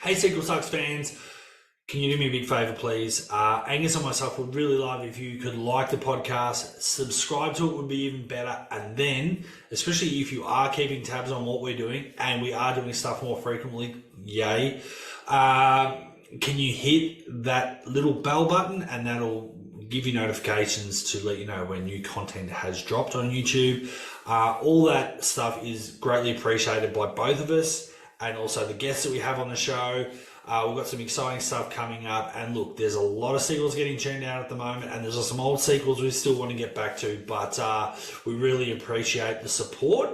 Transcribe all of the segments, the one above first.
Hey, Sequel Sucks fans, can you do me a big favour, please? Angus and myself would really love if you could like the podcast, subscribe to it would be even better, and then, especially if you are keeping tabs on what we're doing, and we are doing stuff more frequently, yay, can you hit that little bell button, and that'll give you notifications to let you know when new content has dropped on YouTube. All that stuff is greatly appreciated by both of us, and also the guests that we have on the show. We've got some exciting stuff coming up, and look, there's a lot of sequels getting churned out at the moment, and there's some old sequels we still want to get back to, but we really appreciate the support.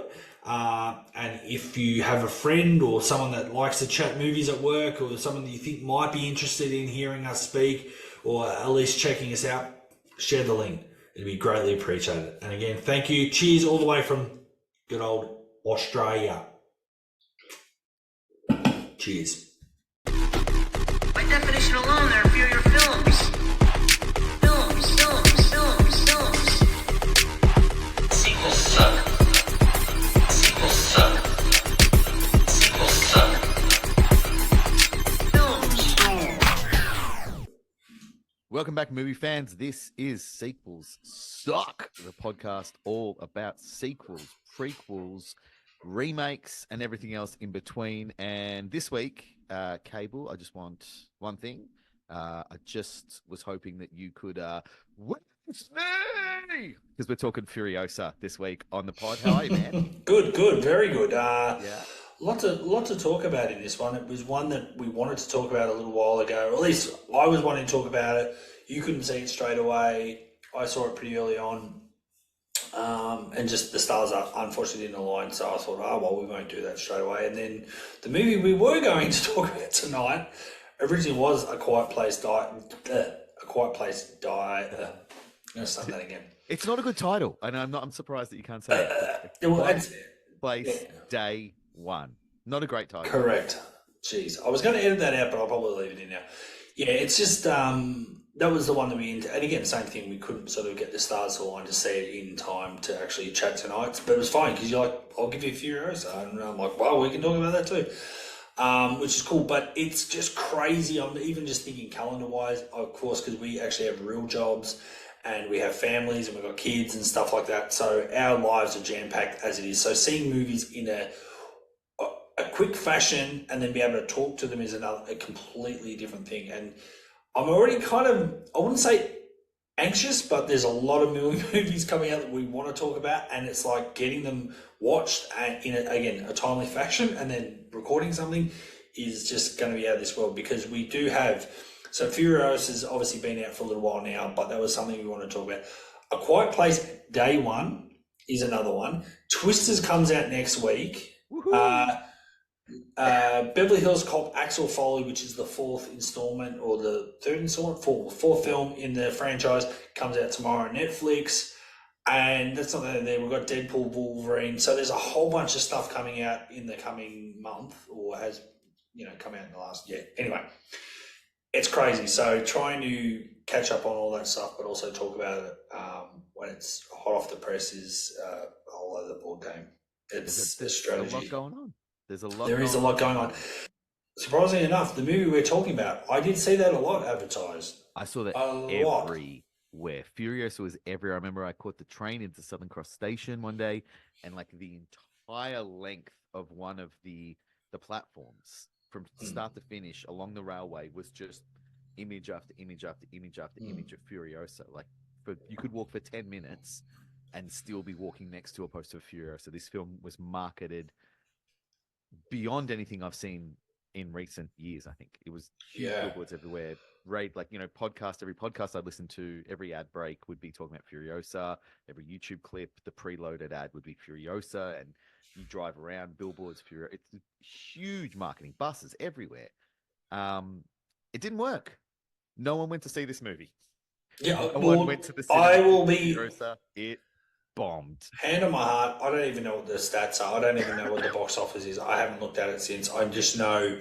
And if you have a friend or someone that likes to chat movies at work, or someone that you think might be interested in hearing us speak, or at least checking us out, share the link. It'd be greatly appreciated. And again, thank you. Cheers all the way from good old Australia. Cheers. By definition alone, they're inferior films. Films. Sequels suck. Sequels suck. Sequels suck. Films. Welcome back, movie fans. This is Sequels Suck, the podcast all about sequels, prequels, remakes, and everything else in between. And this week, Cable, I just want one thing. I just was hoping that you could witness me, because we're talking Furiosa this week on the pod. How are you, man? Good, very good. Yeah. Lot to talk about in this one. It was one that we wanted to talk about a little while ago, or at least I was wanting to talk about it. You couldn't see it straight away. I saw it pretty early on, and just the stars are unfortunately didn't align, so I thought, oh, well, we won't do that straight away. And then the movie we were going to talk about tonight originally was A Quiet Place Die. I'm going to start that again. It's not a good title, and I'm surprised that you can't say it. Well, it's, Place Day One. Not a great title. correct. Jeez, I was going to edit that out, but I'll probably leave it in now. Yeah, it's just that was the one that and again, same thing. We couldn't sort of get the stars to align to see it in time to actually chat tonight, but it was fine because you're like, I'll give you a Furiosa, and I'm like, wow, we can talk about that too, which is cool. But it's just crazy. I'm even just thinking calendar-wise, of course, because we actually have real jobs and we have families and we've got kids and stuff like that. So our lives are jam-packed as it is. So seeing movies in a quick fashion and then be able to talk to them is a completely different thing. And I'm already kind of, I wouldn't say anxious, but there's a lot of movies coming out that we want to talk about, and it's like getting them watched in a timely fashion, and then recording something is just going to be out of this world, because we do have, so Furiosa has obviously been out for a little while now, but that was something we want to talk about. A Quiet Place Day One is another one. Twisters comes out next week. Beverly Hills Cop Axel Foley, which is the fourth installment, or the third installment, fourth film in the franchise, comes out tomorrow on Netflix. And that's not there. We've got Deadpool, Wolverine. So there's a whole bunch of stuff coming out in the coming month, or has come out in the last year. Anyway, it's crazy. So trying to catch up on all that stuff, but also talk about it when it's hot off the press is a whole other ball game. It's the strategy. There's a lot going on. There is a lot going on. Surprisingly enough, the movie we're talking about, I did see that a lot advertised. I saw that lot. everywhere. Furiosa was everywhere. I remember I caught the train into Southern Cross Station one day, and like the entire length of one of the platforms from start to finish along the railway was just image after image after image after image of Furiosa. Like, you could walk for 10 minutes and still be walking next to a poster of Furiosa. This film was marketed beyond anything I've seen in recent years. I think it was huge billboards everywhere. Every podcast I listened to, every ad break would be talking about Furiosa. Every YouTube clip, the preloaded ad would be Furiosa, and you drive around, billboards, Furiosa. It's huge marketing, buses everywhere. It didn't work. No one went to see this movie. Yeah, no one went to the cinema. Furiosa. It bombed. Hand on my heart, I don't even know what the stats are. I don't even know what the box office is. I haven't looked at it since. I just know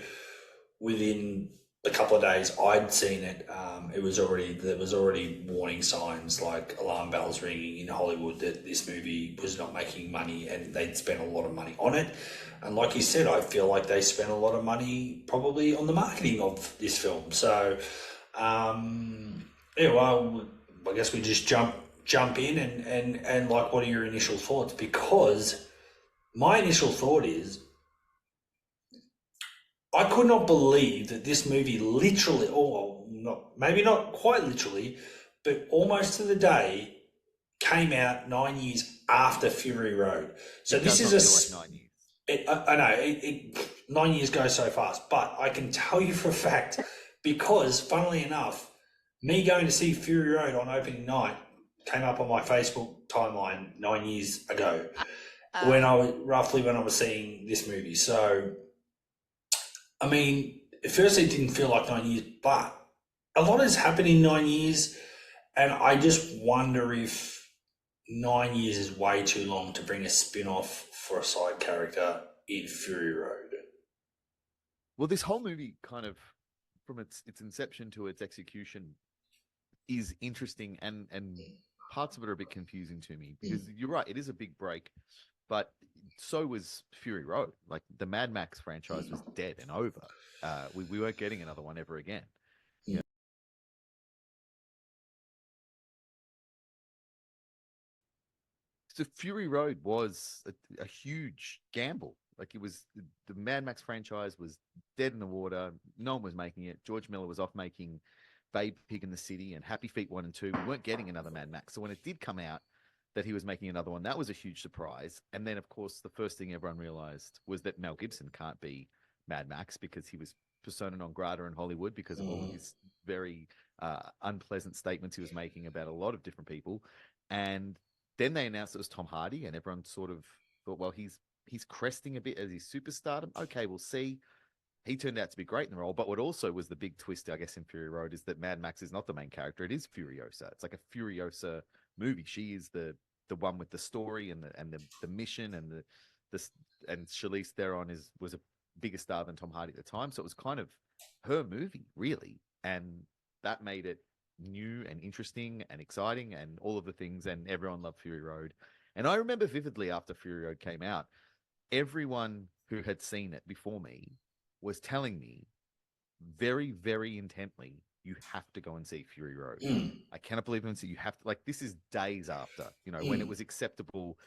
within the couple of days I'd seen it, it was already there was already warning signs like alarm bells ringing in Hollywood that this movie was not making money and they'd spent a lot of money on it. And like you said, I feel like they spent a lot of money probably on the marketing of this film. So yeah, well, I guess we just jump in and like, what are your initial thoughts? Because my initial thought is I could not believe that this movie literally, or not, maybe not quite literally, but almost to the day, came out 9 years after Fury Road. So It this does is not feel like 9 years. I know 9 years goes so fast, but I can tell you for a fact because, funnily enough, me going to see Fury Road on opening night came up on my Facebook timeline 9 years ago when I was roughly when I was seeing this movie. So I mean, at first it didn't feel like 9 years, but a lot has happened in 9 years, and I just wonder if 9 years is way too long to bring a spin off for a side character in Fury Road. Well, this whole movie kind of, from its inception to its execution, is interesting, and parts of it are a bit confusing to me because you're right, it is a big break, but so was Fury Road. Like the Mad Max franchise was dead and over. We weren't getting another one ever again. You know? So Fury Road was a huge gamble. Like it was the Mad Max franchise was dead in the water. No one was making it. George Miller was off making Babe Pig in the City and Happy Feet 1 and 2. We weren't getting another Mad Max. So when it did come out that he was making another one, that was a huge surprise. And then, of course, the first thing everyone realized was that Mel Gibson can't be Mad Max because he was persona non grata in Hollywood because of all his very unpleasant statements he was making about a lot of different people. And then they announced it was Tom Hardy, and everyone sort of thought, well, he's cresting a bit as his superstardom. Okay, we'll see. He turned out to be great in the role. But what also was the big twist, I guess, in Fury Road is that Mad Max is not the main character. It is Furiosa. It's like a Furiosa movie. She is the one with the story and the mission and and Charlize Theron was a bigger star than Tom Hardy at the time. So it was kind of her movie, really. And that made it new and interesting and exciting and all of the things. And everyone loved Fury Road. And I remember vividly after Fury Road came out, everyone who had seen it before me was telling me very, very intently, you have to go and see Fury Road. I cannot believe it. You have to, like, this is days after, when it was acceptable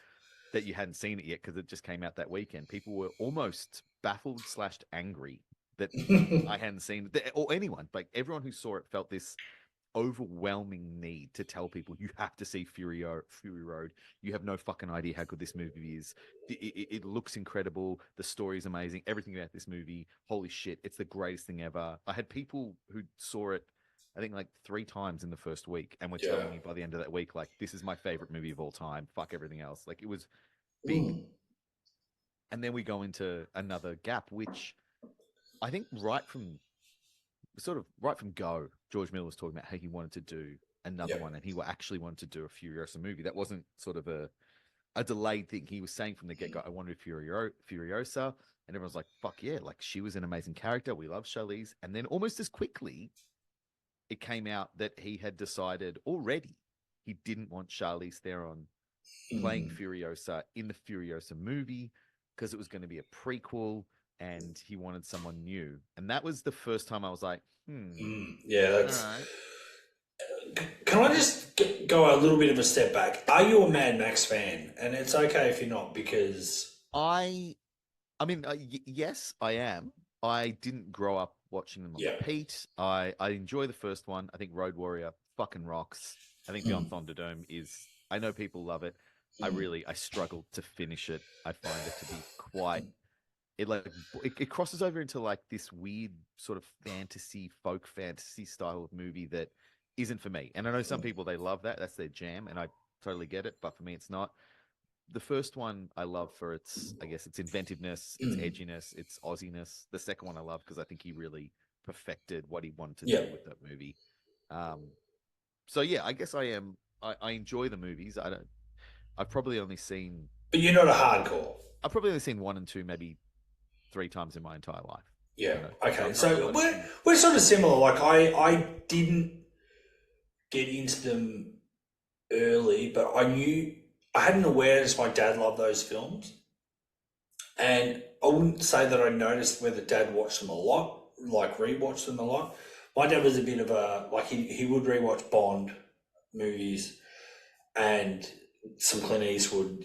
that you hadn't seen it yet because it just came out that weekend. People were almost baffled / angry that I hadn't seen it, or anyone. Like, everyone who saw it felt this overwhelming need to tell people you have to see Fury Road. You have no fucking idea how good this movie is. It looks incredible. The story is amazing. Everything about this movie, holy shit, it's the greatest thing ever. I had people who saw it, I think, like 3 times in the first week, and were telling me by the end of that week, like, this is my favorite movie of all time. Fuck everything else. Like, it was big. And then we go into another gap, which I think right from go, George Miller was talking about how he wanted to do another one, and he actually wanted to do a Furiosa movie. That wasn't sort of a delayed thing. He was saying from the get-go, I wanted Furiosa, and everyone's like, fuck yeah, like, she was an amazing character. We love Charlize. And then almost as quickly, it came out that he had decided already he didn't want Charlize Theron playing Furiosa in the Furiosa movie because it was going to be a prequel, and he wanted someone new. And that was the first time I was like, Yeah, that's. all right. Can I just go a little bit of a step back? Are you a Mad Max fan? And it's okay if you're not, because I mean, yes, I am. I didn't grow up watching them on repeat. I enjoy the first one. I think Road Warrior fucking rocks. I think Beyond Thunderdome is. I know people love it. I struggled to finish it. I find it to be quite. It crosses over into like this weird sort of folk fantasy style of movie that isn't for me. And I know some people, they love that. That's their jam, and I totally get it. But for me, it's not. The first one I love for its inventiveness, its edginess, its Aussiness. The second one I love because I think he really perfected what he wanted to do with that movie. So yeah, I guess I am. I enjoy the movies. I've probably only seen. But you're not a hardcore. I've probably only seen 1 and 2, maybe 3 times in my entire life. Yeah. So Okay. I'm not So too- we're sort of similar. Like I didn't get into them early, but I had an awareness my dad loved those films, and I wouldn't say that I noticed whether dad watched them a lot, like rewatched them a lot. My dad was a bit of a like he would rewatch Bond movies and some Clint Eastwood,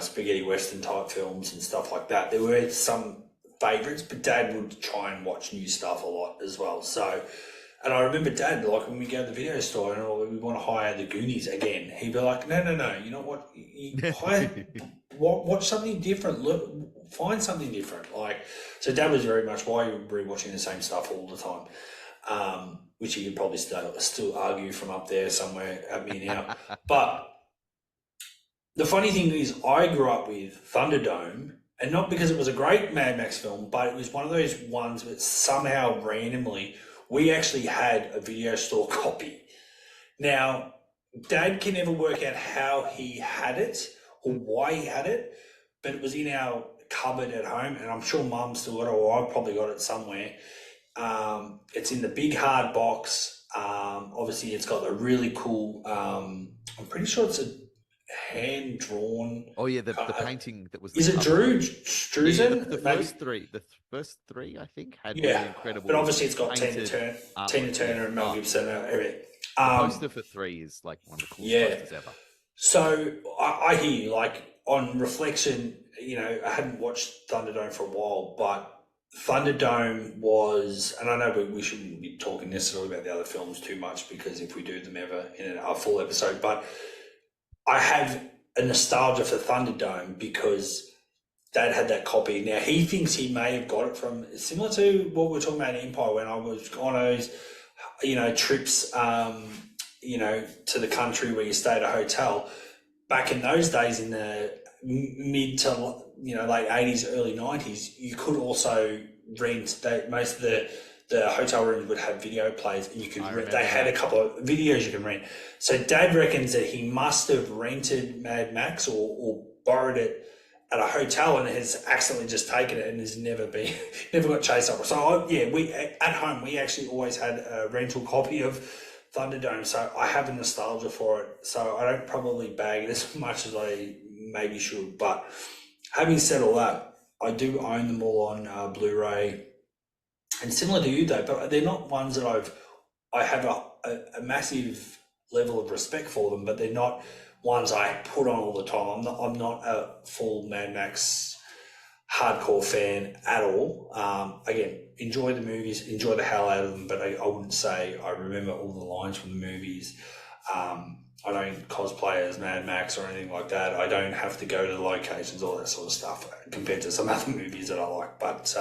spaghetti western type films and stuff like that. There were some favourites, but Dad would try and watch new stuff a lot as well. So, and I remember Dad, like when we go to the video store and we want to hire the Goonies again, he'd be like, no, you know what? You hire, watch something different. Look, find something different. Like, so Dad was very much why you were rewatching the same stuff all the time. Which you could probably still argue from up there somewhere at me now. But the funny thing is, I grew up with Thunderdome, and not because it was a great Mad Max film, but it was one of those ones that somehow randomly we actually had a video store copy. Now, Dad can never work out how he had it or why he had it, but it was in our cupboard at home, and I'm sure Mum still got it, or I've probably got it somewhere. It's in the big hard box. Obviously, it's got a really cool. I'm pretty sure it's a hand drawn. Oh yeah, the painting that was. Is it Drew Struzan? The first three, I think, had really incredible. But obviously, it's got painted Tina Turner and Mel Gibson and everything. The poster for 3 is like one of the coolest posters ever. So I hear you. Like on reflection, I hadn't watched Thunderdome for a while, but Thunderdome was, and I know we shouldn't be talking necessarily about the other films too much because if we do them ever in a full episode, but I have a nostalgia for Thunderdome because Dad had that copy. Now he thinks he may have got it from similar to what we were talking about in Empire when I was on those, trips, to the country where you stay at a hotel. Back in those days, in the mid to late 80s, early 90s, you could also rent. Most of the hotel rooms would have video players, and you could rent. They had a couple of videos you can rent. So Dad reckons that he must have rented Mad Max or borrowed it at a hotel and has accidentally just taken it and has never got chased up. So we at home we actually always had a rental copy of Thunderdome, so I have a nostalgia for it. So I don't probably bag it as much as I maybe should. But having said all that, I do own them all on Blu-ray. And similar to you though, but they're not ones that I have a massive level of respect for them, but they're not ones I put on all the time. I'm not a full Mad Max hardcore fan at all. Again, enjoy the movies, enjoy the hell out of them, but I wouldn't say I remember all the lines from the movies. I don't cosplay as Mad Max or anything like that. I don't have to go to the locations, all that sort of stuff, compared to some other movies that I like. But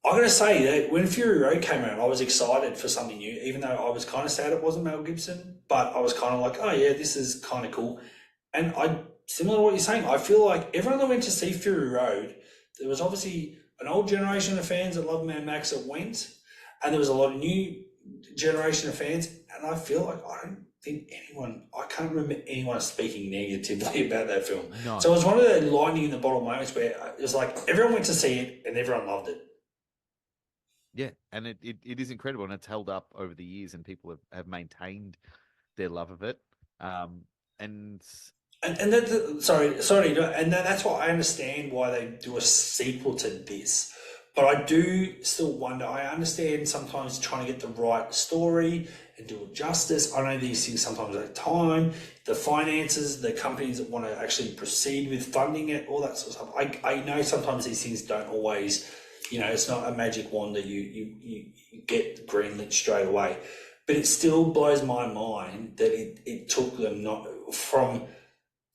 I'm going to say that when Fury Road came out, I was excited for something new, even though I was kind of sad it wasn't Mel Gibson, but I was kind of like, oh yeah, this is kind of cool. And similar to what you're saying, I feel like everyone that went to see Fury Road, there was obviously an old generation of fans that loved Mad Max that went, and there was a lot of new generation of fans, and I feel like I can't remember anyone speaking negatively about that film. No. So it was one of the lightning in the bottle moments where it was like everyone went to see it and everyone loved it. Yeah, and it is incredible, and it's held up over the years, and people have maintained their love of it. And that's why I understand why they do a sequel to this. But I do still wonder, I understand sometimes trying to get the right story and do it justice. I know these things sometimes take time, the finances, the companies that want to actually proceed with funding it, all that sort of stuff. I know sometimes these things don't always, it's not a magic wand that you get greenlit straight away. But it still blows my mind that it took them not from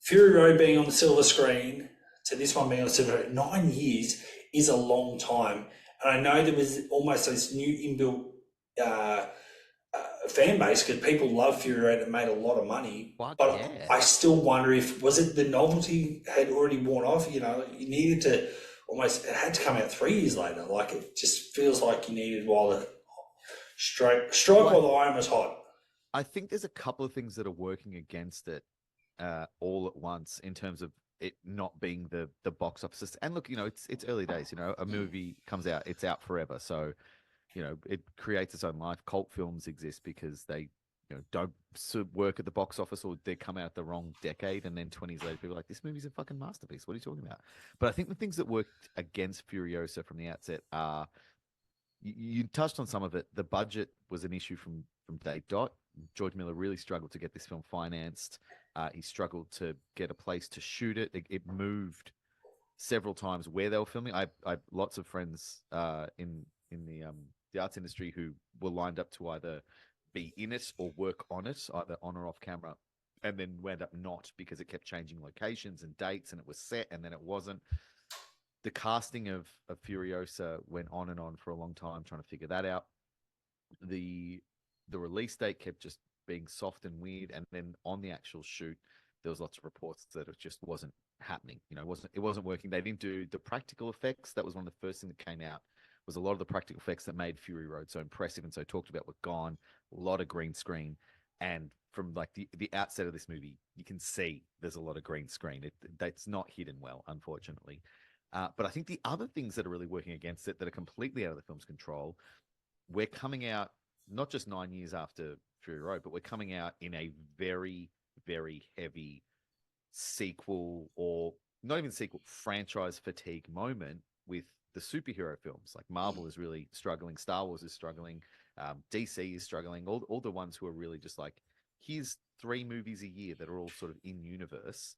Fury Road being on the silver screen to this one being on the silver screen. 9 years is a long time. And I know there was almost this new inbuilt fan base because people love Fury Road and made a lot of money. I still wonder was it the novelty had already worn off? You needed to it had to come out 3 years later. Like it just feels like you needed while the strike while the iron was hot. I think there's a couple of things that are working against it all at once in terms of it not being the box office. And look, it's early days. A movie comes out, it's out forever. So, it creates its own life. Cult films exist because they, don't work at the box office, or they come out the wrong decade, and then 20 years later, people are like, this movie's a fucking masterpiece. What are you talking about? But I think the things that worked against Furiosa from the outset are, you touched on some of it. The budget was an issue from day dot. George Miller really struggled to get this film financed. He struggled to get a place to shoot it. It moved several times where they were filming. I lots of friends in the arts industry who were lined up to either be in it or work on it, either on or off camera, and then wound up not, because it kept changing locations and dates, and it was set and then it wasn't. The casting of Furiosa went on and on for a long time trying to figure that out. The release date kept just being soft and weird, and then on the actual shoot, there was lots of reports that it just wasn't happening. It wasn't working. They didn't do the practical effects. That was one of the first things that came out. Was a lot of the practical effects that made Fury Road so impressive and so talked about were gone. A lot of green screen, and from like the outset of this movie, you can see there's a lot of green screen. That's not hidden well, unfortunately. But I think the other things that are really working against it, that are completely out of the film's control, we're coming out not just 9 years after Fury Road, but we're coming out in a very, very heavy sequel, or not even sequel, franchise fatigue moment with the superhero films. Like Marvel is really struggling, Star Wars is struggling, DC is struggling, all the ones who are really just like, here's 3 movies a year that are all sort of in universe.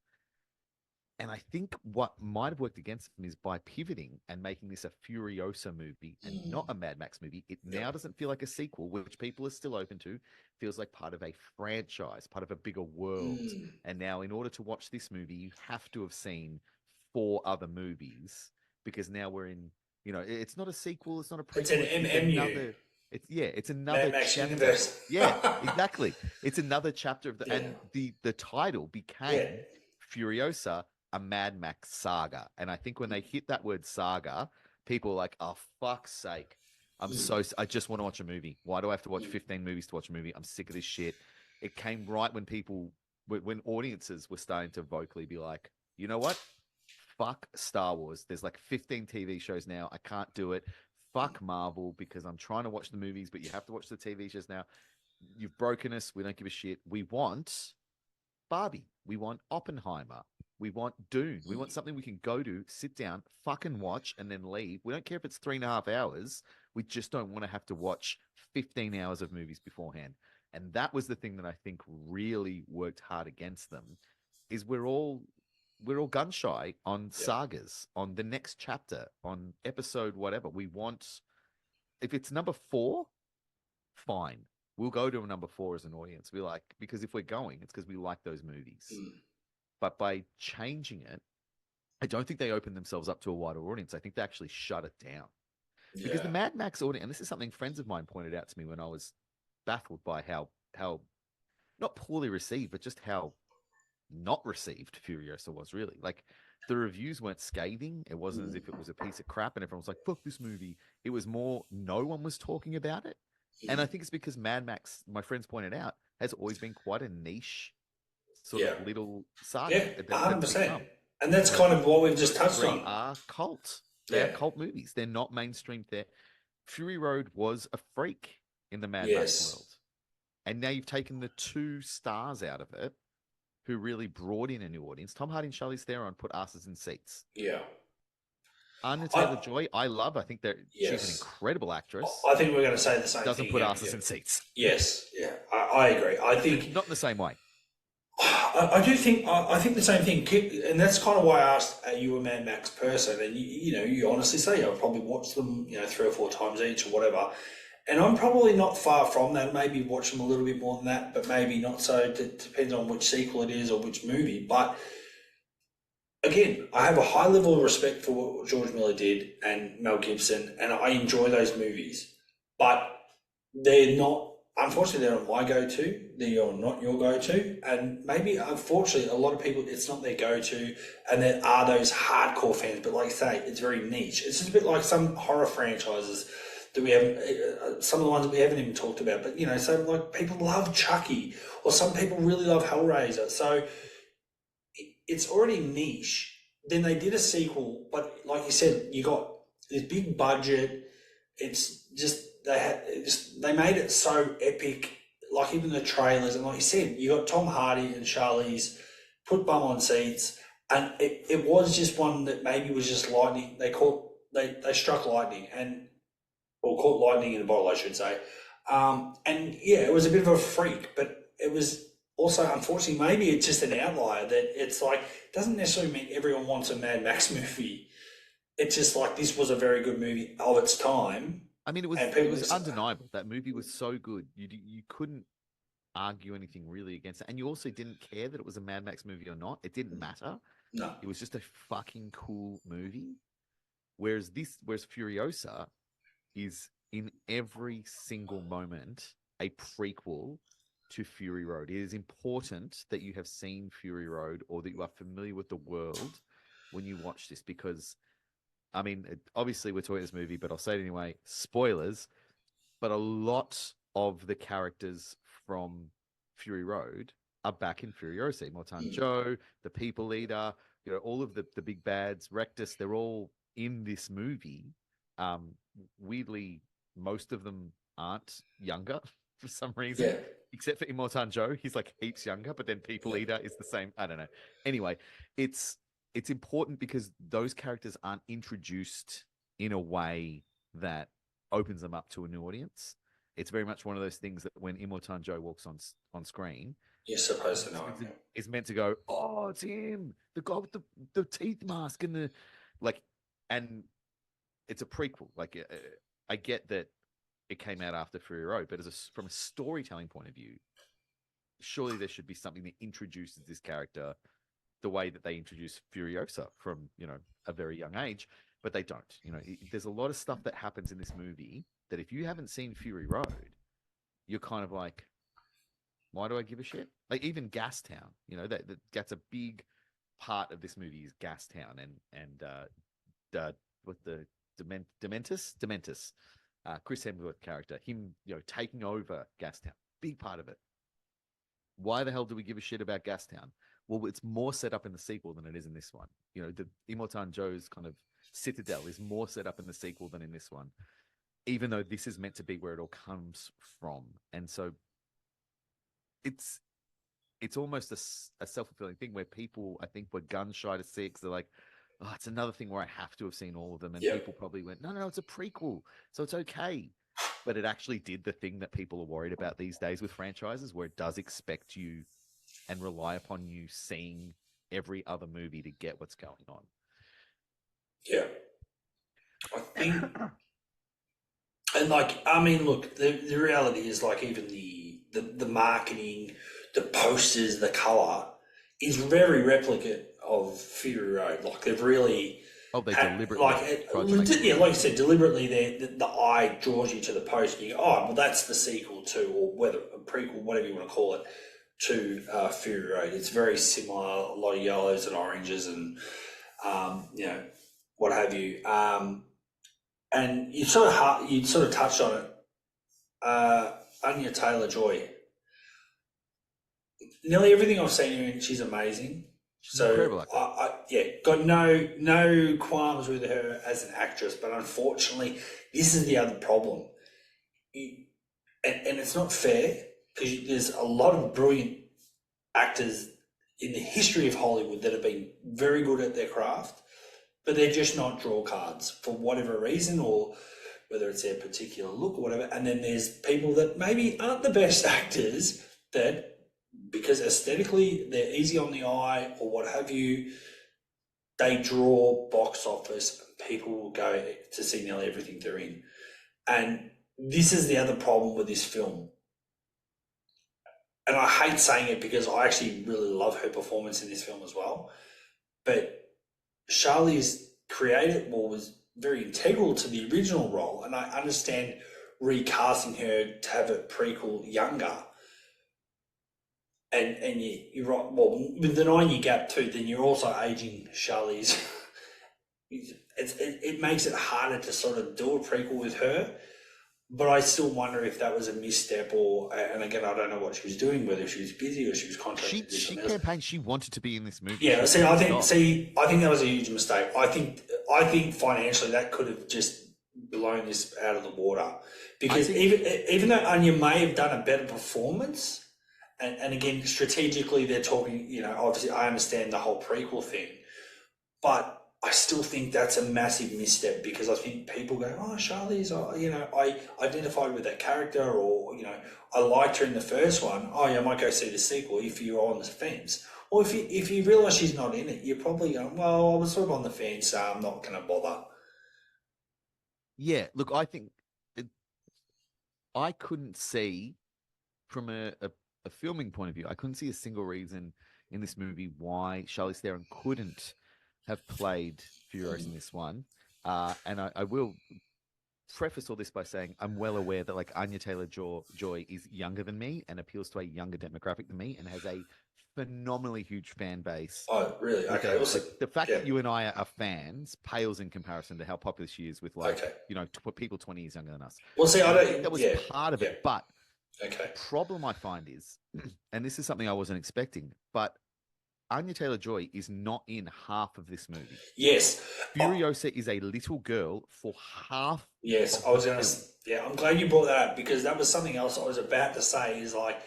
And I think what might have worked against them is by pivoting and making this a Furiosa movie and not a Mad Max movie. It now doesn't feel like a sequel, which people are still open to. Feels like part of a franchise, part of a bigger world. And now, in order to watch this movie, you have to have seen 4 other movies, because now we're in, it's not a sequel, it's not a prequel. It's an MMU. It's another Mad Max chapter. universe. Yeah, exactly. It's another chapter of and the title became Furiosa, a Mad Max Saga. And I think when they hit that word saga, people were like, oh, fuck's sake. I just want to watch a movie. Why do I have to watch 15 movies to watch a movie? I'm sick of this shit. It came right when audiences were starting to vocally be like, you know what? Fuck Star Wars. There's like 15 TV shows now. I can't do it. Fuck Marvel, because I'm trying to watch the movies, but you have to watch the TV shows now. You've broken us. We don't give a shit. We want Barbie. We want Oppenheimer. We want Dune. We want something we can go to, sit down, fucking watch, and then leave. We don't care if it's 3.5 hours. We just don't want to have to watch 15 hours of movies beforehand. And that was the thing that I think really worked hard against them, is we're all gun shy on sagas, on the next chapter, on episode whatever. We want, if it's number 4, fine. We'll go to a number 4 as an audience. We like, because if we're going, it's because we like those movies. But by changing it, I don't think they opened themselves up to a wider audience. I think they actually shut it down. Because the Mad Max audience, and this is something friends of mine pointed out to me when I was baffled by how not poorly received, but just how not received Furiosa was, really. Like, the reviews weren't scathing. It wasn't as if it was a piece of crap and everyone was like, fuck this movie. It was more, no one was talking about it. And I think it's because Mad Max, my friends pointed out, has always been quite a niche sort of little saga. Yeah, 100%. And that's kind of what we've just touched on. Are cult. They're cult movies. They're not mainstream. Fury Road was a freak in the Mad Max world. And now you've taken the 2 stars out of it who really brought in a new audience. Tom Hardy and Charlize Theron put asses in seats. Yeah. Anya Taylor-Joy, I love. I think that she's an incredible actress. I think we're going to say the same thing. Doesn't put asses in seats. Yes. Yeah. I agree. I think... Not in the same way. I do think I think the same thing, and that's kind of why I asked, are you a Mad Max person? And you honestly say I've probably watched them 3 or 4 times each or whatever, and I'm probably not far from that. Maybe watch them a little bit more than that, but maybe not so. It depends on which sequel it is or which movie. But again, I have a high level of respect for what George Miller did and Mel Gibson, and I enjoy those movies, but they're not. Unfortunately, they're not my go-to. They're not your go-to. And maybe, unfortunately, a lot of people, it's not their go-to. And there are those hardcore fans. But like I say, it's very niche. It's just a bit like some horror franchises that we haven't, some of the ones that we haven't even talked about. But, so like people love Chucky, or some people really love Hellraiser. So it's already niche. Then they did a sequel, but like you said, you got this big budget. It's just they made it so epic. Like even the trailers, and like you said, you got Tom Hardy and Charlize put bum on seats, and it was just one that maybe was just lightning. They struck lightning or caught lightning in a bottle, I should say. And yeah, it was a bit of a freak, but it was also, unfortunately, maybe it's just an outlier that it's like, doesn't necessarily mean everyone wants a Mad Max movie. It's just like, this was a very good movie of its time. I mean, it was undeniable. That movie was so good. You couldn't argue anything really against it. And you also didn't care that it was a Mad Max movie or not. It didn't matter. No. It was just a fucking cool movie. Whereas Furiosa is in every single moment a prequel to Fury Road. It is important that you have seen Fury Road or that you are familiar with the world when you watch this, because I mean, obviously we're talking this movie, but I'll say it anyway, spoilers, but a lot of the characters from Fury Road are back in Furiosa. Mortan Joe, the People Eater, all of the big bads, Rectus, they're all in this movie. Weirdly, most of them aren't younger for some reason, except for Immortan Joe. He's like heaps younger, but then People Eater is the same. I don't know. Anyway, it's important because those characters aren't introduced in a way that opens them up to a new audience. It's very much one of those things that when Immortan Joe walks on screen, you're supposed to know him. It's meant to go, oh, it's him, the guy with the teeth mask and and it's a prequel. Like, I get that it came out after Fury Road, but from a storytelling point of view, surely there should be something that introduces this character the way that they introduce Furiosa from, a very young age, but they don't. There's a lot of stuff that happens in this movie that if you haven't seen Fury Road, you're kind of like, why do I give a shit? Like even Gastown, that's a big part of this movie is Gastown and with the Dementus, Chris Hemsworth character, him, taking over Gastown, big part of it. Why the hell do we give a shit about Gastown? Well, it's more set up in the sequel than it is in this one. The Immortan Joe's kind of citadel is more set up in the sequel than in this one, even though this is meant to be where it all comes from. And so it's almost a self-fulfilling thing where people, I think, were gun shy to see it because they're like, oh, it's another thing where I have to have seen all of them. And people probably went, no, it's a prequel, so it's okay. But it actually did the thing that people are worried about these days with franchises, where it does expect you and rely upon you seeing every other movie to get what's going on. Yeah. I think, and like, I mean, look, the reality is like even the marketing, the posters, the colour is very replicate of Fury Road. Like they've really... Oh, they deliberately... like you said, deliberately the eye draws you to the poster and you go, oh, well, that's the sequel to, or whether a prequel, whatever you want to call it, to Fury Road. It's very similar, a lot of yellows and oranges and, what have you. And you sort of touched on it. Anya Taylor-Joy. Nearly everything I've seen her in, she's amazing. So got no qualms with her as an actress, but unfortunately, this is the other problem. And it's not fair because there's a lot of brilliant actors in the history of Hollywood that have been very good at their craft, but they're just not draw cards for whatever reason, or whether it's their particular look or whatever. And then there's people that maybe aren't the best actors that, because aesthetically they're easy on the eye or what have you, they draw box office. People will go to see nearly everything they're in. And this is the other problem with this film. And I hate saying it because I actually really love her performance in this film as well. But Charlize was very integral to the original role. And I understand recasting her to have a prequel younger. And you're right. Well, with the 9-year gap too, then you're also aging Charlize. It makes it harder to sort of do a prequel with her. but I still wonder if that was a misstep, or and again, I don't know what she was doing, whether she was busy or she was contracted to do She something else. campaigned. She wanted to be in this movie. Yeah, She see, wanted the job. I think that was a huge mistake. I think financially that could have just blown this out of the water, because think- even though Anya may have done a better performance, and again, strategically they're talking, obviously I understand the whole prequel thing, but I still think that's a massive misstep, because I think people go, oh, Charlize, I identified with that character, or, I liked her in the first one. Oh, yeah, I might go see the sequel if you're on the fence. Or if you realise she's not in it, you're probably going, well, I was sort of on the fence, so I'm not going to bother. Yeah, look, I think I couldn't see from a filming point of view, I couldn't see a single reason in this movie why Charlize Theron couldn't have played Furiosa in this one. And I will preface all this by saying I'm well aware that like Anya Taylor-Joy is younger than me and appeals to a younger demographic than me and has a phenomenally huge fan base. Oh, really? Okay. Also, Like, the fact yeah. that you and I are fans pales in comparison to how popular she is with like Okay. people 20 years younger than us. Well, see, I And I think don't. that was Yeah. part of Yeah. it, but Okay. problem I find is, and this is something I wasn't expecting, but Anya Taylor-Joy is not in half of this movie. Yes. Furiosa is a little girl for half. Yes, of I was the going to. film. Yeah, I'm glad you brought that up, because that was something else I was about to say. Is like,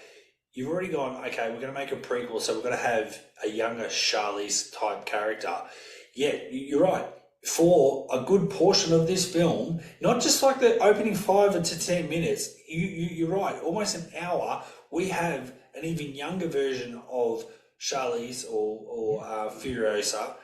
you've already gone, okay, we're going to make a prequel, so we're going to have a younger Charlize type character. Yeah, you're right. For a good portion of this film, not just like the opening 5 to 10 minutes, you're right, almost an hour, we have an even younger version of Charlize, or Furiosa,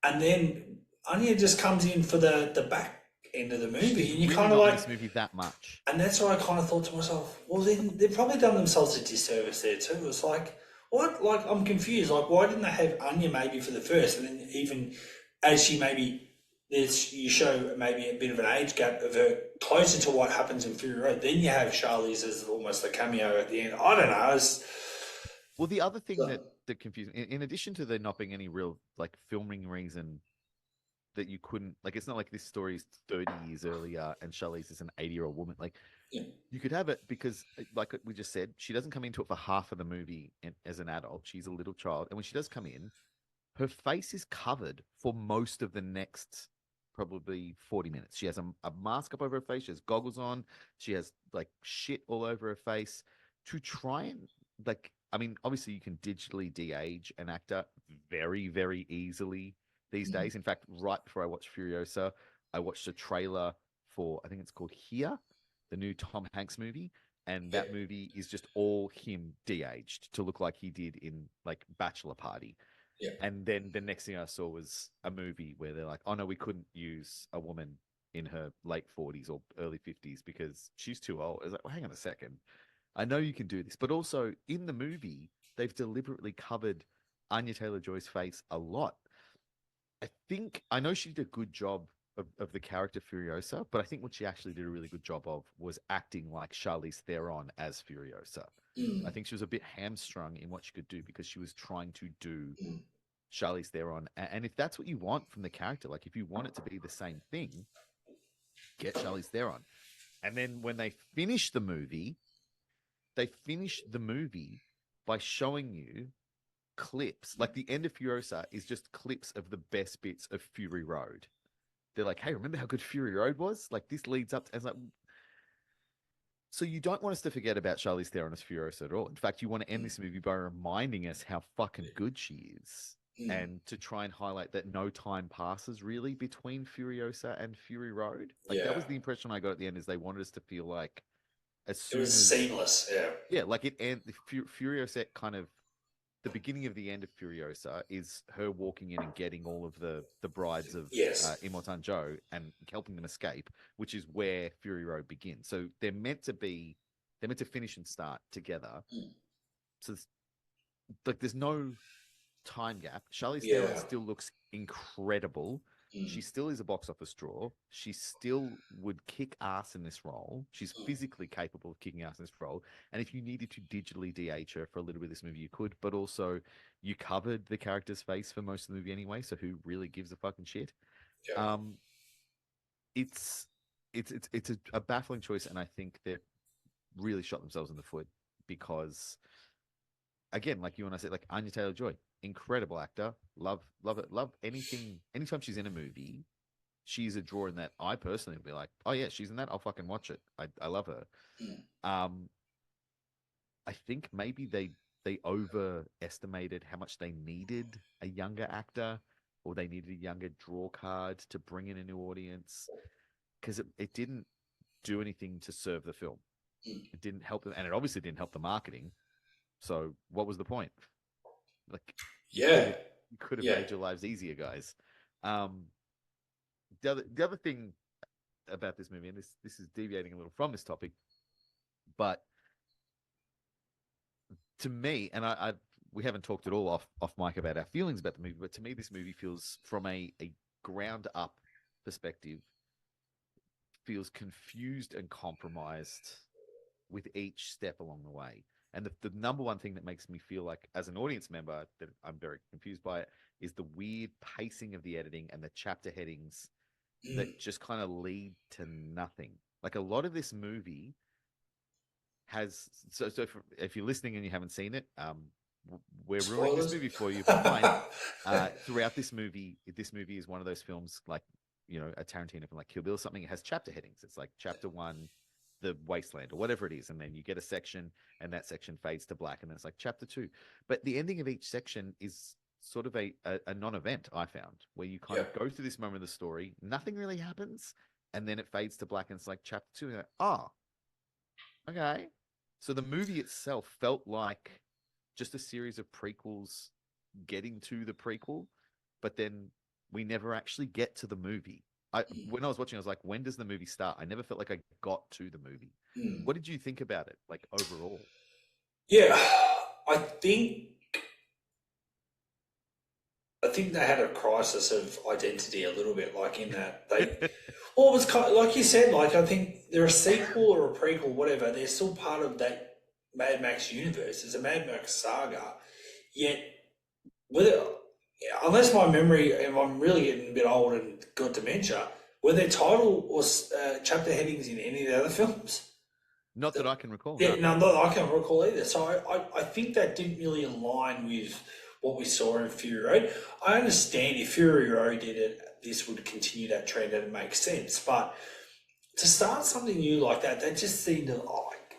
and then Anya just comes in for the back end of the movie, and you Really kind of not in like, this movie that much. and that's why I kind of thought to myself, well, then they've probably done themselves a disservice there too. It's like, what? Like, I'm confused. Like, why didn't they have Anya maybe for the first, and then even as she maybe, you show maybe a bit of an age gap of her closer to what happens in Fury Road. Then you have Charlize as almost a cameo at the end. I don't know. Well, the other thing that confused me, in addition to there not being any real like filming reason that you couldn't like, it's not like this story is 30 years earlier and Charlize is an 80-year-old woman. Like, Yeah. you could have it because, like we just said, she doesn't come into it for half of the movie as an adult. She's a little child, and when she does come in, her face is covered for most of the next probably 40 minutes. She has a mask up over her face. She has goggles on. She has like shit all over her face to try and like, I mean, obviously you can digitally de-age an actor very, very easily these days. In fact, right before I watched Furiosa, I watched a trailer for, I think it's called Here, the new Tom Hanks movie. And that movie is just all him de-aged to look like he did in like Bachelor Party. Yeah. And then the next thing I saw was a movie where they're like, oh no, we couldn't use a woman in her late 40s or early 50s because she's too old. I was like, well, hang on a second. I know you can do this. But also in the movie, they've deliberately covered Anya Taylor-Joy's face a lot. I know she did a good job of the character Furiosa, but I think what she actually did a really good job of was acting like Charlize Theron as Furiosa. I think she was a bit hamstrung in what she could do because she was trying to do Charlize Theron. And if that's what you want from the character, like if you want it to be the same thing, get Charlize Theron. And then when they finish the movie by showing you clips. Like the end of Furiosa is just clips of the best bits of Fury Road. They're like, hey, remember how good Fury Road was? Like this leads up to, and it's like, so you don't want us to forget about Charlize Theron as Furiosa at all. In fact, you want to end this movie by reminding us how fucking good she is. And to try and highlight that no time passes really between Furiosa and Fury Road. Like that was the impression I got at the end, is they wanted us to feel like as soon It was seamless. Yeah. Yeah, like it and Furiosa kind of, the beginning of the end of Furiosa is her walking in and getting all of the brides of Imotan Joe and helping them escape, which is where Fury Road begins. So they're meant to finish and start together. So like there's no time gap. Charlize Theron still looks incredible. She still is a box office draw. She still would kick ass in this role. She's physically capable of kicking ass in this role. And if you needed to digitally de-age her for a little bit of this movie, you could. But also, you covered the character's face for most of the movie anyway, so who really gives a fucking shit? Yeah. It's it's a baffling choice, and I think they've really shot themselves in the foot because, again, like you and I said, like Anya Taylor-Joy, incredible actor, love it, love anything. Anytime she's in a movie, she's a draw in that. I personally would be like, oh yeah, she's in that. I'll fucking watch it. I love her. I think maybe they overestimated how much they needed a younger actor, or they needed a younger draw card to bring in a new audience, because it didn't do anything to serve the film. It didn't help them, and it obviously didn't help the marketing. So what was the point? Like, Yeah. you could have Yeah. made your lives easier, guys. The other thing about this movie, and this is deviating a little from this topic, but to me, and we haven't talked at all off mic about our feelings about the movie, but to me, this movie feels, from a ground up perspective, feels confused and compromised with each step along the way. And the number one thing that makes me feel like, as an audience member, that I'm very confused by it, is the weird pacing of the editing and the chapter headings that just kind of lead to nothing. Like, a lot of this movie has, so if you're listening and you haven't seen it, we're ruining this movie for you, but fine. Throughout this movie is one of those films, like, you know, a Tarantino film like Kill Bill or something. It has chapter headings. It's like chapter 1, the wasteland, or whatever it is, and then you get a section, and that section fades to black, and then it's like chapter 2. But the ending of each section is sort of a non-event, I found, where you kind of go through this moment of the story, nothing really happens, and then it fades to black, and it's like chapter 2, and you're like, oh, okay. So the movie itself felt like just a series of prequels getting to the prequel, but then we never actually get to the movie. When I was watching, I was like, when does the movie start? I never felt like I got to the movie. What did you think about it, like, overall? Yeah, I think they had a crisis of identity a little bit, like, in that they, well, it was kind of, like you said, like, I think they're a sequel or a prequel, whatever. They're still part of that Mad Max universe. It's a Mad Max Saga, yet whether, unless my memory, and I'm really getting a bit old and got dementia, were there title or chapter headings in any of the other films? Not that I can recall. Yeah, No. no, I can't recall either. So I think that didn't really align with what we saw in Fury Road. I understand if Fury Road did it, this would continue that trend and it makes sense. But to start something new like that just seemed like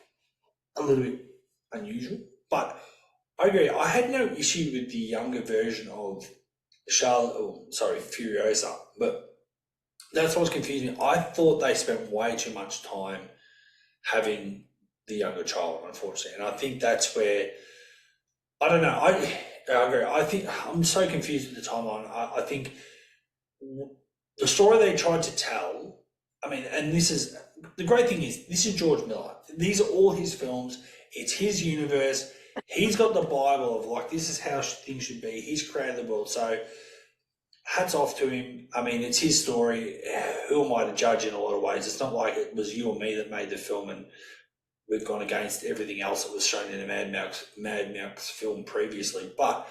a little bit unusual. But I agree. I had no issue with the younger version of Furiosa, but that's what was confusing me. I thought they spent way too much time having the younger child, unfortunately, and I think that's where, I don't know. I agree. I think I'm so confused with the timeline. I think the story they tried to tell. I mean, and this is the great thing is this is George Miller. These are all his films. It's his universe. He's got the Bible of, like, this is how things should be. He's created the world. So hats off to him. I mean, it's his story. Who am I to judge in a lot of ways? It's not like it was you or me that made the film and we've gone against everything else that was shown in a Mad Max film previously. But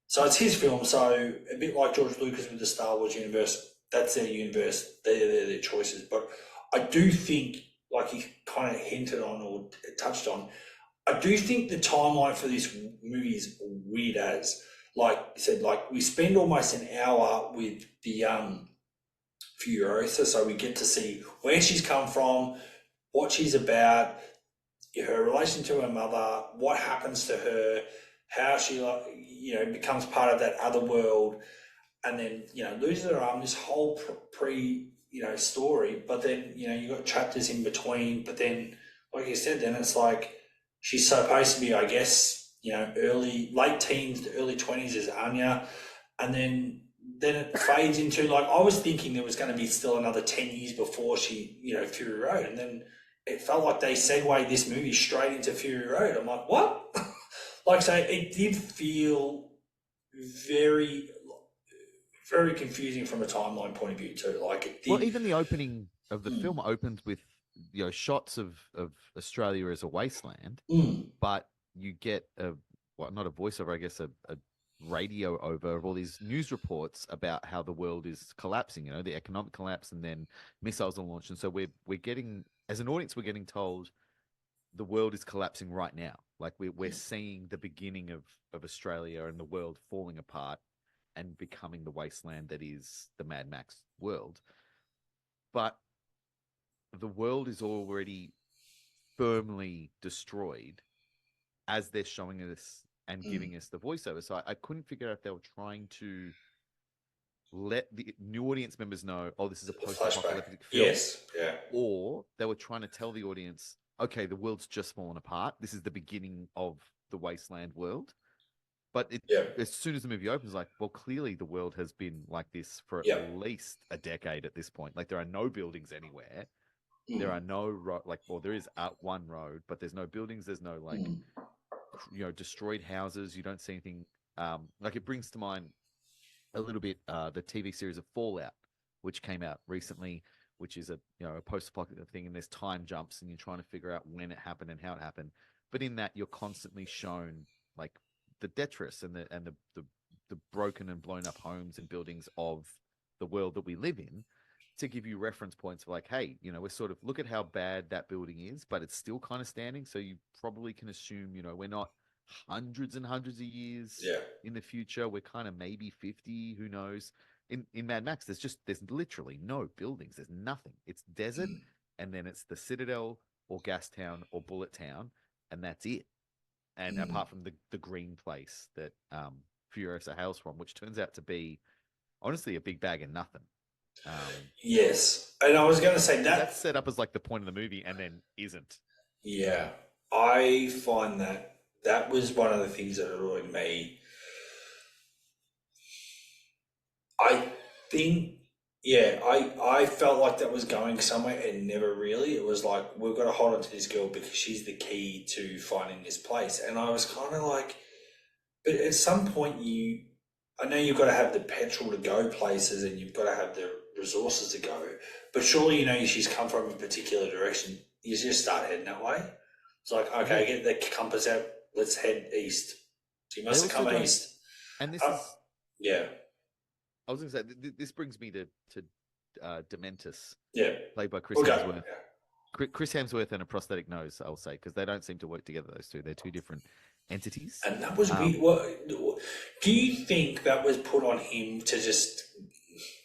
so it's his film. So a bit like George Lucas with the Star Wars universe, that's their universe. They're their choices. But I do think, like he kind of hinted on or touched on, I do think the timeline for this movie is weird as, like you said, like we spend almost an hour with the Furiosa, so we get to see where she's come from, what she's about, her relation to her mother, what happens to her, how she, like, you know, becomes part of that other world, and then, you know, loses her arm. This whole story, but then, you know, you got chapters in between. But then, like you said, then it's like she's supposed to be, I guess, you know, late teens to early 20s as Anya, and then it fades into, like, I was thinking there was going to be still another 10 years before she, you know, Fury Road, and then it felt like they segued this movie straight into Fury Road. I'm like, what? Like I say, it did feel very, very confusing from a timeline point of view too. Like, it did. Well, even the opening of the film opens with, you know, shots of Australia as a wasteland, but you get not a voiceover, I guess, radio over of all these news reports about how the world is collapsing, the economic collapse, and then missiles are launched. And so we're getting, as an audience, we're getting told the world is collapsing right now. Like we're seeing the beginning of Australia and the world falling apart and becoming the wasteland that is the Mad Max world. But the world is already firmly destroyed as they're showing us and giving us the voiceover. So I couldn't figure out if they were trying to let the new audience members know, oh, this is a post-apocalyptic film. Yes, yeah. Or they were trying to tell the audience, okay, the world's just fallen apart. This is the beginning of the wasteland world. But as soon as the movie opens, like, well, clearly the world has been like this for at least a decade at this point. Like, there are no buildings anywhere. There are no there is one road, but there's no buildings. There's no destroyed houses. You don't see anything. It brings to mind a little bit the TV series of Fallout, which came out recently, which is a post-apocalyptic thing, and there's time jumps, and you're trying to figure out when it happened and how it happened. But in that, you're constantly shown like the detritus and the broken and blown up homes and buildings of the world that we live in, to give you reference points for like, hey, we're sort of, look at how bad that building is, but it's still kind of standing. So you probably can assume, we're not hundreds and hundreds of years in the future. We're kind of maybe 50, who knows? In Mad Max, there's literally no buildings. There's nothing. It's desert, and then it's the Citadel or Gastown or Bullet Town, and that's it. And apart from the green place that Furiosa hails from, which turns out to be honestly a big bag of nothing. Yes, and I was going to say that's set up as like the point of the movie, and then isn't. Yeah, I find that was one of the things that annoyed me. I think, I felt like that was going somewhere, and never really. It was like, we've got to hold on to this girl because she's the key to finding this place. And I was kind of like, but at some point I know you've got to have the petrol to go places, and you've got to have the resources to go, but surely she's come from a particular direction. You just start heading that way. It's like, okay, get the compass out, let's head east. So you must have come east. And this is I was going to say, this brings me to Dementus, played by Chris Okay. Hemsworth. Chris Hemsworth and a prosthetic nose, I'll say, because they don't seem to work together, those two. They're two different entities. And that was weird. Do you think that was put on him to just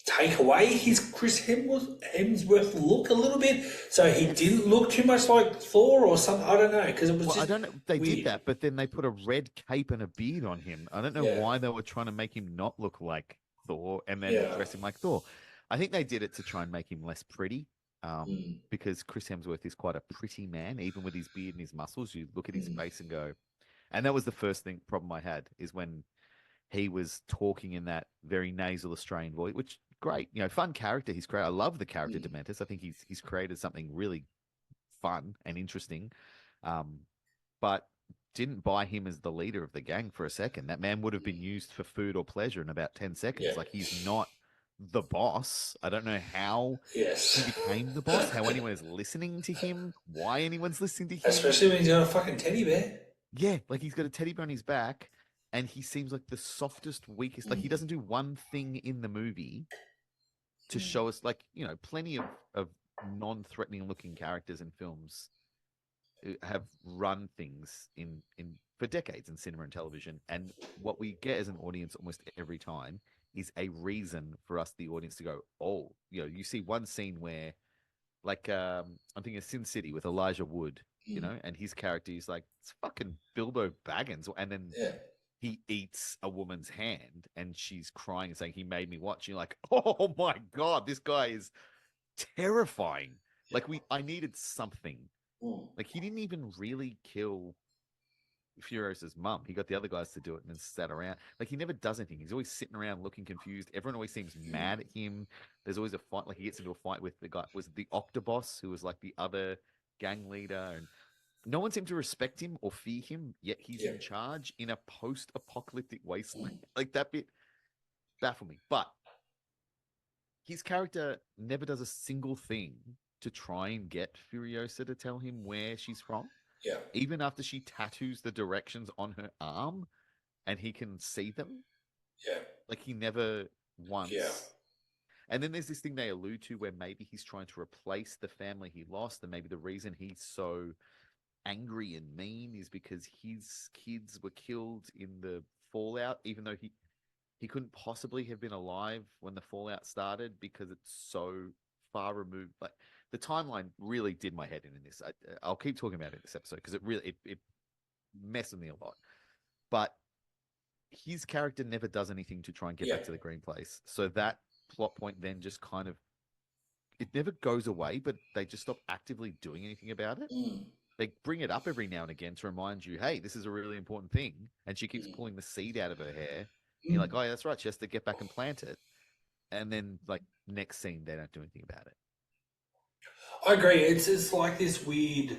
take away his Chris Hemsworth look a little bit, so he didn't look too much like Thor or something? I don't know, because it was just, I don't know. They weird. did that, but then they put a red cape and a beard on him. I don't know why they were trying to make him not look like Thor and then dress him like Thor. I think they did it to try and make him less pretty, because Chris Hemsworth is quite a pretty man, even with his beard and his muscles. You look at his face and go, and that was the first problem I had, is when he was talking in that very nasal Australian voice, which great, fun character. He's great. I love the character Dementus. I think he's created something really fun and interesting, but didn't buy him as the leader of the gang for a second. That man would have been used for food or pleasure in about 10 seconds. Like, he's not the boss. I don't know how he became the boss, how anyone is listening to him, why anyone's listening to him. Especially when he's got a fucking teddy bear. Yeah, like he's got a teddy bear on his back, and he seems like the softest, weakest. Like, he doesn't do one thing in the movie to show us, like, plenty of non-threatening looking characters in films have run things in for decades in cinema and television, and what we get as an audience almost every time is a reason for us, the audience, to go, oh, you see one scene where, like, I'm thinking of Sin City with Elijah Wood, and his character is like, it's fucking Bilbo Baggins, and then he eats a woman's hand, and she's crying and saying, he made me watch. You're like, oh my God, this guy is terrifying. Like, I needed something. Like, he didn't even really kill Furiosa's mum. He got the other guys to do it and then sat around. Like, he never does anything. He's always sitting around looking confused. Everyone always seems mad at him. There's always a fight. Like, he gets into a fight with the guy, was it the Octoboss, who was like the other gang leader, and no one seemed to respect him or fear him, yet he's in charge in a post-apocalyptic wasteland. Like, that bit baffled me. But his character never does a single thing to try and get Furiosa to tell him where she's from. Yeah. Even after she tattoos the directions on her arm and he can see them. Yeah. Like he never once. Yeah. And then there's this thing they allude to where maybe he's trying to replace the family he lost, and maybe the reason he's so angry and mean is because his kids were killed in the fallout, even though he couldn't possibly have been alive when the fallout started because it's so far removed. Like the timeline really did my head in this. I'll keep talking about it in this episode because it really it messed with me a lot. But his character never does anything to try and get back to the Green Place. So that plot point then just kind of it never goes away, but they just stop actively doing anything about it. They bring it up every now and again to remind you, hey, this is a really important thing. And she keeps pulling the seed out of her hair. And you're like, oh, yeah, that's right. She has to get back and plant it. And then, like, next scene, they don't do anything about it. I agree. It's like this weird,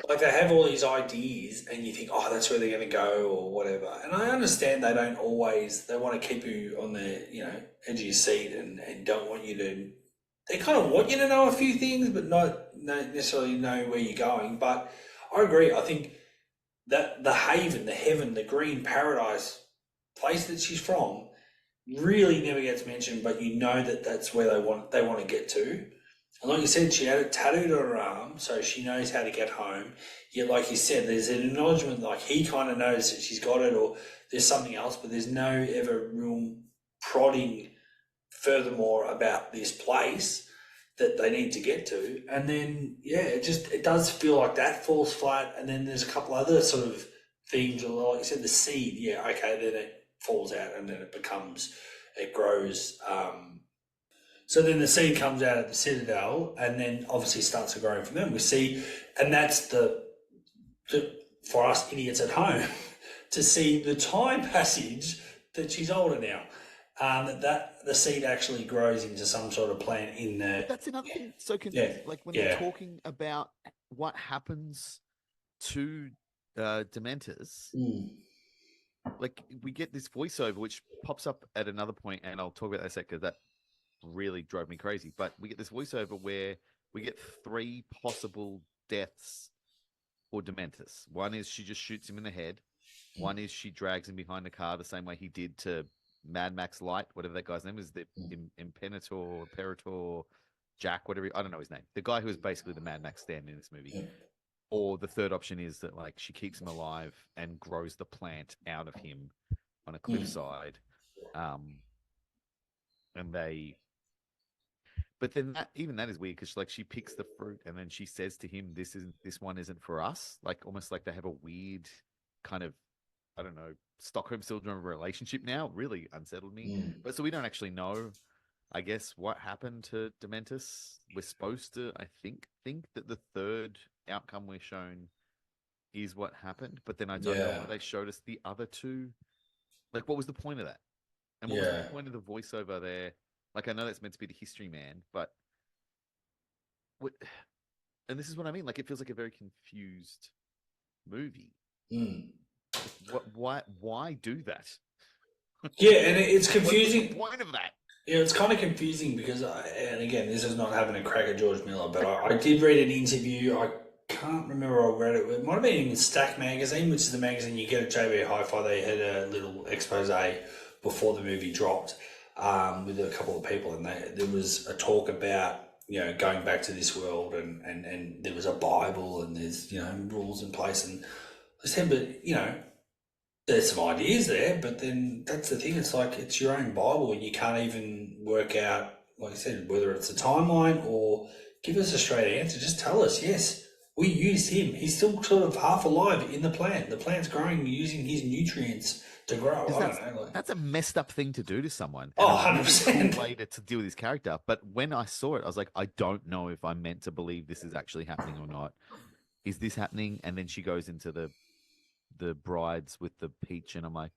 like they have all these ideas and you think, oh, that's where they're going to go or whatever. And I understand they don't always, they want to keep you on the, edge of your seat and don't want you to, they kind of want you to know a few things, but not necessarily know where you're going. But I agree. I think that the haven, the heaven, the green paradise place that she's from really never gets mentioned, but you know that that's where they want to get to. And like you said, she had it tattooed on her arm, so she knows how to get home. Yet, like you said, there's an acknowledgement, like he kind of knows that she's got it, or there's something else, but there's no ever real prodding furthermore about this place that they need to get to. And then, it does feel like that falls flat. And then there's a couple other sort of themes, like you said, the seed. Yeah, okay, then it falls out and then it grows. So then the seed comes out at the Citadel and then obviously starts to grow from them. We see, and that's the for us idiots at home, to see the time passage that she's older now. That the seed actually grows into some sort of plant in the... That's another thing so confusing. Like when they're talking about what happens to Dementors, like we get this voiceover which pops up at another point, and I'll talk about that in a sec because that really drove me crazy. But we get this voiceover where we get 3 possible deaths for Dementors. One is she just shoots him in the head. One is she drags him behind the car the same way he did to Mad Max Light, whatever that guy's name is, the Imperator, Jack, whatever, I don't know his name. The guy who is basically the Mad Max stand in this movie. Or the third option is that like she keeps him alive and grows the plant out of him on a cliffside. But then that is weird because like she picks the fruit and then she says to him, this one isn't for us. Like almost like they have a weird kind of, I don't know, Stockholm syndrome of a relationship now. Really unsettled me. But so we don't actually know, I guess, what happened to Dementus. We're supposed to, I think that the third outcome we're shown is what happened, but then I don't know why they showed us the other 2. Like, what was the point of that? And what was the point of the voiceover there? Like, I know that's meant to be the history man, but what? And this is what I mean. Like, it feels like a very confused movie. Why do that? Yeah, and it's confusing. What's the point of that? Yeah, it's kind of confusing because, and again, this is not having a crack at George Miller, but I did read an interview. I can't remember where I read it. It might have been in Stack Magazine, which is the magazine you get at JB Hi-Fi. They had a little expose before the movie dropped with a couple of people, and there was a talk about going back to this world, and there was a Bible, and there's rules in place, and I said, but there's some ideas there, but then that's the thing. It's like it's your own Bible, and you can't even work out, like I said, whether it's a timeline or give us a straight answer. Just tell us, yes, we used him. He's still sort of half alive in the plant. The plant's growing using his nutrients to grow. I don't know. That's a messed up thing to do to someone. Oh, 100%. Way to deal with his character. But when I saw it, I was like, I don't know if I'm meant to believe this is actually happening or not. Is this happening? And then she goes into the brides with the peach, and I'm like,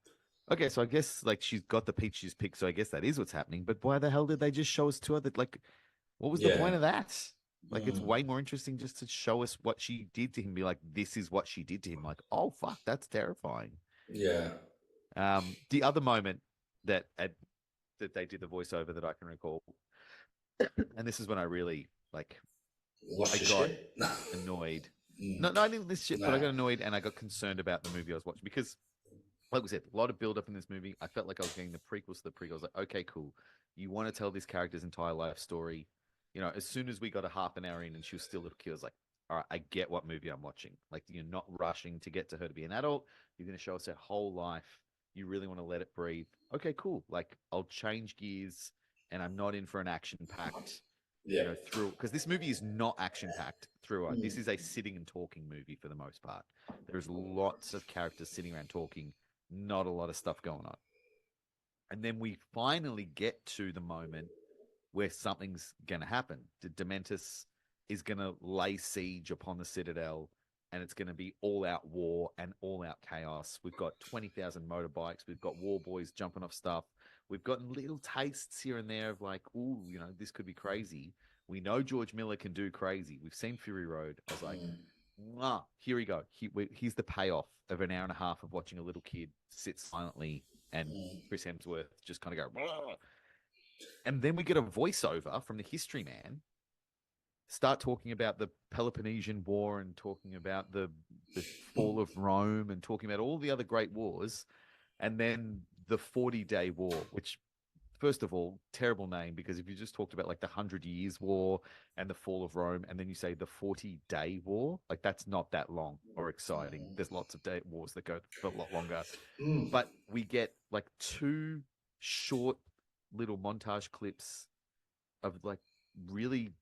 okay, so I guess like she's got the peach she's picked, so I guess that is what's happening. But why the hell did they just show us to her that, like, what was the point of that? Like, it's way more interesting just to show us what she did to him, be like, this is what she did to him. Like, oh fuck, that's terrifying. Yeah. The other moment that they did the voiceover that I can recall, and this is when I really like got annoyed. No, I didn't this shit, but I got annoyed and I got concerned about the movie I was watching, because like we said, a lot of build up in this movie. I felt like I was getting the prequels to the prequels. Like, okay, cool. You want to tell this character's entire life story. You know, as soon as we got a half an hour in and she was still a little kid, I was like, all right, I get what movie I'm watching. Like, you're not rushing to get to her to be an adult. You're going to show us her whole life. You really want to let it breathe. Okay, cool. Like, I'll change gears and I'm not in for an action packed, Yeah. through, because this movie is not action packed throughout. This Mm. is a sitting and talking movie for the most part. There's lots of characters sitting around talking, not a lot of stuff going on. And then we finally get to the moment where something's going to happen. The Dementus is going to lay siege upon the Citadel, and it's going to be all out war and all out chaos. We've got 20,000 motorbikes. We've got war boys jumping off stuff. We've gotten little tastes here and there of like, ooh, you know, this could be crazy. We know George Miller can do crazy. We've seen Fury Road. I was like, here we go. Here's the payoff of an hour and a half of watching a little kid sit silently and Chris Hemsworth just kind of go, "Wah." And then we get a voiceover from the history man start talking about the Peloponnesian War and talking about the fall of Rome and talking about all the other great wars. And then the 40-Day War, which, first of all, terrible name, because if you just talked about like the 100 Years War and the fall of Rome, and then you say the 40-Day War, like that's not that long or exciting. There's lots of day wars that go for a lot longer. But we get like 2 short little montage clips of like really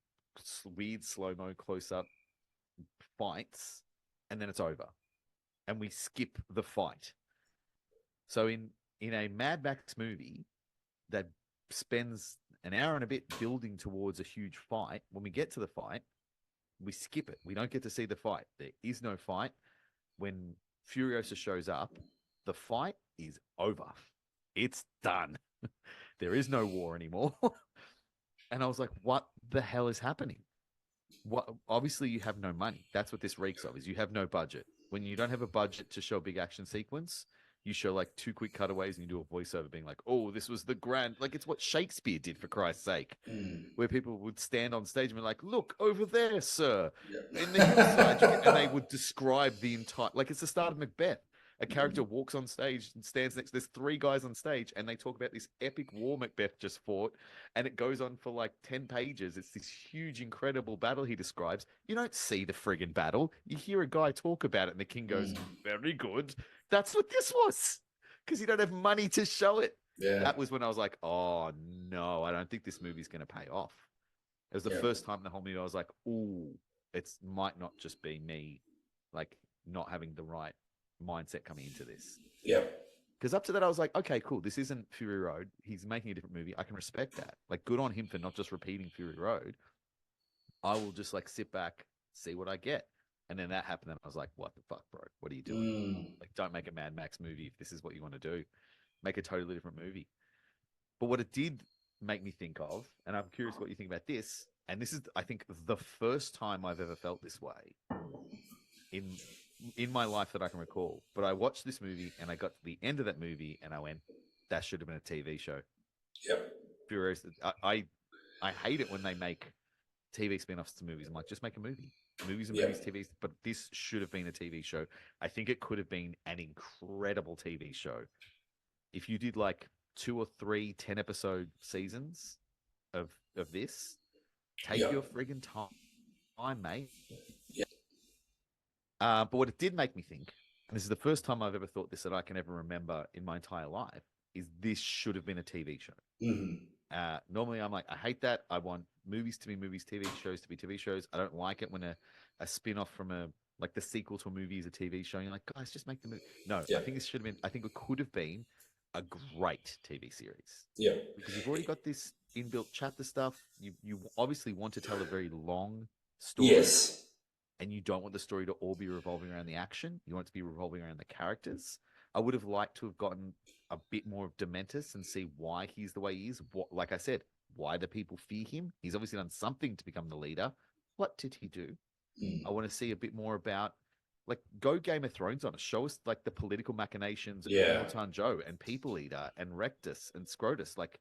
weird slow-mo close-up fights, and then it's over. And we skip the fight. So in a Mad Max movie that spends an hour and a bit building towards a huge fight, when we get to the fight, we skip it. We don't get to see the fight. There is no fight. When Furiosa shows up, the fight is over. It's done. There is no war anymore. And I was like, what the hell is happening? What? Obviously, you have no money. That's what this reeks of, is you have no budget. When you don't have a budget to show a big action sequence, you show like 2 quick cutaways and you do a voiceover being like, oh, this was the grand, like it's what Shakespeare did, for Christ's sake, where people would stand on stage and be like, look over there, sir, in the hillside, and they would describe the entire, like it's the start of Macbeth. A character walks on stage and stands next. There's 3 guys on stage, and they talk about this epic war Macbeth just fought, and it goes on for like 10 pages. It's this huge, incredible battle he describes. You don't see the friggin' battle. You hear a guy talk about it, and the king goes, "Very good." That's what this was, because you don't have money to show it. Yeah. That was when I was like, "Oh no, I don't think this movie's going to pay off." It was the first time in the whole movie I was like, "Ooh, it might not just be me, like not having the right mindset coming into this." Yeah. Because up to that, I was like, okay, cool. This isn't Fury Road. He's making a different movie. I can respect that. Like, good on him for not just repeating Fury Road. I will just like sit back, see what I get. And then that happened, and I was like, what the fuck, bro? What are you doing? Like, don't make a Mad Max movie if this is what you want to do. Make a totally different movie. But what it did make me think of, and I'm curious what you think about this, and this is, I think, the first time I've ever felt this way in my life that I can recall. But I watched this movie and I got to the end of that movie and I went, that should have been a TV show. Yep. Furiosa. I hate it when they make TV spin-offs to movies. I'm like, just make a movie. Movies and movies, TVs. But this should have been a TV show. I think it could have been an incredible TV show. If you did like 2 or 3 10-episode seasons of this, take your friggin' time, mate. But what it did make me think, and this is the first time I've ever thought this that I can ever remember in my entire life, is this should have been a TV show. Normally I'm like, I hate that. I want movies to be movies, TV shows to be TV shows. I don't like it when a spin-off from like the sequel to a movie is a TV show. And you're like, guys, just make the movie. No, I think this should have been, I think it could have been a great TV series. Yeah. Because you've already got this inbuilt chapter stuff. You obviously want to tell a very long story. Yes. And you don't want the story to all be revolving around the action. You want it to be revolving around the characters. I would have liked to have gotten a bit more of Dementus and see why he's the way he is. Like I said, why do people fear him? He's obviously done something to become the leader. What did he do? I want to see a bit more about, like, go Game of Thrones on us. Show us, like, the political machinations of Mortan Joe and People Eater and Rectus and Scrotus. Like,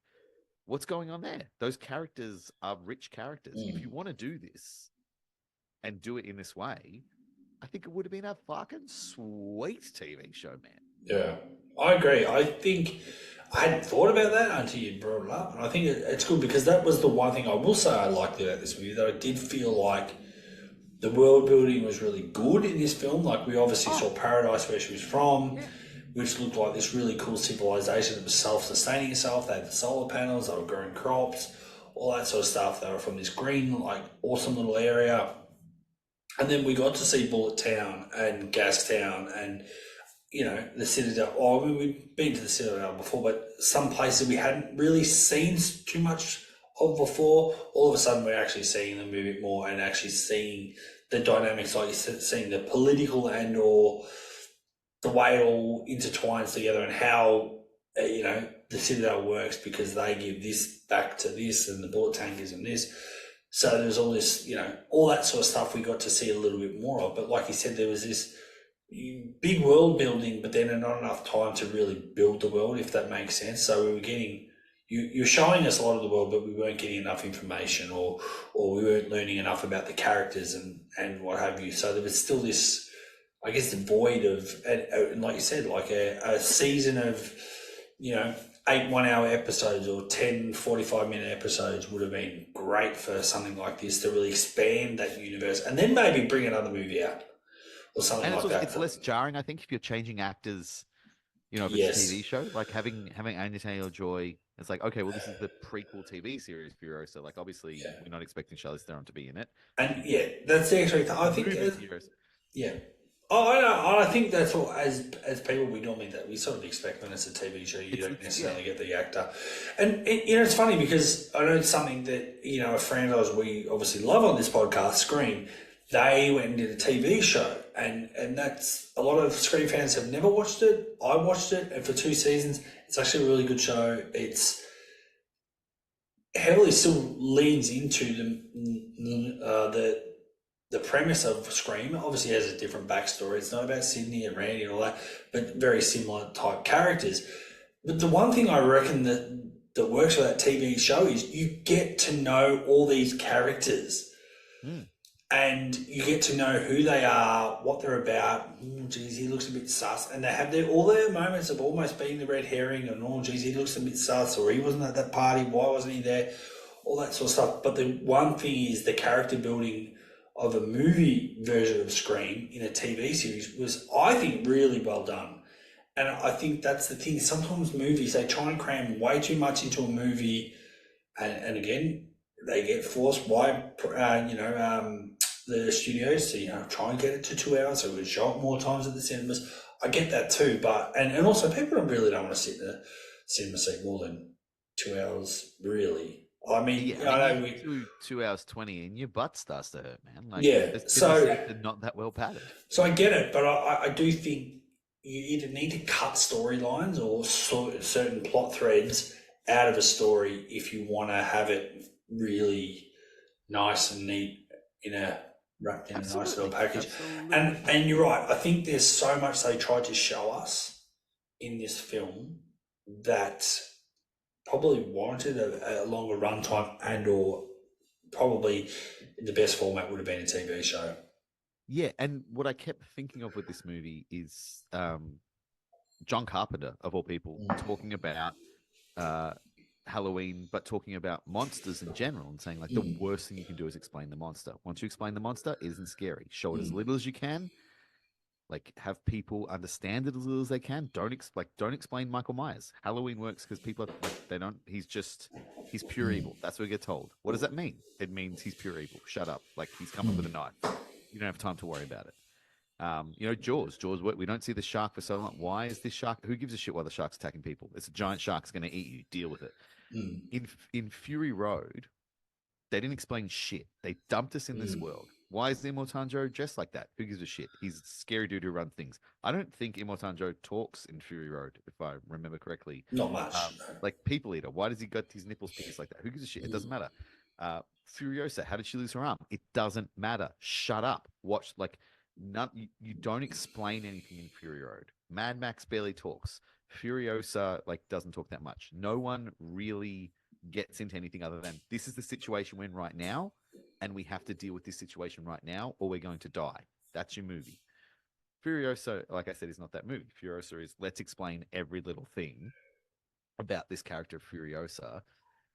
what's going on there? Those characters are rich characters. If you want to do this and do it in this way, I think it would have been a fucking sweet TV show, man. Yeah, I agree. I think I hadn't thought about that until you brought it up, and I think it's good because that was the one thing I will say I liked about this movie, that I did feel like the world building was really good in this film. Like, we obviously Oh, saw Paradise, where she was from, yeah. which looked like this really cool civilization that was self-sustaining itself. They had the solar panels, they were growing crops, all that sort of stuff. They were from this green, like, awesome little area. And then we got to see Bullet Town and Gas Town and, the Citadel. Oh, I mean, we've been to the Citadel before, but some places we hadn't really seen too much of before. All of a sudden, we're actually seeing them move it more and actually seeing the dynamics, like you said, seeing the political and or the way it all intertwines together, and how the Citadel works, because they give this back to this and the bullet tank gives them this. So there's all this, all that sort of stuff we got to see a little bit more of. But like you said, there was this big world building, but then not enough time to really build the world, if that makes sense. So we were getting, you're showing us a lot of the world, but we weren't getting enough information, or we weren't learning enough about the characters and what have you. So there was still this, I guess, the void of, and like you said, like a season of, 8 1 hour episodes or 10 45-minute episodes would have been great for something like this, to really expand that universe and then maybe bring another movie out or something And it's like also, that. it's less jarring, I think, if you're changing actors. If it's a Yes. TV show, like having Anya Taylor-Joy, it's like, okay, well, this is the prequel TV series Furiosa. Like, obviously, Yeah. we're not expecting Charlize Theron to be in it. And yeah, that's the actually, I think, Movie Furiosa. yeah. Oh, I know. I think that's what, as people, we normally, that we sort of expect when it's a TV show. You don't necessarily get the actor, and it's funny because I know it's something that a franchise we obviously love on this podcast, Scream. They went and did a TV show, and that's, a lot of Scream fans have never watched it. I watched it, and for 2 seasons, it's actually a really good show. It's heavily still leans into the premise of Scream. Obviously, has a different backstory. It's not about Sydney and Randy and all that, but very similar type characters. But the one thing I reckon that works for that TV show is you get to know all these characters, Hmm. and you get to know who they are, what they're about. Geez, he looks a bit sus, and they have all their moments of almost being the red herring, and geez, he looks a bit sus, or he wasn't at that party. Why wasn't he there? All that sort of stuff. But the one thing is, the character building of a movie version of Scream in a TV series was, I think, really well done. And I think that's the thing. Sometimes movies, they try and cram way too much into a movie, and again, they get forced by the studios to try and get it to 2 hours, so we show it more times at the cinemas. I get that too, but and also, people really don't want to sit in the cinema seat more than 2 hours, really. I mean, Yeah, I I know mean, you do 2 hours 20, and your butt starts to hurt, man. Like, yeah. the seats are not that well padded. So I get it, but I do think you either need to cut storylines or certain plot threads out of a story if you want to have it really nice and neat in a wrapped in a nice little Absolutely, package. absolutely. And you're right. I think there's so much they tried to show us in this film that probably warranted a longer runtime, and or probably the best format would have been a TV show. Yeah, and what I kept thinking of with this movie is John Carpenter, of all people, talking about Halloween, but talking about monsters in general, and saying, like, the worst thing you can do is explain the monster. Once you explain the monster, it isn't scary. Show it as little as you can. Like, have people understand it as little as they can. Don't explain Michael Myers. Halloween works because people are, like, they don't. He's pure evil. That's what we get told. What does that mean? It means he's pure evil. Shut up. Like, he's coming with a knife. You don't have time to worry about it. Jaws. We don't see the shark for so long. Why is this shark? Who gives a shit why the shark's attacking people? It's a giant shark's going to eat you. Deal with it. In Fury Road, they didn't explain shit. They dumped us in this world. Why is Immortanjo dressed like that? Who gives a shit? He's a scary dude who runs things. I don't think Immortanjo talks in Fury Road, if I remember correctly. Not much. Like People Eater. Why does he got his nipples pierced like that? Who gives a shit? It doesn't matter. Furiosa, how did she lose her arm? It doesn't matter. Shut up. Watch, like, you don't explain anything in Fury Road. Mad Max barely talks. Furiosa, like, doesn't talk that much. No one really gets into anything other than, this is the situation we're in right now, and we have to deal with this situation right now, or we're going to die. That's your movie. Furiosa, like I said, is not that movie. Furiosa is let's explain every little thing about this character Furiosa,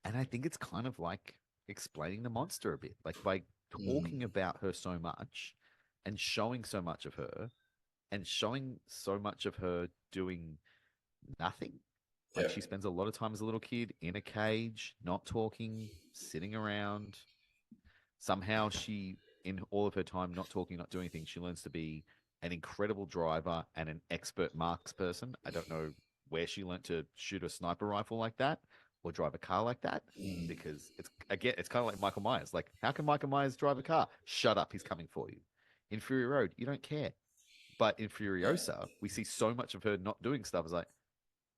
and I think it's kind of like explaining the monster a bit, like by talking about her so much and showing so much of her and showing so much of her doing nothing. Like Yeah. she spends a lot of time as a little kid in a cage, not talking, sitting around. Somehow she, in all of her time not talking, not doing anything, she learns to be an incredible driver and an expert marks person. I don't know where she learned to shoot a sniper rifle like that or drive a car like that, because it's kind of like Michael Myers. Like, how can Michael Myers drive a car? Shut up, he's coming for you. In Fury Road, you don't care. But in Furiosa, we see so much of her not doing stuff. It's like,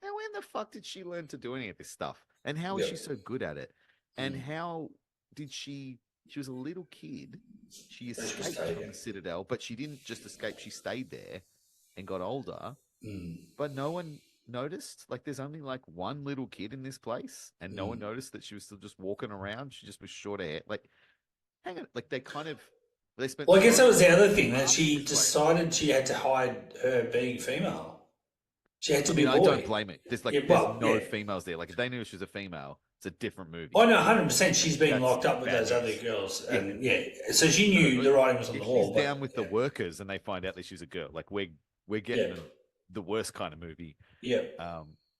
now when the fuck did she learn to do any of this stuff? And how is Yeah. she so good at it? And how did she was a little kid. She escaped from the Citadel, but she didn't just escape. She stayed there and got older. But no one noticed. Like, there's only like one little kid in this place, and no one noticed that she was still just walking around. She just was short hair. Like, hang on. Like, they spent. Well, I guess so that was the much other time thing, that to she explain it. decided she had to hide her being female. She had to I be mean, a I boy. don't blame it. There's Yeah, well, no yeah. females there. Like, if they knew she was a female, it's a different movie. Oh no, 100%. She's being That's locked up with bad those other news. girls, and so she knew the writing was on If the she's wall. down with the workers and they find out that she's a girl, like we're getting the worst kind of movie. Yeah.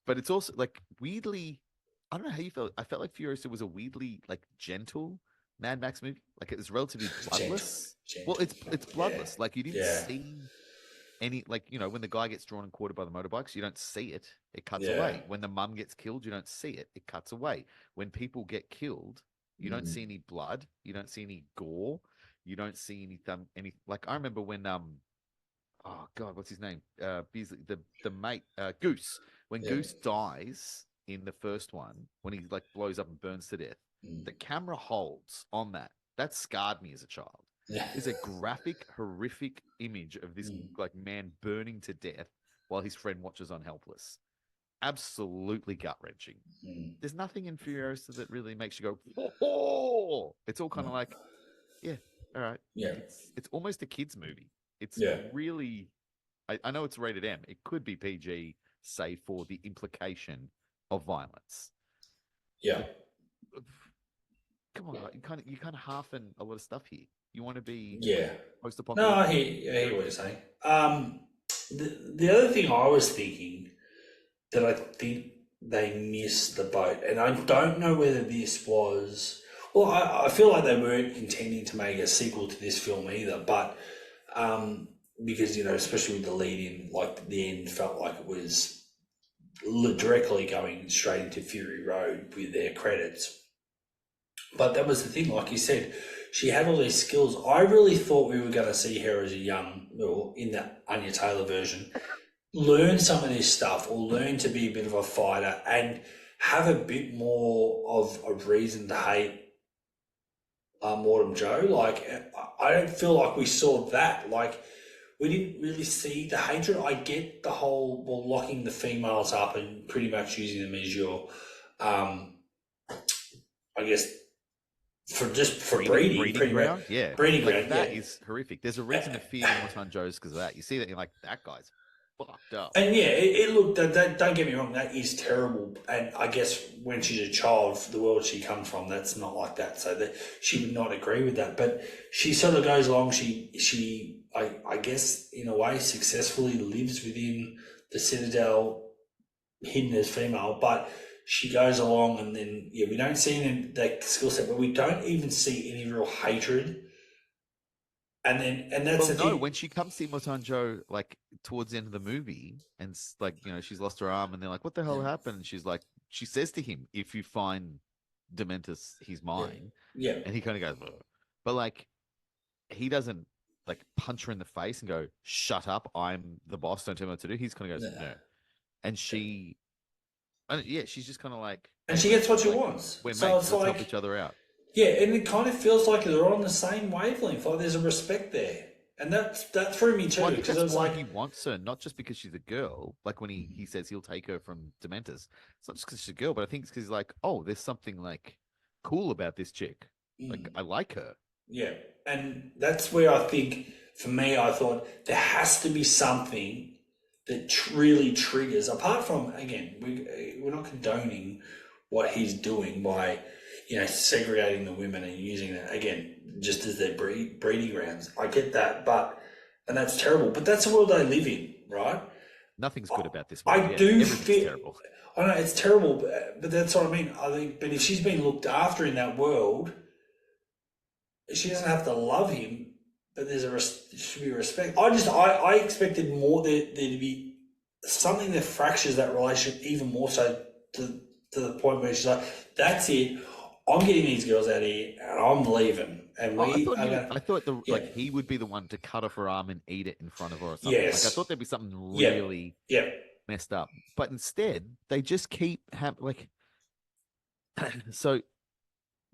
But it's also like weirdly, I don't know how you felt. I felt like Furiosa was a weirdly like gentle Mad Max movie. Like, it was relatively bloodless. Gentle. Well, it's bloodless. Yeah. Like, you didn't see any, like, when the guy gets drawn and quartered by the motorbikes, you don't see it. It cuts away. When the mum gets killed, you don't see it. It cuts away. When people get killed, you don't see any blood. You don't see any gore. You don't see any like, I remember when oh god, what's his name? Beasley, the mate, Goose. When Goose dies in the first one, when he like blows up and burns to death, the camera holds on that. That scarred me as a child. There's a graphic, horrific image of this like man burning to death while his friend watches on helpless. Absolutely gut wrenching. There's nothing in Furiosa that really makes you go, oh! It's all kind of like, yeah, all right. Yeah. It's almost a kid's movie. It's really, I know it's rated M. It could be PG, say, for the implication of violence. Yeah. Come on, you kind of half-in a lot of stuff here. You want to be post-apocalyptic. No, I hear what you're saying. The other thing I was thinking that I think they missed the boat, and I don't know whether this was. Well, I feel like they weren't intending to make a sequel to this film either, but because especially with the lead-in, like the end felt like it was directly going straight into Fury Road with their credits. But that was the thing, like you said, she had all these skills. I really thought we were going to see her as a young, or in that Anya Taylor version, learn some of this stuff or learn to be a bit of a fighter and have a bit more of a reason to hate Mortem Joe. Like, I don't feel like we saw that. Like, we didn't really see the hatred. I get the whole, locking the females up and pretty much using them as your, I guess, for breeding ground. Yeah, breeding like, ground. That is horrific. There's a reason to fear Morton Joe's because of that. You see that, you're like, that guy's fucked up. And it looked. Don't get me wrong. That is terrible. And I guess when she's a child, the world she comes from, that's not like that. So that she would not agree with that. But she sort of goes along. I guess in a way successfully lives within the Citadel, hidden as female, but she goes along, and then we don't see any that skill set, but we don't even see any real hatred. And that's the thing. When she comes to Morton Joe, like towards the end of the movie, and like she's lost her arm, and they're like, "What the hell happened?" And she's like, she says to him, "If you find Dementus, he's mine." Yeah. And he kind of goes, "Ugh." But like, he doesn't like punch her in the face and go, "Shut up, I'm the boss. Don't tell me what to do." He's kind of goes, "No," and she. She's just kind of like, and she gets what she wants. We're so mates. it's Let's like, help each other out. Yeah, and it kind of feels like they're on the same wavelength. Like there's a respect there, and that threw me too. Because that's why he wants her, not just because she's a girl. Like when he says he'll take her from Dementus, it's not just because she's a girl, but I think it's because he's like, oh, there's something like cool about this chick. Like I like her. Yeah, and that's where I think, for me, I thought there has to be something that really triggers. Apart from, again, we're not condoning what he's doing by, segregating the women and using that again just as their breeding grounds. I get that, but and that's terrible. But that's the world they live in, right? Nothing's good about this I world. Yeah, do everything's feel. terrible. I know it's terrible, but that's what I mean. I think, but if she's been looked after in that world, she doesn't have to love him, but there should be respect. I expected more there to be something that fractures that relationship even more so to the point where she's like, "That's it. I'm getting these girls out of here, and I'm leaving." And Oh, I we thought are he would. going, I thought yeah, he would be the one to cut off her arm and eat it in front of her or something. Like I yes, thought there'd be something yeah, really yeah, messed up, but instead they just keep like. So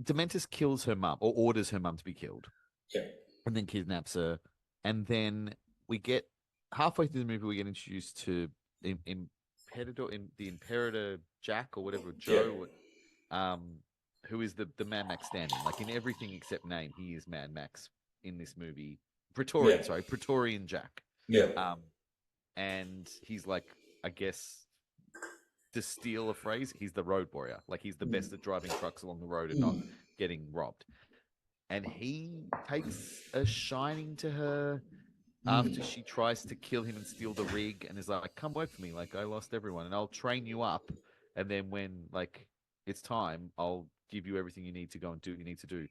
Dementus kills her mum or orders her mum to be killed, yeah, and then kidnaps her, and then we get halfway through the movie we get introduced to the Imperator Jack or whatever yeah, Joe, um, who is the Mad Max stand-in. Like in everything except name, he is Mad Max in this movie. yeah, Praetorian Jack. yeah, Um, and he's like, I guess, to steal a phrase, he's the road warrior. Like he's the best at driving trucks along the road and not getting robbed. And he takes a shining to her after she tries to kill him and steal the rig and is like, come work for me. Like I lost everyone and I'll train you up. And then when like it's time, I'll give you everything you need to go and do what you need to do,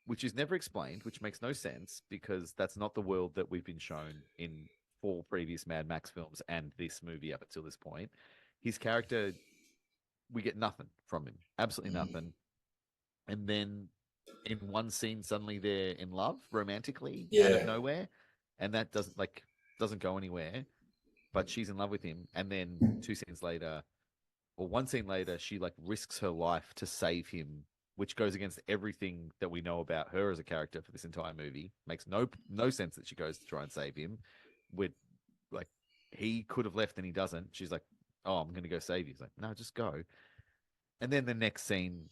which is never explained, which makes no sense because that's not the world that we've been shown in 4 previous Mad Max films and this movie up until this point. His character, we get nothing from him, absolutely nothing. And then in one scene, suddenly they're in love romantically out of yeah. nowhere, and that doesn't go anywhere. But she's in love with him, and then 2 scenes later, or one scene later, she like risks her life to save him, which goes against everything that we know about her as a character for this entire movie. Makes no sense that she goes to try and save him. With like he could have left and he doesn't. She's like, "Oh, I'm going to go save you." He's like, "No, just go." And then the next scene,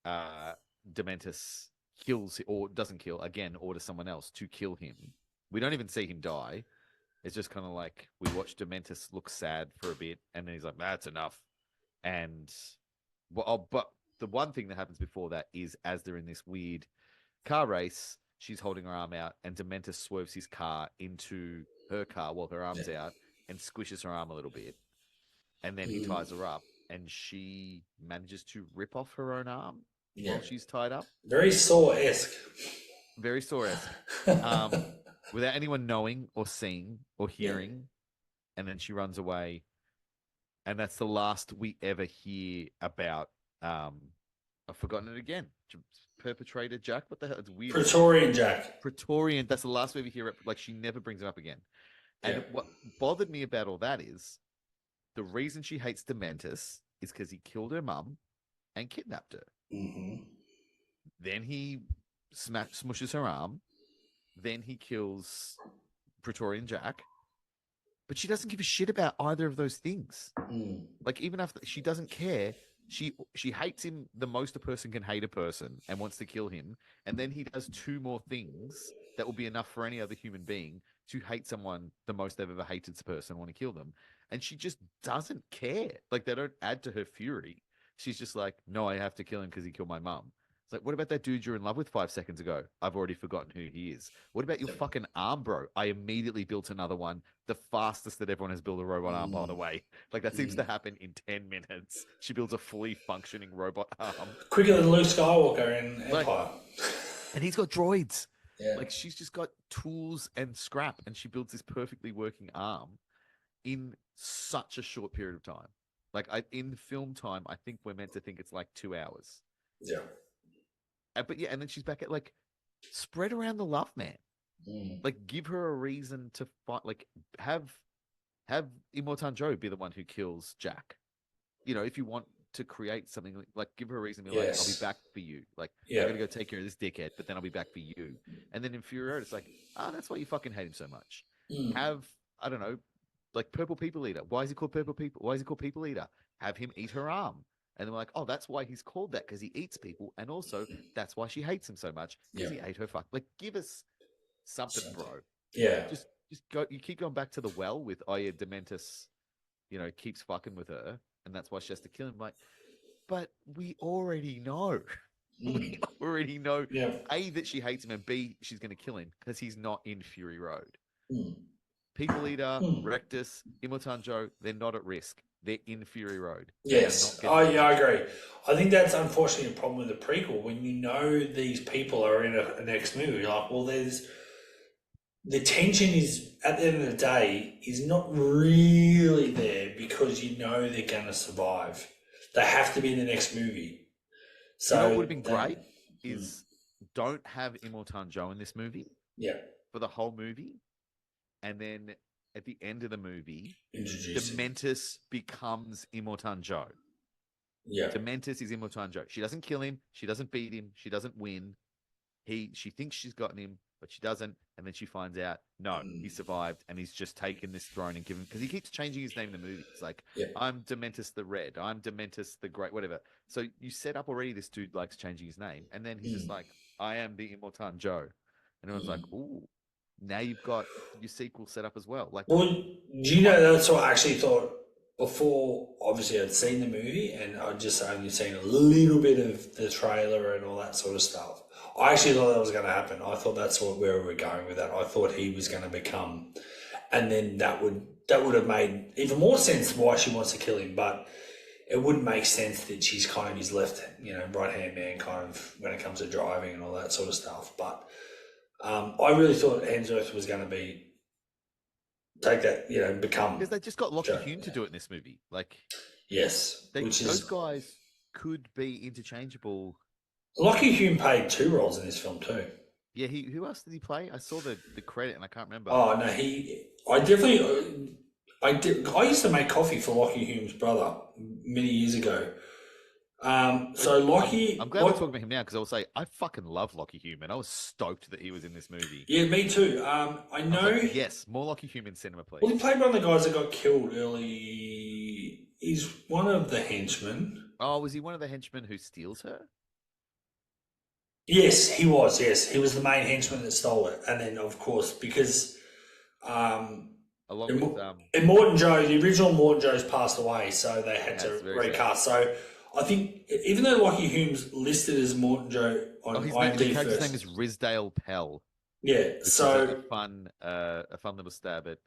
uh, Dementus kills or doesn't kill again, orders someone else to kill him. We don't even see him die. It's just kind of like we watch Dementus look sad for a bit, and then he's like, "That's enough." And but the one thing that happens before that is as they're in this weird car race, she's holding her arm out, and Dementus swerves his car into her car while her arm's out and squishes her arm a little bit, and then he ties her up, and she manages to rip off her own arm Yeah. while she's tied up. Very Saw-esque. Very Saw-esque. Without anyone knowing or seeing or hearing, and then she runs away. And that's the last we ever hear about. I've forgotten it again. Perpetrator Jack. What the hell? It's weird. Praetorian Jack. Praetorian. That's the last we ever hear. Like she never brings him up again. And what bothered me about all that is the reason she hates Dementus is because he killed her mum and kidnapped her. Mm-hmm. Then he smushes her arm. Then he kills Praetorian Jack. But she doesn't give a shit about either of those things. Like even after she doesn't care, she hates him the most a person can hate a person and wants to kill him. And then he does 2 more things that will be enough for any other human being to hate someone the most they've ever hated a person, want to kill them. And she just doesn't care. Like they don't add to her fury. She's just like, no, I have to kill him because he killed my mum. It's like, what about that dude you're in love with 5 seconds ago? I've already forgotten who he is. What about your fucking arm, bro? I immediately built another one. The fastest that everyone has built a robot arm, by the way. Like that seems to happen in 10 minutes. She builds a fully functioning robot arm. Quicker than Luke Skywalker in Empire. And he's got droids. Yeah. Like she's just got tools and scrap, and she builds this perfectly working arm in such a short period of time. Like in film time, I think we're meant to think it's like 2 hours. Yeah. But yeah, and then she's back at like spread around the love, man. Like give her a reason to fight. Like have Immortan Joe be the one who kills Jack. You know, if you want to create something like give her a reason to be like, I'll be back for you. Like I'm gonna go take care of this dickhead, but then I'll be back for you. And then in Furiosa, it's like, that's why you fucking hate him so much. Have I don't know, like Purple People Eater. Why is he called Purple People? Why is he called People Eater? Have him eat her arm. And they're like, oh, that's why he's called that, because he eats people, and also that's why she hates him so much, because he ate her fuck. Like, give us something, bro. Yeah. Just go. You keep going back to the well with, oh yeah, Dementus, keeps fucking with her, and that's why she has to kill him. Like, but we already know. We already know. Yeah. A, that she hates him, and B, she's going to kill him because he's not in Fury Road. Mm. People Eater, Rectus, Imotan Joe, they're not at risk. They're in Fury Road. Yes. Oh, yeah, I agree. I think that's unfortunately a problem with the prequel. When you know these people are in a next movie, you're like, well, the tension is, at the end of the day, is not really there because you know they're going to survive. They have to be in the next movie. So what would have been great is don't have Imotan Joe in this movie. Yeah. For the whole movie. And then at the end of the movie, Introduce Dementus becomes Imotan Joe. Yeah. Dementus is Imotan Joe. She doesn't kill him. She doesn't beat him. She doesn't win. She thinks she's gotten him, but she doesn't. And then she finds out, no, he survived, and he's just taken this throne and given, because he keeps changing his name in the movie. It's like, I'm Dementus the Red. I'm Dementus the Great, whatever. So you set up already this dude likes changing his name. And then he's just like, I am the Imotan Joe. And everyone's like, ooh. Now you've got your sequel set up as well. Like, well, do you know that's what I actually thought before? Obviously, I'd seen the movie, and I'd just only seen a little bit of the trailer and all that sort of stuff. I actually thought that was going to happen. I thought that's where we were going with that. I thought he was going to become, and then that would have made even more sense why she wants to kill him. But it wouldn't make sense that she's kind of his left, right hand man, kind of when it comes to driving and all that sort of stuff. But I really thought Hemsworth was going to take that, become, because they just got Lockie Hume to do it in this movie. Like, yes, those guys could be interchangeable. Lockie Hume played 2 roles in this film too. Yeah, who else did he play? I saw the credit and I can't remember. Oh no, I used to make coffee for Lockie Hume's brother many years ago. So Lockie, I'm glad we're talking about him now, because I will say I fucking love Lockie Hume, and I was stoked that he was in this movie. Yeah, me too. I know. Yes, more Lockie Hume in cinema, please. Well, he played one of the guys that got killed early. He's one of the henchmen. Oh, was he one of the henchmen who steals her? Yes, he was. Yes, he was the main henchman that stole it, and then of course because along with and Morton Joe, the original Morton Joe's passed away, so they had to recast. Sad. So I think even though Lockie Hume's listed as Morton Joe on IMDb the character's first, name is Rizdale Pell. Yeah, so a fun little stab at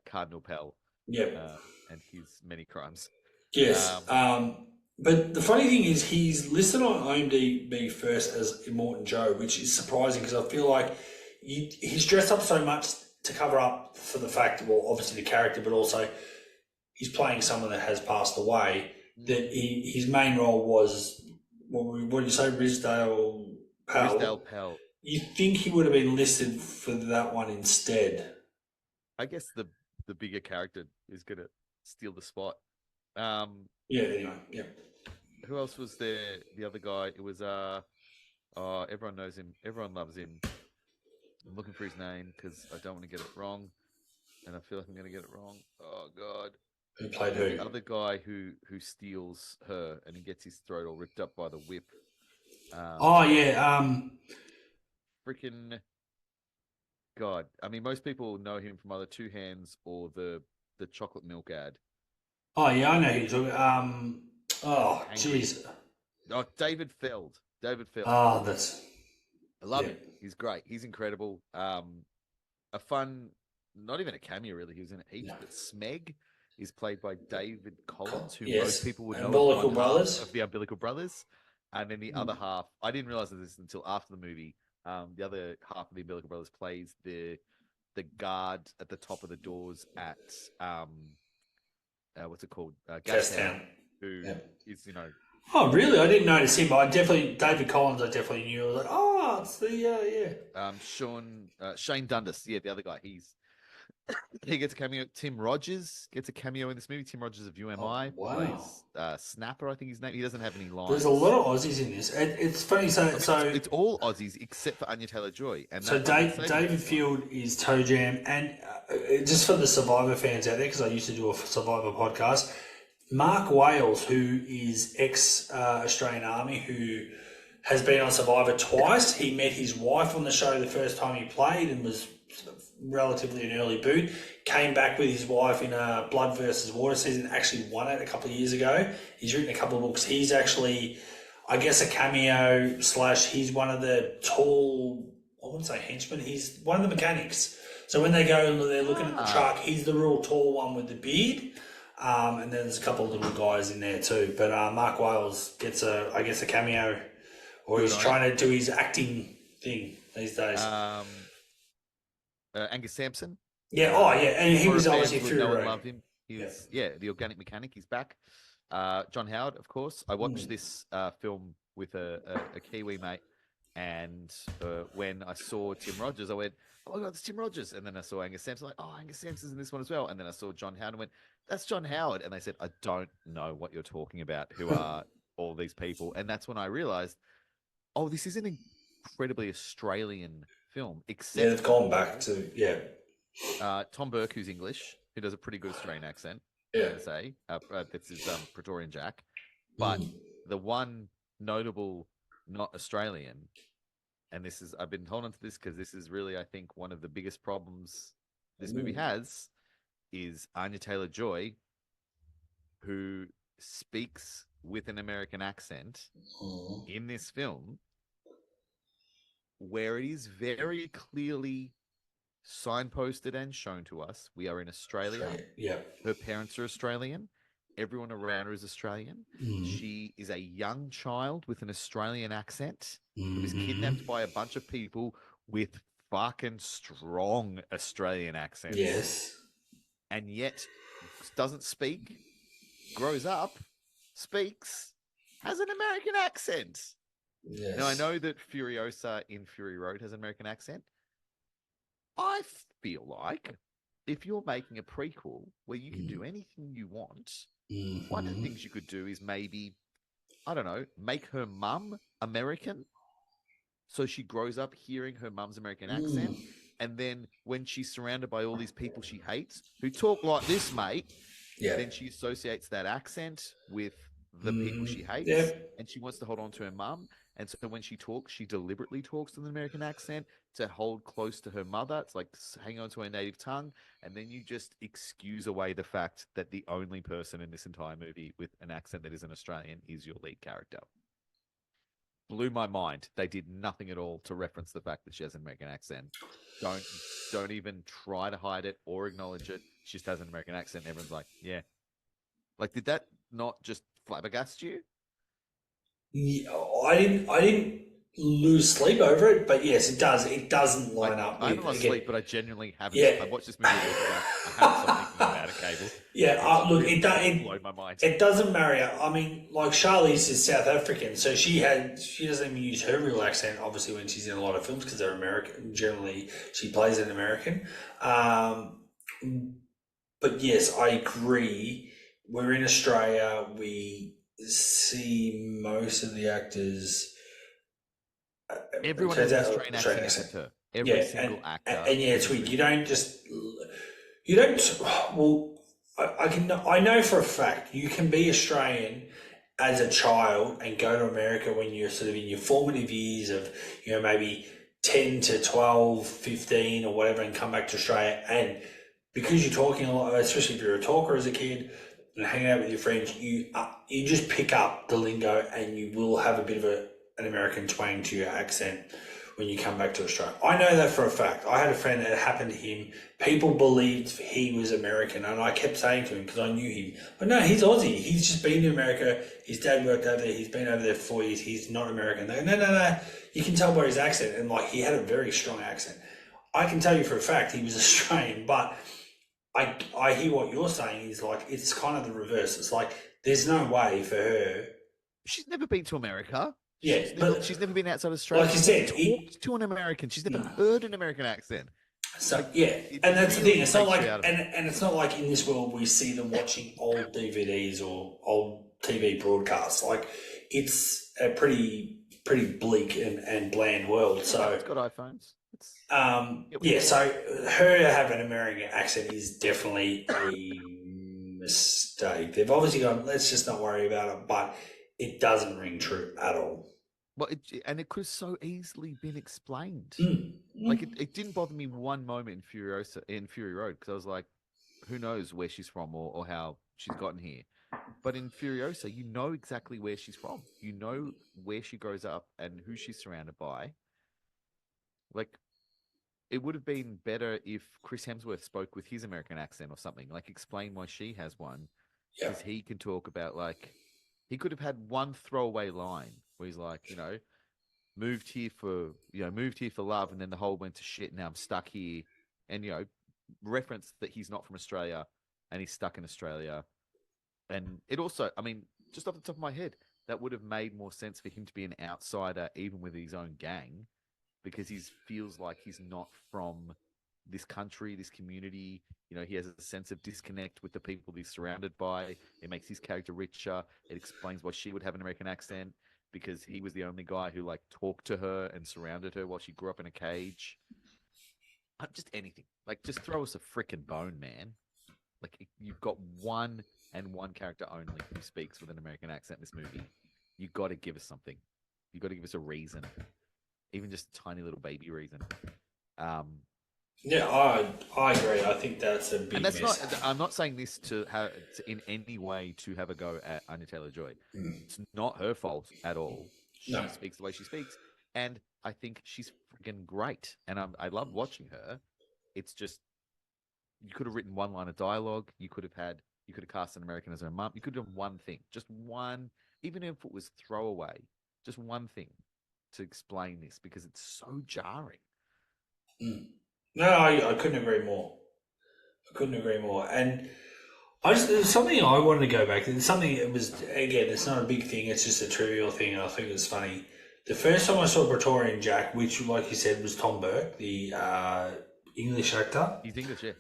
Cardinal Pell. Yeah, and his many crimes. Yes. But the funny thing is, he's listed on IMDb first as Immortan Joe, which is surprising because I feel like he's dressed up so much to cover up for the fact, well, obviously the character, but also he's playing someone that has passed away. That his main role was, what did you say, Rizdale Pell? Rizdale Pell. You think he would have been listed for that one instead? I guess the bigger character is going to steal the spot. Yeah, anyway, yeah. Who else was there? The other guy. It was everyone knows him. Everyone loves him. I'm looking for his name because I don't want to get it wrong, and I feel like I'm going to get it wrong. Oh God. Who played who? The other guy who steals her and he gets his throat all ripped up by the whip. Freaking God. I mean, most people know him from either Two Hands or the chocolate milk ad. Oh yeah, I know who you're talking. Oh jeez. Oh, David Feld. Oh, that's. I love him. He's great. He's incredible. A fun, not even a cameo really. He was in it heaps. But Smeg is played by David Collins, who most people would know Umbilical Brothers. Of the Umbilical Brothers. And then the other half, I didn't realize this until after the movie. The other half of the Umbilical Brothers plays the guard at the top of the doors at what's it called? Gastown. Who is, Oh, really? I didn't notice him, but David Collins, I definitely knew. I was like, oh, it's the, Shane Dundas. Yeah, the other guy. He gets a cameo. Tim Rogers gets a cameo in this movie. Tim Rogers of UMI. Oh, wow. Plays Snapper, I think his name. He doesn't have any lines. There's a lot of Aussies in this. It's funny. It's all Aussies except for Anya Taylor-Joy. And so David Field is Toe Jam. And just for the Survivor fans out there, because I used to do a Survivor podcast, Mark Wales, who is ex Australian Army, who has been on Survivor twice. He met his wife on the show the first time he played and was relatively an early boot. Came back with his wife in a Blood versus Water season, actually won it a couple of years ago. He's written a couple of books. He's actually, I guess, a cameo slash he's one of the tall, I wouldn't say henchmen, he's one of the mechanics. So when they go and they're looking at the truck, he's the real tall one with the beard. And then there's a couple of little guys in there too. But Mark Wales gets I guess a cameo, or he's trying to do his acting thing these days. Angus Sampson. Yeah, and he was obviously Fans through. would know and love him. He was, the organic mechanic. He's back. John Howard, of course. I watched this film with a Kiwi mate, and when I saw Tim Rogers, I went, "Oh my God, it's Tim Rogers!" And then I saw Angus Sampson, like, "Oh, Angus Sampson's in this one as well." And then I saw John Howard and went, "That's John Howard." And they said, "I don't know what you're talking about. Who are all these people?" And that's when I realized, oh, this is an incredibly Australian film. Except they've gone back to Tom Burke, who's English, who does a pretty good Australian accent. Yeah. To say this is Praetorian Jack, but the one notable not Australian, and this is I've been holding to this because this is really I think one of the biggest problems this movie has is Anya Taylor-Joy, who speaks with an American accent in this film, where it is very clearly signposted and shown to us we are in Australia. Yeah. Her parents are Australian. Everyone around her is Australian. She is a young child with an Australian accent who was kidnapped by a bunch of people with fucking strong Australian accents. Yes. And yet doesn't speak, grows up, speaks, has an American accent. Yes. Now, I know that Furiosa in Fury Road has an American accent. I feel like if you're making a prequel where you can do anything you want, one of the things you could do is maybe, I don't know, make her mum American. So she grows up hearing her mum's American accent. And then when she's surrounded by all these people she hates who talk like this, mate, then she associates that accent with the people she hates. And she wants to hold on to her mum. And so when she talks, she deliberately talks with an American accent to hold close to her mother. It's like hang on to her native tongue. And then you just excuse away the fact that the only person in this entire movie with an accent that isn't Australian is your lead character. Blew my mind. They did nothing at all to reference the fact that she has an American accent. Don't even try to hide it or acknowledge it. She just has an American accent. And everyone's like, yeah. Like, did that not just flabbergast you? Yeah, I didn't lose sleep over it, but yes, it does. It doesn't line up. I haven't lost sleep, but I genuinely haven't. Yeah. I watched this movie. I haven't stopped thinking about it, Cable. Yeah, look, it blew my mind. It doesn't marry up. I mean, like Charlize is South African, so she doesn't even use her real accent, obviously, when she's in a lot of films because they're American. Generally, she plays an American. But yes, I agree. We're in Australia. We see most of the actors. Everyone has an Australian accent. Every single actor. And yeah, it's weird. You don't. Well, I know for a fact you can be Australian as a child and go to America when you're sort of in your formative years of, maybe 10 to 12, 15 or whatever, and come back to Australia. And because you're talking a lot, especially if you're a talker as a kid and hanging out with your friends, you just pick up the lingo and you will have a bit of an American twang to your accent when you come back to Australia. I know that for a fact. I had a friend that happened to him. People believed he was American, and I kept saying to him, because I knew him, but no, he's Aussie. He's just been to America. His dad worked over there. He's been over there for 4 years. He's not American. They go, no. You can tell by his accent, and he had a very strong accent. I can tell you for a fact he was Australian, but I hear what you're saying is it's kind of the reverse. It's like there's no way for her. She's never been to America. Yeah, she's never been outside Australia. Like you said, talked to an American. She's never heard an American accent. So and that's the thing. It's not like, and it's not like in this world we see them watching old DVDs or old TV broadcasts. It's a pretty bleak and bland world. So it's got iPhones. So her having an American accent is definitely a mistake. They've obviously gone, let's just not worry about it, but it doesn't ring true at all. Well, it could have so easily been explained. Mm. Like it didn't bother me one moment in Fury Road because I was like, who knows where she's from or how she's gotten here. But in Furiosa, you know exactly where she's from. You know where she grows up and who she's surrounded by. Like, it would have been better if Chris Hemsworth spoke with his American accent or something. Like, explain why she has one, Yeah. because he can talk about like he could have had one throwaway line where he's like, moved here for love, and then the whole went to shit. Now I'm stuck here, and reference that he's not from Australia and he's stuck in Australia. And it also, I mean, just off the top of my head, that would have made more sense for him to be an outsider, even with his own gang, because he feels like he's not from this country, this community. He has a sense of disconnect with the people he's surrounded by. It makes his character richer. It explains why she would have an American accent, because he was the only guy who like talked to her and surrounded her while she grew up in a cage. Just anything. Like, just throw us a freaking bone, man. Like, you've got one character only who speaks with an American accent in this movie. You got to give us something. You got to give us a reason, even just a tiny little baby reason. Yeah, I agree. I think that's a big And that's miss. not. I'm not saying this to in any way to have a go at Anya Taylor-Joy. It's not her fault at all. She No. speaks the way she speaks, and I think she's freaking great. And I love watching her. It's just, you could have written one line of dialogue. You could have cast an American as her mum. You could have done one thing, just one, even if it was throwaway, just one thing to explain this, because it's so jarring. No, I couldn't agree more. And there's something I wanted to go back. It's something, it was, again, it's not a big thing. It's just a trivial thing. And I think it's funny. The first time I saw Praetorian Jack, which, like you said, was Tom Burke, the English actor. He's English, yeah.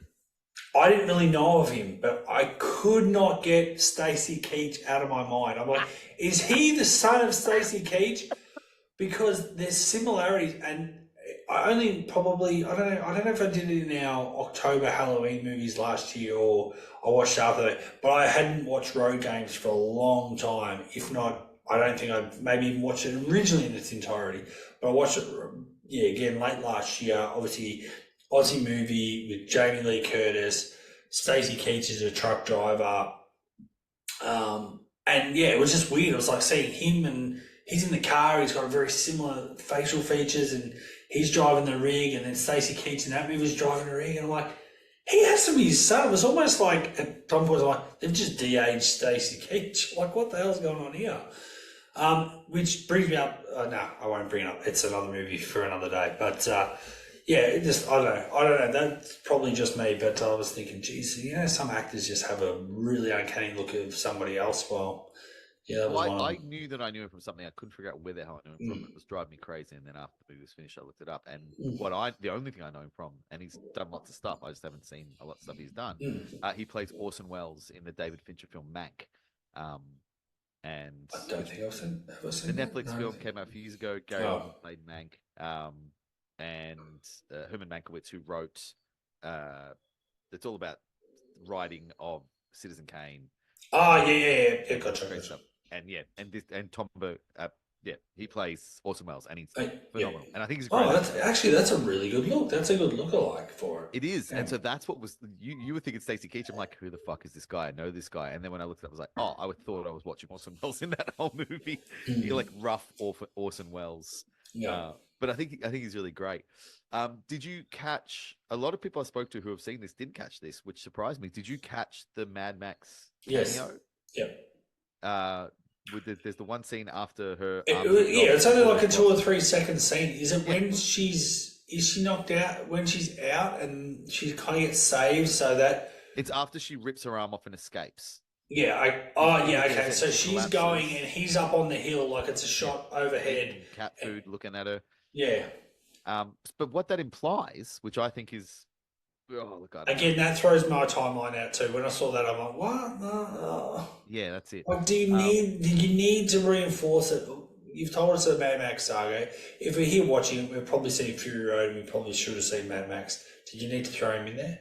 I didn't really know of him, but I could not get Stacey Keach out of my mind. I'm like, is he the son of Stacey Keach? Because there's similarities, and I don't know if I did it in our October Halloween movies last year or I watched after that, but I hadn't watched Road Games for a long time. If not, I don't think I maybe even watched it originally in its entirety, but I watched it, again, late last year. Obviously, Aussie movie with Jamie Lee Curtis, Stacey Keach is a truck driver. And yeah, it was just weird. It was like seeing him, and he's in the car, he's got very similar facial features, and he's driving the rig, and then Stacey Keach in that movie was driving the rig, and I'm like, he has to be his son. It was almost like, at some point, like, they've just de-aged Stacey Keach. Like, what the hell's going on here? Which brings me up, no, I won't bring it up. It's another movie for another day. But, yeah, it just, I don't know. That's probably just me, but I was thinking, geez, some actors just have a really uncanny look of somebody else. Well, yeah, that was Well, one. I knew that I knew him from something. I couldn't figure out where the hell I knew him from. It was driving me crazy. And then after the movie was finished, I looked it up. And the only thing I know him from, and he's done lots of stuff, I just haven't seen a lot of stuff he's done. He plays Orson Welles in the David Fincher film Mank. And I don't think I've seen the that. Netflix No. film came out a few years ago. Gary Oldman played Mank. And Herman Mankiewicz, who wrote, it's all about writing of Citizen Kane. Oh, yeah, gotcha. Great stuff. And Tom Burke, he plays Orson Welles, and he's Yeah. phenomenal. And I think he's a great. Oh, actor. that's a really good look. That's a good look-alike for it. It is, Yeah. and so that's what was you were thinking Stacey Keach. I'm like, who the fuck is this guy? I know this guy. And then when I looked it up, I was like, oh, I thought I was watching Orson Welles in that whole movie. You're like rough Orson Welles. Yeah. But I think he's really great. Did you catch? A lot of people I spoke to who have seen this didn't catch this, which surprised me. Did you catch the Mad Max cameo? Yes. Yep. There's the one scene after her. It's only like a 2 or 3 second scene. Is it when is she knocked out, when she's out and she kind of gets saved so that? It's after she rips her arm off and escapes. Yeah. Okay. So she's collapses. going and he's up on the hill, like it's a shot overhead. Cat food looking at her. Yeah. But what that implies, which I think is, look, I don't Again, that throws my timeline out too. When I saw that, I'm like, what? No. Yeah, that's it. Like, do you need to reinforce it? You've told us the Mad Max Saga. If we're here watching it, we've probably seen Fury Road, and we probably should have seen Mad Max. Did you need to throw him in there?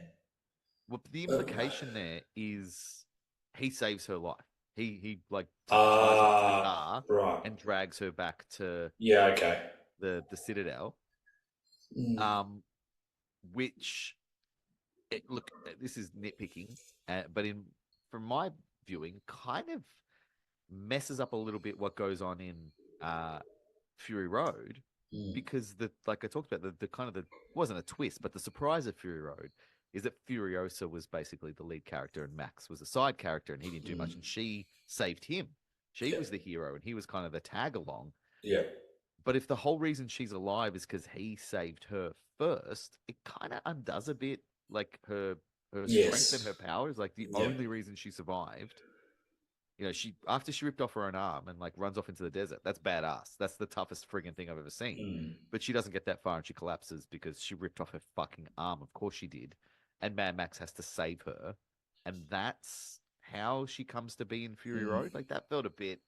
Well, the implication there is he saves her life. He like ties her to the car Right. and drags her back to Yeah, okay. the Citadel. Mm. Which look, this is nitpicking, but in from my viewing, kind of messes up a little bit what goes on in Fury Road, Mm. because the like I talked about the kind of the wasn't a twist, but the surprise of Fury Road is that Furiosa was basically the lead character and Max was a side character and he didn't do much, and she saved him. She Yeah. was the hero and he was kind of the tag along. Yeah. But if the whole reason she's alive is because he saved her first, it kind of undoes a bit like her strength and Yes. her powers. Like the Yeah. only reason she survived, she after she ripped off her own arm and like runs off into the desert. That's badass. That's the toughest friggin' thing I've ever seen. Mm. But she doesn't get that far and she collapses because she ripped off her fucking arm. Of course she did. And Mad Max has to save her, and that's how she comes to be in Fury Road. Like that felt a bit.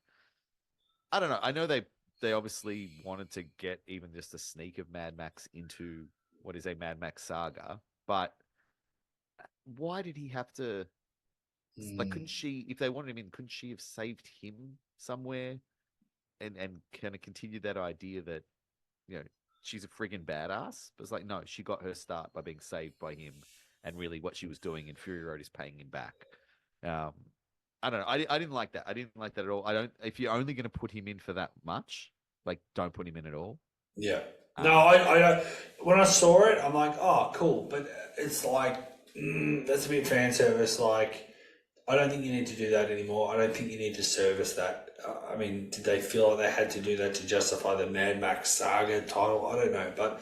I don't know. I know they obviously wanted to get even just a sneak of Mad Max into what is a Mad Max Saga, but why did he have to like couldn't she if they wanted him in, couldn't she have saved him somewhere and kind of continued that idea that, she's a friggin' badass? But it's like, no, she got her start by being saved by him, and really what she was doing in Fury Road is paying him back. Um I don't know. I didn't like that. I didn't like that at all. I don't. If you're only going to put him in for that much, like, don't put him in at all. Yeah. Um, No, I when I saw it, I'm like, oh, cool. But it's like, that's a bit fan service. Like, I don't think you need to do that anymore. I don't think you need to service that. I mean, did they feel like they had to do that to justify the Mad Max Saga title? I don't know. But,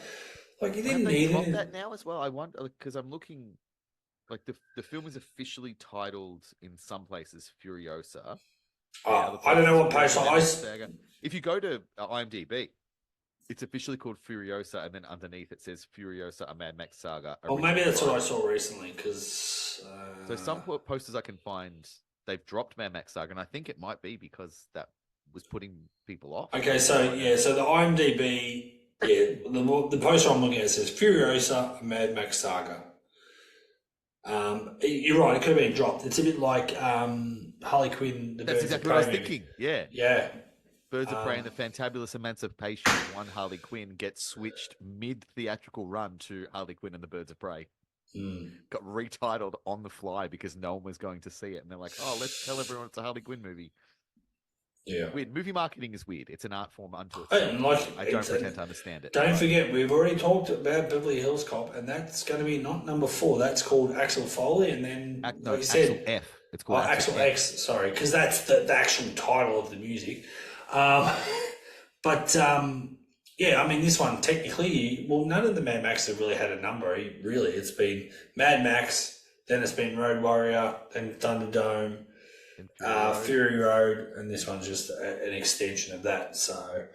like, you have didn't they need dropped it. that now as well? I wonder because I'm looking. Like the film is officially titled in some places Furiosa. I don't know what page. Mad Max Saga. If you go to IMDb, it's officially called Furiosa, and then underneath it says Furiosa: A Mad Max Saga. Well, maybe original that's what I title. saw recently. Because So some posters I can find, they've dropped Mad Max Saga, and I think it might be because that was putting people off. okay, so yeah, so the IMDb, the poster I'm looking at says Furiosa, a Mad Max Saga. You're right. It could have been dropped. It's a bit like Harley Quinn. The That's Birds exactly of what I was Prey movie. thinking. Yeah. Yeah, Birds of Prey and the Fantabulous Emancipation of one Harley Quinn gets switched mid theatrical run to Harley Quinn and the Birds of Prey. Got retitled on the fly because no one was going to see it. And they're like, oh, let's tell everyone it's a Harley Quinn movie. yeah. Weird. Movie marketing is weird. It's an art form unto itself. And like, I don't pretend to understand it. Don't forget, we've already talked about Beverly Hills Cop, and that's going to be not number 4. That's called Axel Foley, and then No, like you said, Axel F. It's called Axel F. X. Sorry, because that's the actual title of the music. But yeah, I mean, this one technically, well, none of the Mad Max have really had a number. Really, it's been Mad Max, then it's been Road Warrior, then Thunderdome, Fury Road, and this one's just an extension of that. So,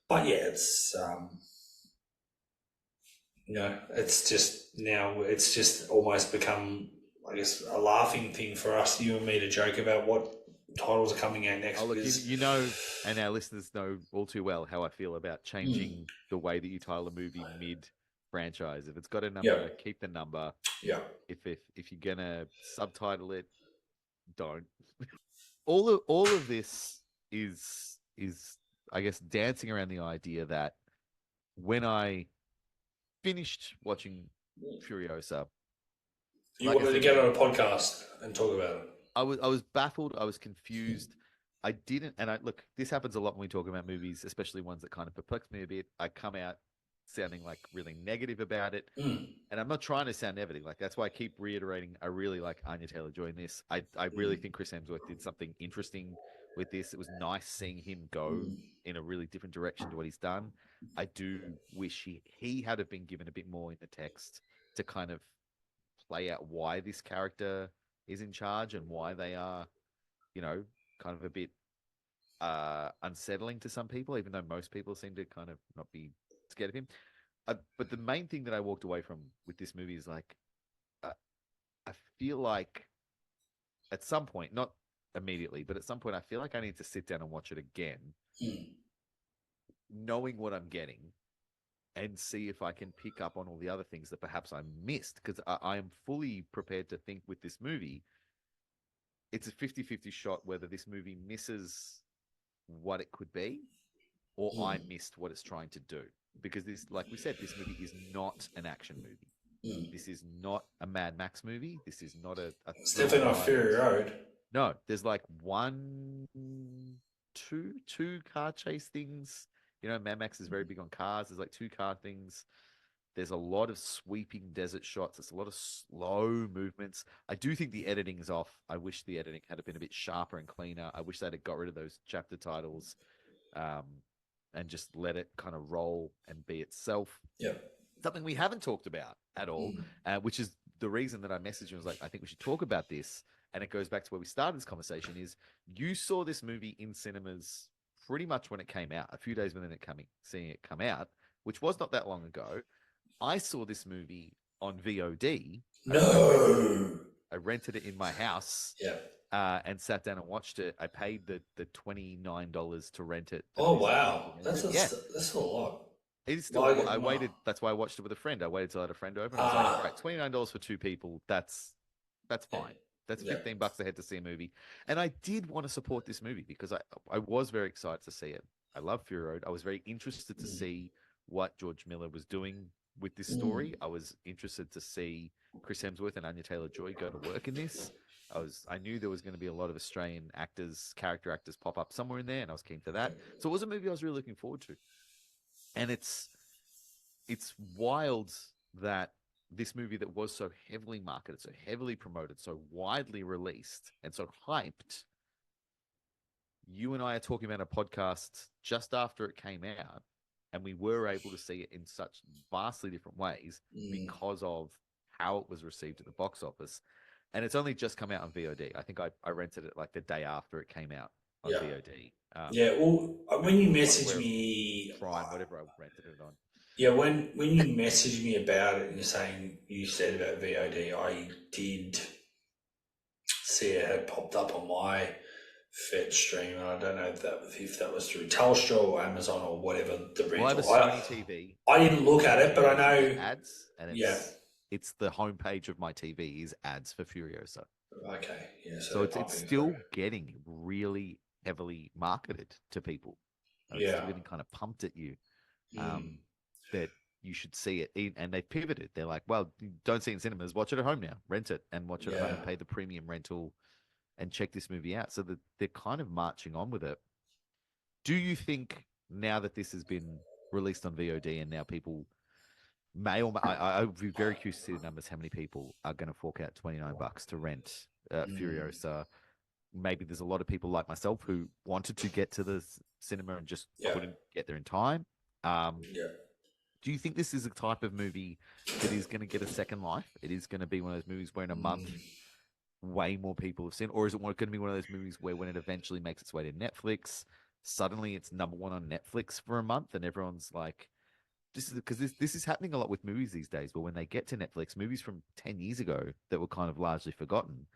but yeah, it's it's just now it's just almost become, I guess, a laughing thing for us, you and me, to joke about what titles are coming out next. Oh, look, and our listeners know all too well how I feel about changing the way that you title a movie mid-franchise. If it's got a number, keep the number. Yeah. If you're gonna subtitle it, don't. All of this is I guess dancing around the idea that when I finished watching Furiosa, You wanted to get on a podcast and talk about it. I was baffled. I was confused. I didn't, and look, this happens a lot when we talk about movies, especially ones that kind of perplex me a bit. I come out sounding like really negative about it, and I'm not trying to sound negative. Like that's why I keep reiterating. I really like Anya Taylor-Joy in this. I really think Chris Hemsworth did something interesting with this. It was nice seeing him go in a really different direction to what he's done. I do wish he had have been given a bit more in the text to kind of play out why this character is in charge and why they are, kind of a bit unsettling to some people, even though most people seem to kind of not be scared of him. But the main thing that I walked away from with this movie is like, I feel like at some point, not immediately, but at some point, I feel like I need to sit down and watch it again, knowing what I'm getting, and see if I can pick up on all the other things that perhaps I missed, because I am fully prepared to think with this movie, it's a 50-50 shot whether this movie misses what it could be or I missed what it's trying to do. Because this, like we said, this movie is not an action movie. This is not a Mad Max movie. This is not a It's definitely not Fury Road. No, there's like two car chase things. You know, Mad Max is very big on cars. There's like 2 car things. There's a lot of sweeping desert shots. There's a lot of slow movements. I do think the editing is off. I wish the editing had been a bit sharper and cleaner. I wish they'd have got rid of those chapter titles, and just let it kind of roll and be itself. Yeah. Something we haven't talked about at all, which is the reason that I messaged you and was like, I think we should talk about this. And it goes back to where we started this conversation is you saw this movie in cinemas pretty much when it came out, a few days within it seeing it come out, which was not that long ago. I saw this movie on VOD. No. I rented it in my house. Yeah. And sat down and watched it. I paid the $29 to rent it. Oh wow, that's a lot. It is still. I waited. That's why I watched it with a friend. I waited till I had a friend over. And I was like, all right, $29 for 2 people. That's fine. That's $15 a head to see a movie. And I did want to support this movie because I was very excited to see it. I love Fury Road. I was very interested to see what George Miller was doing with this story. I was interested to see Chris Hemsworth and Anya Taylor-Joy go to work in this. I knew there was going to be a lot of Australian character actors pop up somewhere in there, and I was keen for that. So it was a movie I was really looking forward to. And it's wild that this movie that was so heavily marketed, so heavily promoted, so widely released, and so hyped, you and I are talking about a podcast just after it came out, and we were able to see it in such vastly different ways because of how it was received at the box office. And it's only just come out on VOD. I think I rented it like the day after it came out on VOD. Well, when you messaged me... Prime, whatever I rented it on. Yeah, when you messaged me about it and you said about VOD, I did see it had popped up on my Fetch stream. And I don't know if that was through Telstra or Amazon or whatever the rental. Well, I have a Sony TV. I didn't look at it, but I know... Ads, and it's the homepage of my TV is ads for Furiosa. Okay, yeah. So it's still getting really heavily marketed to people. It's really kind of pumped at you that you should see it. And they've pivoted. They're like, well, don't see it in cinemas. Watch it at home now. Rent it and watch it at home. Pay the premium rental and check this movie out. So that they're kind of marching on with it. Do you think now that this has been released on VOD and now people... I would be very curious to see the numbers. How many people are going to fork out $29 to rent Furiosa? Maybe there's a lot of people like myself who wanted to get to the cinema and just couldn't get there in time. Do you think this is a type of movie that is going to get a second life? It is going to be one of those movies where in a month, way more people have seen, or is it going to be one of those movies where when it eventually makes its way to Netflix, suddenly it's #1 on Netflix for a month, and everyone's like. This is happening a lot with movies these days, but when they get to Netflix, movies from 10 years ago that were kind of largely forgotten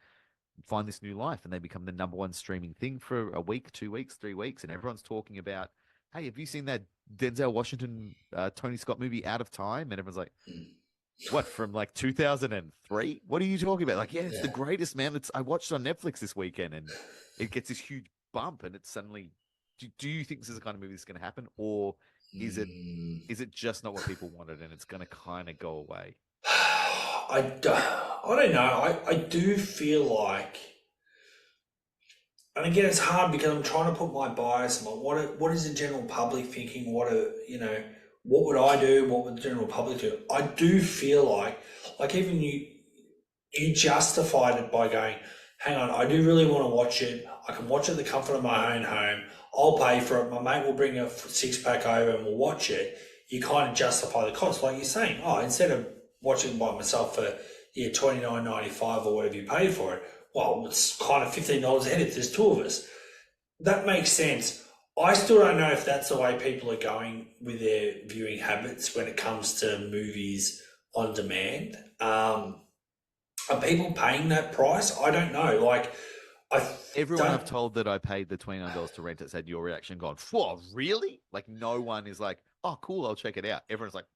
find this new life and they become the #1 streaming thing for a week, 2 weeks, 3 weeks. And everyone's talking about, hey, have you seen that Denzel Washington, Tony Scott movie Out of Time? And everyone's like, what, from like 2003? What are you talking about? Like, it's the greatest, man. I watched it on Netflix this weekend and it gets this huge bump and it's suddenly, do you think this is the kind of movie that's going to happen? Or is it just not what people wanted and it's going to kind of go away? I don't know. I do feel like, and again, it's hard because I'm trying to put my bias on what is the general public thinking? What would I do? What would the general public do? I do feel like even you justified it by going, hang on, I do really want to watch it. I can watch it in the comfort of my own home. I'll pay for it. My mate will bring a 6-pack over and we'll watch it. You kind of justify the cost. Like you're saying, instead of watching by myself for $29.95 or whatever you paid for it, well, it's kind of $15 a head if there's 2 of us. That makes sense. I still don't know if that's the way people are going with their viewing habits when it comes to movies on demand. Are people paying that price? I don't know. Everyone I've told that I paid the $29 to rent it said your reaction gone, whoa, really? Like no one is like, oh, cool, I'll check it out. Everyone's like,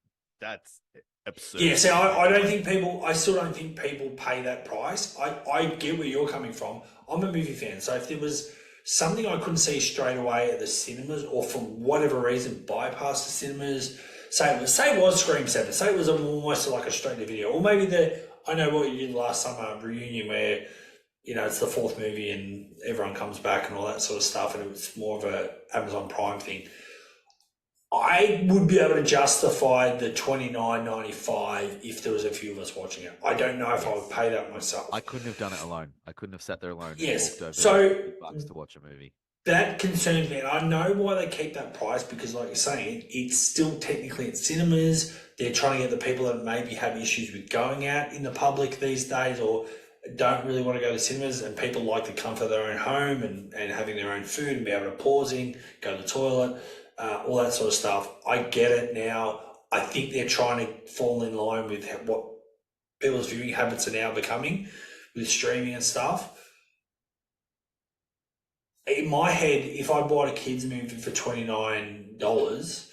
That's absurd. Yeah, see, I still don't think people pay that price. I get where you're coming from. I'm a movie fan, so if there was something I couldn't see straight away at the cinemas, or for whatever reason bypass the cinemas, say it was Scream 7, say it was almost like a straight to video, or maybe I know what you did last summer, reunion, where it's the fourth movie and everyone comes back and all that sort of stuff, and it's more of a Amazon Prime thing. I would be able to justify the $29.95 if there was a few of us watching it. I don't know if I would pay that myself. I couldn't have done it alone. I couldn't have sat there alone. Yes, and walked over so $50 to watch a movie. That concerns me, and I know why they keep that price, because, like you're saying, it's still technically at cinemas. They're trying to get the people that maybe have issues with going out in the public these days, or don't really want to go to cinemas, and people like the comfort of their own home and having their own food and be able to pause in, go to the toilet. All that sort of stuff. I get it now. I think they're trying to fall in line with what people's viewing habits are now becoming with streaming and stuff. In my head, if I bought a kids movie for $29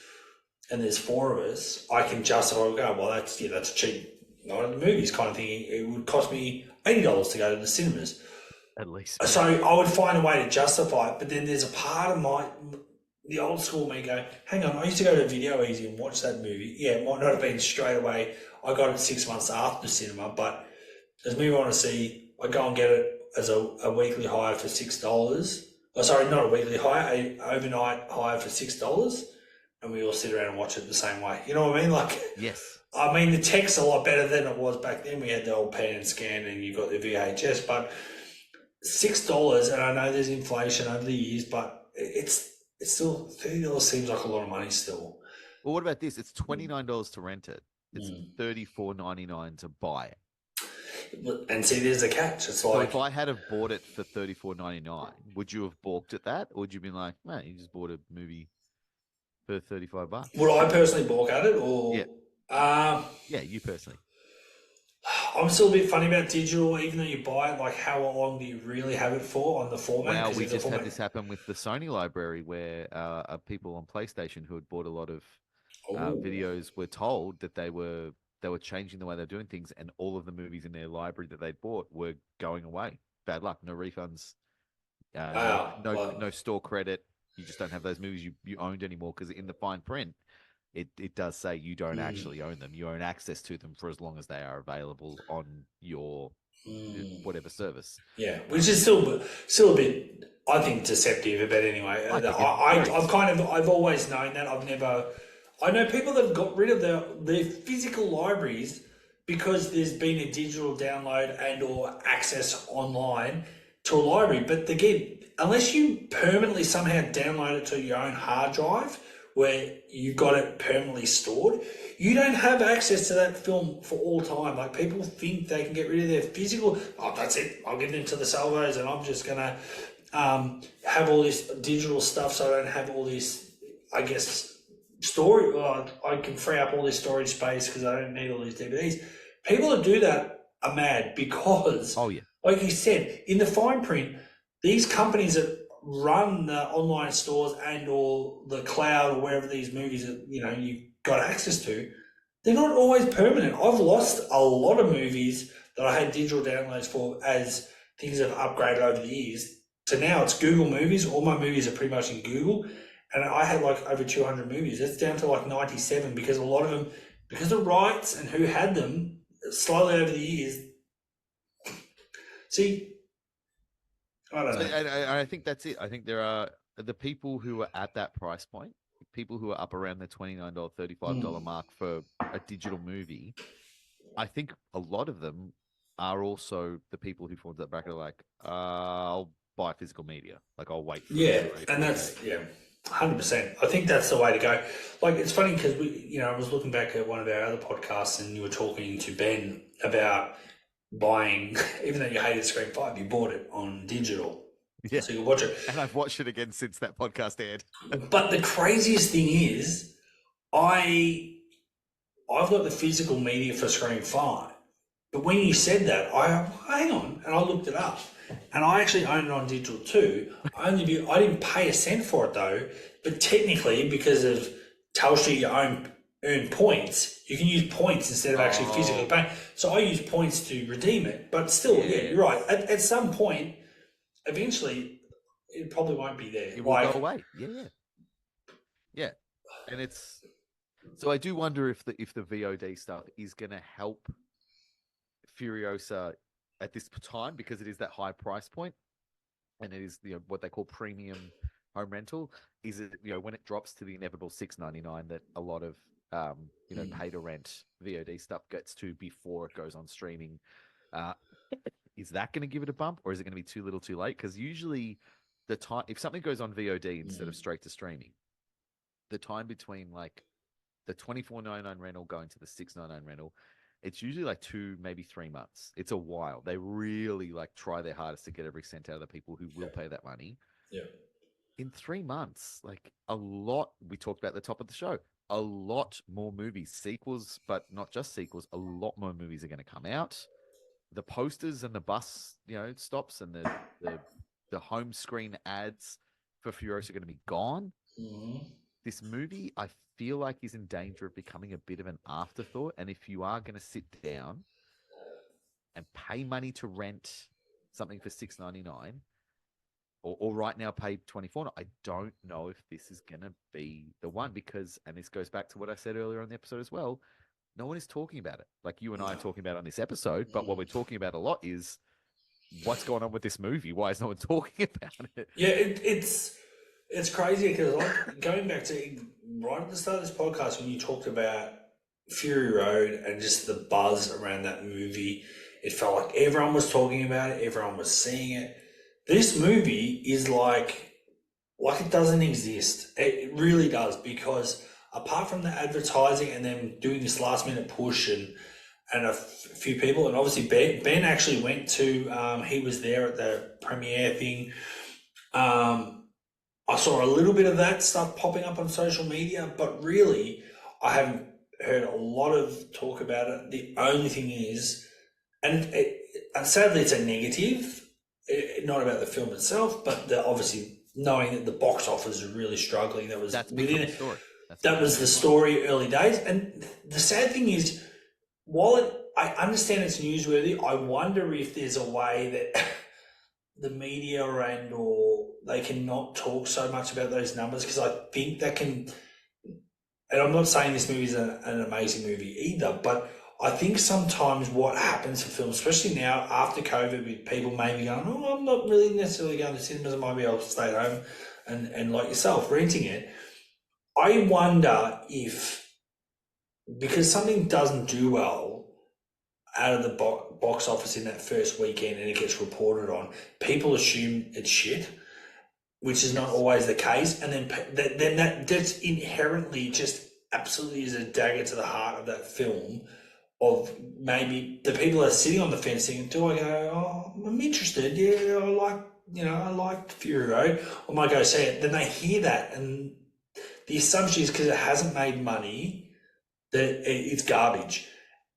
and there's four of us, I can justify, well, that's cheap. Not at the movies kind of thing. It would cost me $80 to go to the cinemas. At least. So I would find a way to justify it, but then there's a part of the old school me go, hang on, I used to go to Video Easy and watch that movie. Yeah, it might not have been straight away. I got it 6 months after the cinema, but as a movie I want to see, I go and get it as a weekly hire for $6. Oh, sorry, not a weekly hire, an overnight hire for $6, and we all sit around and watch it the same way. You know what I mean? Like, yes. I mean, the tech's a lot better than it was back then. We had the old pan and scan, and you got the VHS, but $6, and I know there's inflation over the years, but it's still $30 seems like a lot of money still. Well, what about this? It's $29 to rent it. It's $34.99 to buy it. And see, there's a catch. It's like, so if I had have bought it for $34.99, would you have balked at that, or would you have been like, man, you just bought a movie for $35? Would I personally balk at it, or yeah, you personally? I'm still a bit funny about digital, even though you buy it. Like, how long do you really have it for on the format? Well, we just had this happen with the Sony library, where people on PlayStation who had bought a lot of videos were told that they were changing the way they're doing things, and all of the movies in their library that they bought were going away. Bad luck, no refunds, no store credit. You just don't have those movies you owned anymore, because in the fine print, it does say you don't actually own them. You own access to them for as long as they are available on your whatever service. Yeah, which is still a bit, I think, deceptive. But anyway, I've always known that. I know people that have got rid of their physical libraries because there's been a digital download and or access online to a library. But again, unless you permanently somehow download it to your own hard drive where you've got it permanently stored, you don't have access to that film for all time. Like, people think they can get rid of their physical, that's it, I'll get into the salvos and I'm just going to have all this digital stuff so I don't have all this, I guess, I can free up all this storage space because I don't need all these DVDs. People that do that are mad because, like you said, in the fine print, these companies that run the online stores and or the cloud or wherever these movies that you've got access to, they're not always permanent. I've lost a lot of movies that I had digital downloads for as things have upgraded over the years to now it's Google Movies. All my movies are pretty much in Google, and I had like over 200 movies. That's down to like 97 because a lot of them, because of rights and who had them, slowly over the years. See, I don't know. I think that's it. I think there are the people who are at that price point, people who are up around the $29, $35 mark for a digital movie. I think a lot of them are also the people who fall into that bracket, like, I'll buy physical media. Like, I'll wait for and that's 100%. I think that's the way to go. Like, it's funny because I was looking back at one of our other podcasts and you were talking to Ben about buying, even though you hated Scream 5, you bought it on digital. Yeah. So you watch it. And I've watched it again since that podcast aired. But the craziest thing is, I've got the physical media for Scream 5. But when you said that, hang on, and I looked it up. And I actually own it on digital too. I didn't pay a cent for it though, but technically because of Telstra, you own earn points, you can use points instead of actually physically Oh. paying. So I use points to redeem it, but still, yeah, you're right. At some point, eventually, it probably won't be there. It will go Like, away. Yeah. And it's so I do wonder if the VOD stuff is going to help Furiosa at this time because it is that high price point and it is what they call premium home rental. Is it when it drops to the inevitable $6.99 that a lot of pay to rent VOD stuff gets to before it goes on streaming? Uh, is that going to give it a bump, or is it going to be too little, too late? Because usually, the time if something goes on VOD instead of straight to streaming, the time between like the $24.99 rental going to the $6.99 rental, it's usually like 2, maybe 3 months. It's a while. They really like try their hardest to get every cent out of the people who will pay that money. yeah. In 3 months, like a lot, we talked about at the top of the show, a lot more movies, sequels, but not just sequels, a lot more movies are going to come out. The posters and the bus, stops and the home screen ads for Furiosa are going to be gone. Mhm. This movie, I feel like, is in danger of becoming a bit of an afterthought. And if you are going to sit down and pay money to rent something for $6.99, or right now pay $24, I don't know if this is going to be the one because, and this goes back to what I said earlier on the episode as well, no one is talking about it. Like you and I are talking about on this episode, but what we're talking about a lot is what's going on with this movie. Why is no one talking about it? Yeah, it's crazy because like going back to right at the start of this podcast when you talked about Fury Road and just the buzz around that movie, it felt like everyone was talking about it, everyone was seeing it. This movie is like it doesn't exist. It really does because apart from the advertising and them doing this last minute push and a few people, and obviously Ben actually went to he was there at the premiere thing. I saw a little bit of that stuff popping up on social media, but really I haven't heard a lot of talk about it. The only thing is, and sadly it's a negative, not about the film itself, but obviously knowing that the box office is really struggling. That was That's within the it. story. That was the story early days. And the sad thing is, while I understand it's newsworthy, I wonder if there's a way that the media or they cannot talk so much about those numbers because I think that can. And I'm not saying this movie is an amazing movie either, but I think sometimes what happens for films, especially now after COVID, with people maybe going, "Oh, I'm not really necessarily going to cinemas. I might be able to stay at home," and like yourself, renting it. I wonder if because something doesn't do well out of the box office in that first weekend and it gets reported on, people assume it's shit, which is not always the case, and then that's inherently just absolutely is a dagger to the heart of that film. Of maybe the people that are sitting on the fence thinking, do I go? Oh, I'm interested. Yeah, I like Fury Road. I might go see it. Then they hear that, and the assumption is because it hasn't made money that it's garbage,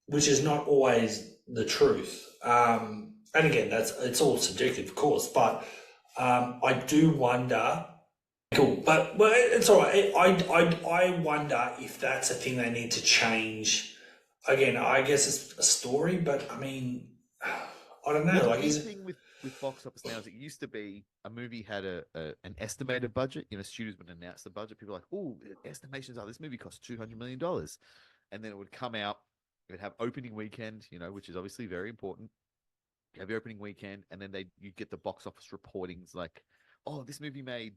which is not always the truth. And again, it's all subjective, of course, but I do wonder. Cool, but it's all right. I wonder if that's a thing they need to change. Again, I guess it's a story, but I mean, I don't know. Well, the Like, big is it? thing with box office now is it used to be a movie had an estimated budget. Studios would announce the budget. People are like, oh, estimations are this movie costs $200 million, and then it would come out. It would have opening weekend, which is obviously very important. You have your opening weekend, and then you get the box office reportings like, oh, this movie made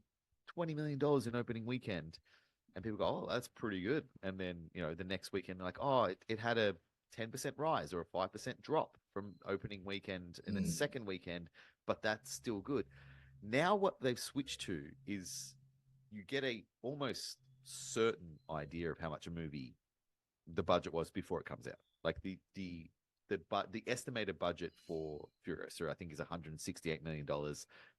$20 million in opening weekend, and people go, oh, that's pretty good. And then the next weekend, they're like, oh, it had a 10% rise or a 5% drop from opening weekend and its second weekend, but that's still good. Now what they've switched to is you get a almost certain idea of how much a movie the budget was before it comes out. Like the estimated budget for Furiosa, I think, is $168 million.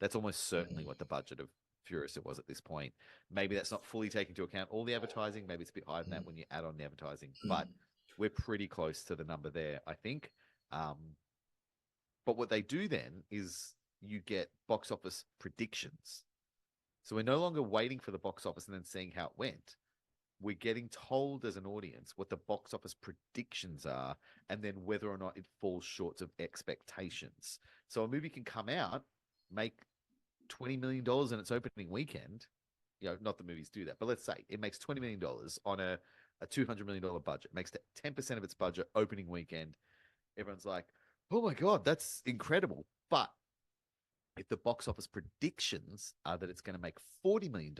That's almost certainly what the budget of Furiosa was at this point. Maybe that's not fully taken into account all the advertising. Maybe it's a bit higher than that when you add on the advertising, but we're pretty close to the number there, I think. But what they do then is you get box office predictions. So we're no longer waiting for the box office and then seeing how it went. we're getting told as an audience what the box office predictions are, and then whether or not it falls short of expectations. So a movie can come out, make $20 million in its opening weekend. Not the movies do that, but let's say it makes $20 million on a $200 million budget, makes 10% of its budget opening weekend. Everyone's like, oh my God, that's incredible. But if the box office predictions are that it's going to make $40 million,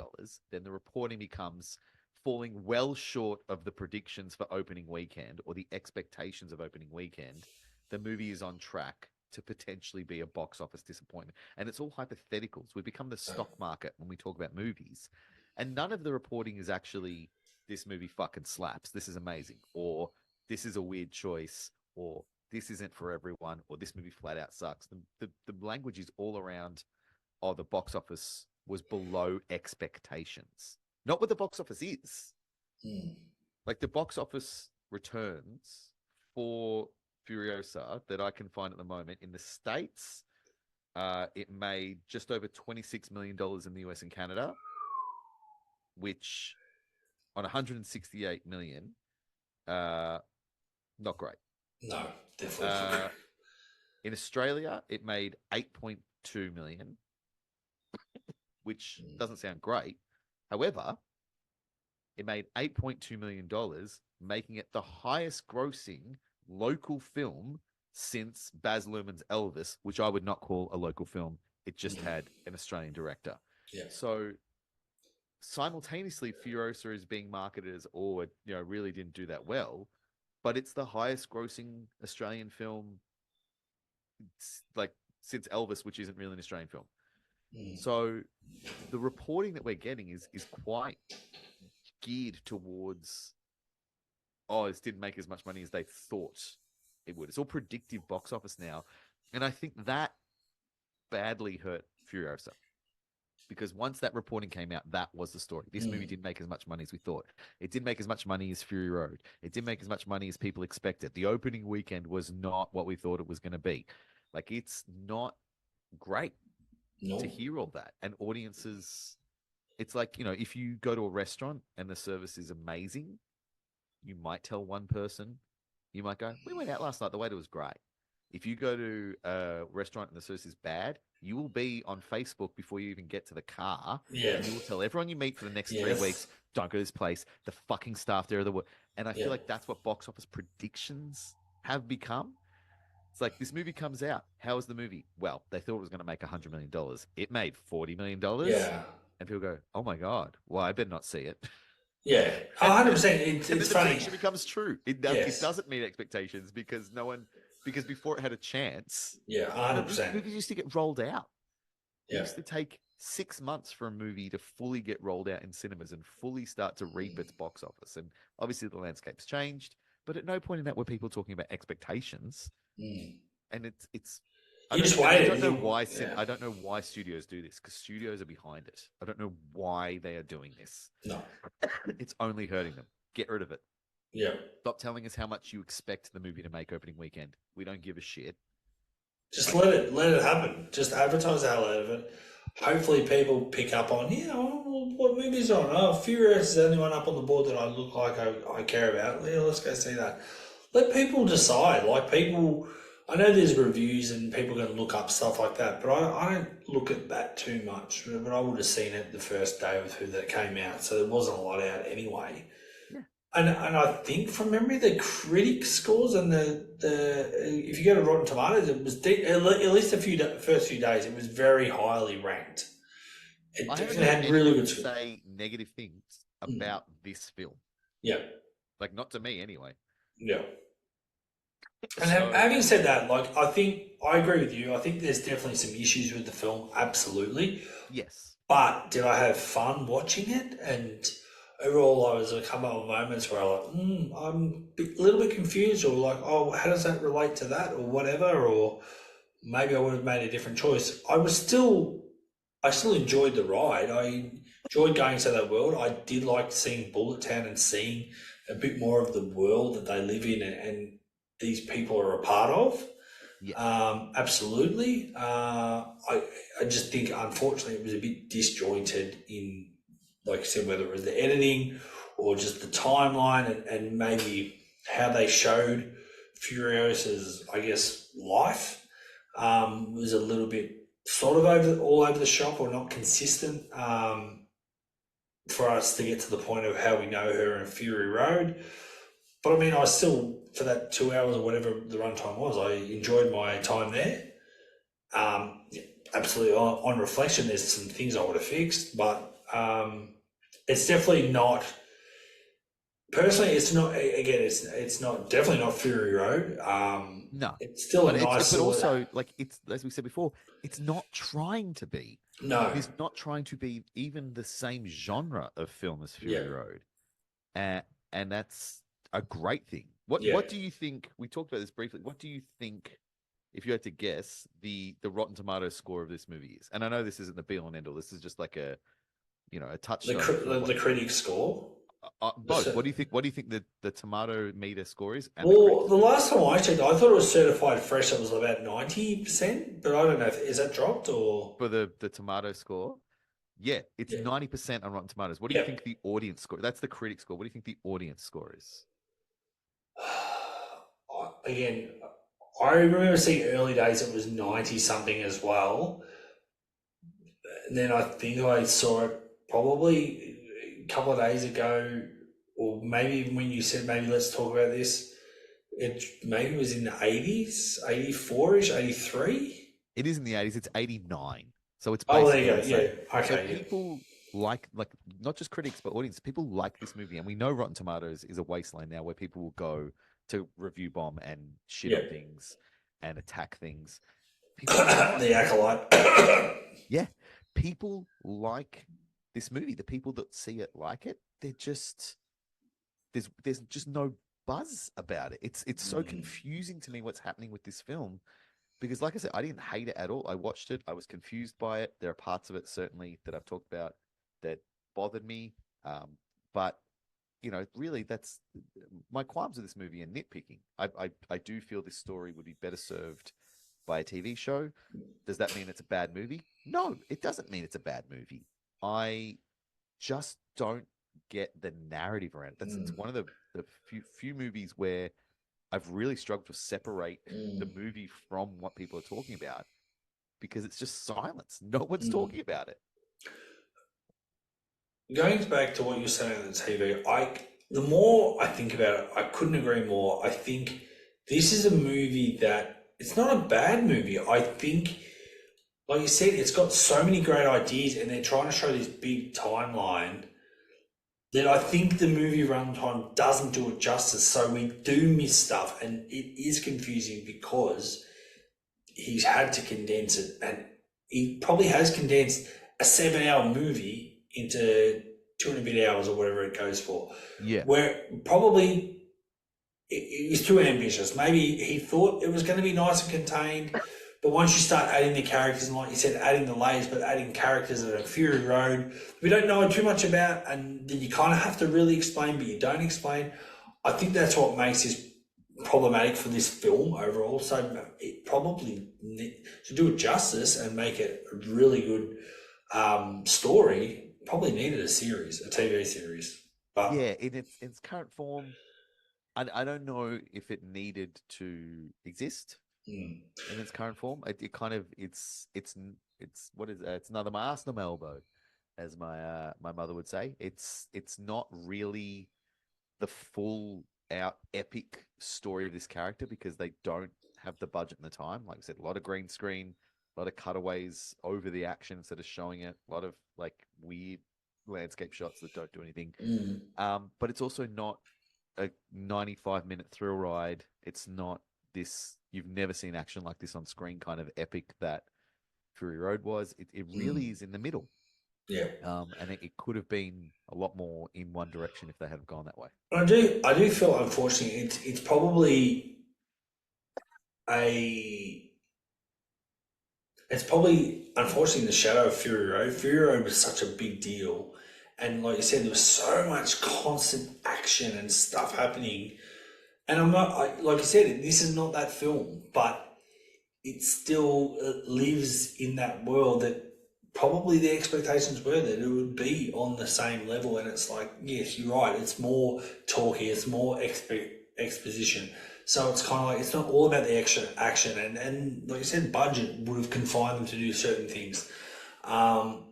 then the reporting becomes falling well short of the predictions for opening weekend or the expectations of opening weekend. The movie is on track to potentially be a box office disappointment. And it's all hypotheticals. We've become the stock market when we talk about movies. And none of the reporting is actually, this movie fucking slaps, this is amazing, or this is a weird choice, or this isn't for everyone, or this movie flat out sucks. The language is all around, oh, the box office was below expectations. Not what the box office is. Like the box office returns for Furiosa that I can find at the moment in the States, it made just over $26 million in the US and Canada, which on 168 million, not great. No, definitely not great. In Australia, it made 8.2 million, which doesn't sound great. However, it made $8.2 million, making it the highest grossing local film since Baz Luhrmann's Elvis, which I would not call a local film. It just had an Australian director. Yeah. So simultaneously, Furiosa is being marketed as, it really didn't do that well, but it's the highest grossing Australian film like since Elvis, which isn't really an Australian film. So the reporting that we're getting is quite geared towards, this didn't make as much money as they thought it would. It's all predictive box office now. And I think that badly hurt Furiosa. Because once that reporting came out, that was the story. This movie didn't make as much money as we thought. It didn't make as much money as Fury Road. It didn't make as much money as people expected. The opening weekend was not what we thought it was going to be. Like, it's not great to hear all that. And audiences, it's like, if you go to a restaurant and the service is amazing, you might tell one person, you might go, we went out last night, the waiter was great. If you go to a restaurant and the service is bad, you will be on Facebook before you even get to the car. Yeah. And you will tell everyone you meet for the next 3 weeks, don't go to this place. The fucking staff there are the worst. And I feel like that's what box office predictions have become. It's like, this movie comes out. How was the movie? Well, they thought it was going to make $100 million. It made $40 million. Yeah. And people go, oh my God, well, I better not see it. Yeah, 100%. It's funny. It becomes true. It doesn't meet expectations because because before it had a chance. Yeah, 100%. Movies used to get rolled out. It Yeah. used to take 6 months for a movie to fully get rolled out in cinemas and fully start to reap its box office. And obviously the landscape's changed, but at no point in that were people talking about expectations. And it's I don't know why. I don't know why studios do this, because studios are behind it. I don't know why they are doing this. No, it's only hurting them. Get rid of it. Yeah. Stop telling us how much you expect the movie to make opening weekend. We don't give a shit. Just let it happen. Just advertise the hell out of it. Hopefully people pick up on, what movies are on? Oh, Furious is the only one up on the board that I look like I care about. Yeah, let's go see that. Let people decide. Like, people, I know there's reviews and people can look up stuff like that, but I don't look at that too much. But I would have seen it the first day with who that came out, so there wasn't a lot out anyway. Yeah. And I think from memory, the critic scores and the if you go to Rotten Tomatoes, it was at least first few days, it was very highly ranked. It definitely had really good scores. Say negative things about this film. Yeah. Like, not to me anyway. Yeah. And having said that, like, I agree with you. I think there's definitely some issues with the film, absolutely. Yes. But did I have fun watching it? And overall, I was a couple of moments where I'm a little bit confused, or like, oh, how does that relate to that, or whatever, or maybe I would have made a different choice. I still enjoyed the ride. I enjoyed going to that world. I did like seeing Bullet Town and seeing a bit more of the world that they live in and these people are a part of. Yeah. Absolutely. I just think, unfortunately, it was a bit disjointed in, like I said, whether it was the editing or just the timeline and maybe how they showed Furiosa's, I guess, life was a little bit sort of all over the shop or not consistent for us to get to the point of how we know her in Fury Road. But I mean, I still, for that 2 hours or whatever the runtime was, I enjoyed my time there. Yeah, absolutely, on reflection, there's some things I would have fixed, but it's definitely not. Personally, it's not. Again, it's not definitely not Fury Road. No, It's still a but nice. but also like it's as we said before, it's not trying to be. No, It is not trying to be even the same genre of film as Fury Yeah. Road, and that's a great thing. What Yeah. what do you think? We talked about this briefly. What do you think, if you had to guess, the Rotten Tomatoes score of this movie is? And I know this isn't the be all and end all. This is just like a a touchstone. the critic score. Both. What do you think? What do you think the tomato meter score is? And Well, the last time I checked, I thought it was certified fresh. It was about 90%, but I don't know. Is that dropped or? for the tomato score, yeah, it's Yeah. 90% on Rotten Tomatoes. What do you Yeah. think the audience score? That's the critic score. What do you think the audience score is? Again, I remember seeing early days it was 90 something as well. And then I think I saw it probably a couple of days ago, or maybe even when you said maybe let's talk about this, it maybe was in the 80s, 84-ish, 83. It is in the 80s. It's 89. So it's Oh, basically there you go. the Yeah. same. So Okay. Yeah. people like not just critics but audience. People like this movie, and we know Rotten Tomatoes is a wasteland now where people will go to review bomb and shit Yeah. on things and attack things. People like The acolyte. Yeah, people like this movie. The people that see it like it. They're just there's just no buzz about it. It's so confusing to me what's happening with this film because, like I said, I didn't hate it at all. I watched it. I was confused by it. There are parts of it certainly that I've talked about that bothered me. But really, that's my qualms with this movie and nitpicking. I do feel this story would be better served by a TV show. Does that mean it's a bad movie? No, it doesn't mean it's a bad movie. I just don't get the narrative around it. It's one of the few movies where I've really struggled to separate the movie from what people are talking about because it's just silence. No one's talking about it. Going back to what you're saying on the TV, the more I think about it, I couldn't agree more. I think this is a movie that it's not a bad movie. I think, like you said, it's got so many great ideas, and they're trying to show this big timeline that I think the movie runtime doesn't do it justice. So we do miss stuff, and it is confusing because he's had to condense it, and he probably has condensed a 7-hour movie into 2 and a bit hours or whatever it goes for. Yeah. Where probably it was too ambitious. Maybe he thought it was going to be nice and contained, but once you start adding the characters, and like you said, adding the layers, but adding characters that are Fury Road, we don't know too much about, and then you kind of have to really explain, but you don't explain. I think that's what makes this problematic for this film overall. So it probably, to do it justice and make it a really good story, probably needed a series, a TV series. But yeah, in its current form, I don't know if it needed to exist in its current form. It kind of it's what is it's neither my ass nor my elbow, as my mother would say. It's not really the full out epic story of this character because they don't have the budget and the time. Like I said, a lot of green screen, a lot of cutaways over the action instead of showing it, a lot of like weird landscape shots that don't do anything. But it's also not a 95-minute thrill ride. It's not this, you've never seen action like this on screen kind of epic that Fury Road was. It really is in the middle. yeah. And it could have been a lot more in one direction if they had gone that way. I do feel, unfortunately, it's probably unfortunately in the shadow of Fury Road. Fury Road was such a big deal, and like you said, there was so much constant action and stuff happening. And I'm not, like you said, this is not that film, but it still lives in that world that probably the expectations were that it would be on the same level, and it's like, yes, you're right, it's more talky, it's more exposition. So it's kind of like, it's not all about the extra action, and like you said, budget would have confined them to do certain things. Um,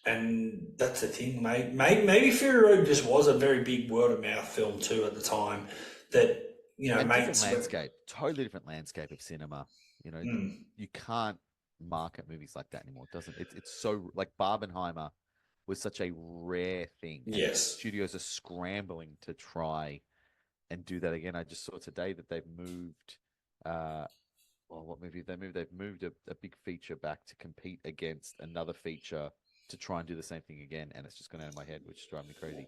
and that's the thing, mate. Maybe Fury Road just was a very big word of mouth film too at the time. That And different mates. landscape, totally different landscape of cinema. Mm, You can't market movies like that anymore. It doesn't. It's so like Barbenheimer was such a rare thing, and yes. studios are scrambling to try and do that again. I just saw today that they've moved. Well, what movie have they moved? They've moved a big feature back to compete against another feature to try and do the same thing again, and it's just gone out of my head, which is driving me crazy.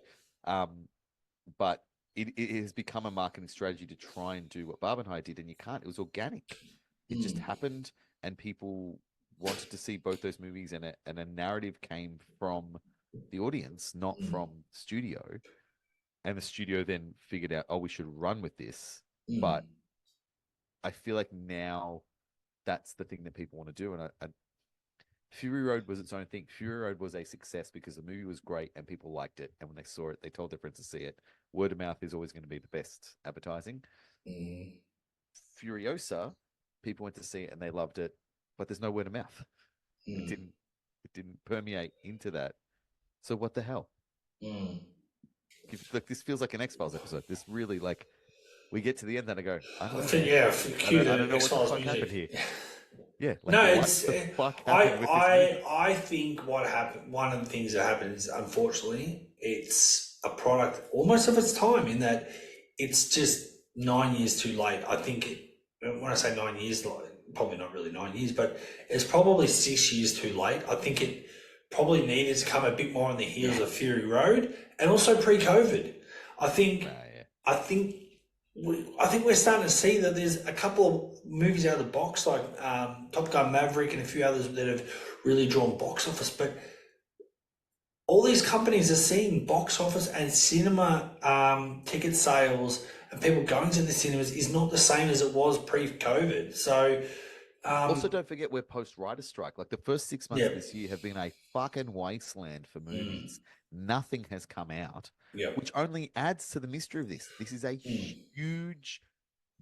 But it has become a marketing strategy to try and do what Barbenheimer did, and you can't. It was organic. It just happened, and people wanted to see both those movies, and a narrative came from the audience, not from studio. And the studio then figured out, oh, we should run with this. But I feel like now that's the thing that people want to do. And Fury Road was its own thing. Fury Road was a success because the movie was great and people liked it. And when they saw it, they told their friends to see it. Word of mouth is always going to be the best advertising. Furiosa, people went to see it and they loved it, but there's no word of mouth. It didn't permeate into that. So what the hell? Like, this feels like an X-Files episode. This really, like, we get to the end and I go, I don't know. I don't know what the fuck happened here. Yeah, like, No, what the fuck happened with this movie? I think what happened. One of the things that happened is, unfortunately, it's a product almost of its time in that it's just 9 years too late. I think when I say 9 years, probably not really 9 years, but it's probably 6 years too late. I think it probably needed to come a bit more on the heels of Fury Road and also pre-COVID. I think we're starting to see that there's a couple of movies out of the box, like Top Gun Maverick and a few others that have really drawn box office. But all these companies are seeing box office and cinema ticket sales and people going to the cinemas is not the same as it was pre-COVID. So also, don't forget we're post-writer strike. Like, the first 6 months of this year have been a fucking wasteland for movies. Nothing has come out, which only adds to the mystery of this. This is a huge,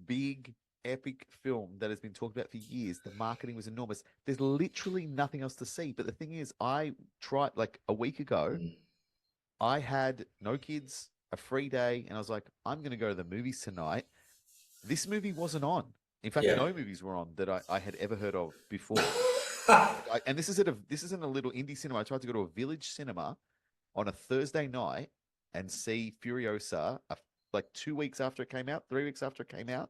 big, epic film that has been talked about for years. The marketing was enormous. There's literally nothing else to see. But the thing is, I tried, like, a week ago, I had no kids, a free day, and I was like, I'm going to go to the movies tonight. This movie wasn't on. In fact, no movies were on that I had ever heard of before. And this isn't a little indie cinema. I tried to go to a village cinema on a Thursday night and see Furiosa like 2 weeks after it came out, 3 weeks after it came out.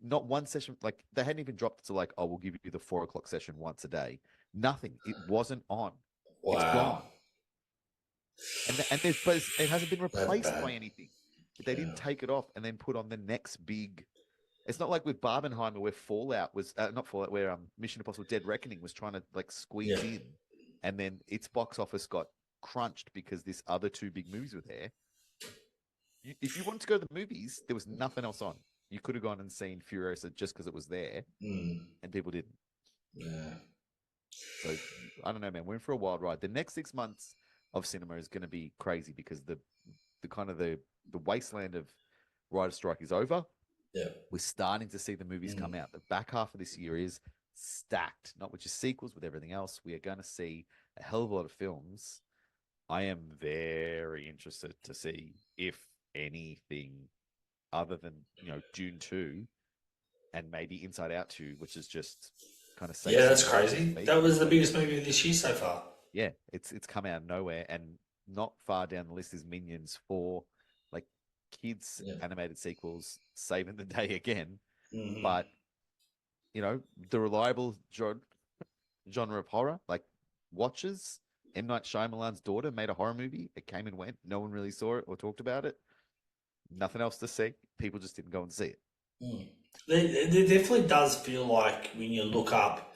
Not one session, like, they hadn't even dropped it to, like, oh, we'll give you the 4 o'clock session once a day. Nothing. It wasn't on. Wow. It's gone. But it hasn't been replaced by anything. They didn't take it off and then put on the next big. It's not like with Barbenheimer where Fallout was not Fallout, where Mission Impossible: Dead Reckoning was trying to, like, squeeze in, and then its box office got crunched because this other two big movies were there. If you wanted to go to the movies, there was nothing else on. You could have gone and seen Furiosa just because it was there, and people didn't. Yeah. So I don't know, man. We're in for a wild ride. The next 6 months of cinema is going to be crazy because the kind of the wasteland of writer strike is over. Yeah. We're starting to see the movies come out. The back half of this year is stacked, not with just sequels, with everything else. We are going to see a hell of a lot of films. I am very interested to see if anything other than, Dune 2 and maybe Inside Out 2, which is just kind of safe. Yeah, that's crazy. That was the biggest movie of this year so far. Yeah, it's come out of nowhere, and not far down the list is Minions 4. Kids animated sequels saving the day again. But the reliable genre of horror, like Watchers, M. Night Shyamalan's daughter made a horror movie. It came and went. No one really saw it or talked about it. Nothing else to see. People just didn't go and see it. There definitely does feel like when you look up,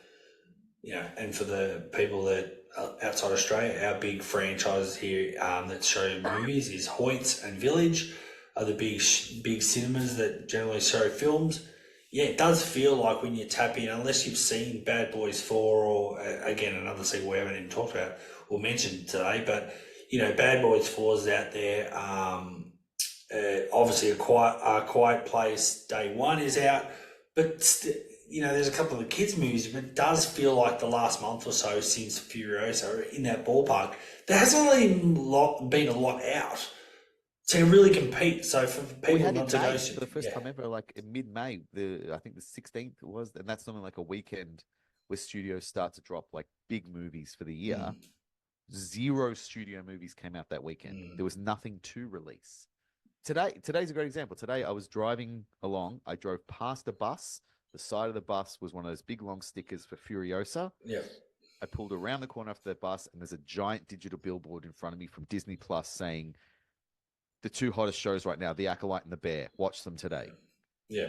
and for the people that are outside Australia, our big franchises here that show movies is Hoyts and Village. Are the big cinemas that generally show films. yeah, it does feel like when you tap in, unless you've seen Bad Boys 4 or, again, another sequel we haven't even talked about or mentioned today, but, Bad Boys 4 is out there. Obviously, a Quiet Place Day One is out, but there's a couple of the kids' movies, but it does feel like the last month or so since Furiosa, in that ballpark, there hasn't really been a lot out to really compete. So for We people had not in to May go, for the first yeah, time ever, like in mid-May, I think the 16th it was, and that's normally like a weekend where studios start to drop like big movies for the year. mm, Zero studio movies came out that weekend. There was nothing to release. Today's a great example. Today I was driving along. I drove past a bus. The side of the bus was one of those big long stickers for Furiosa. yeah, I pulled around the corner after the bus, and there's a giant digital billboard in front of me from Disney Plus saying the two hottest shows right now, The Acolyte and The Bear. Watch them today. yeah,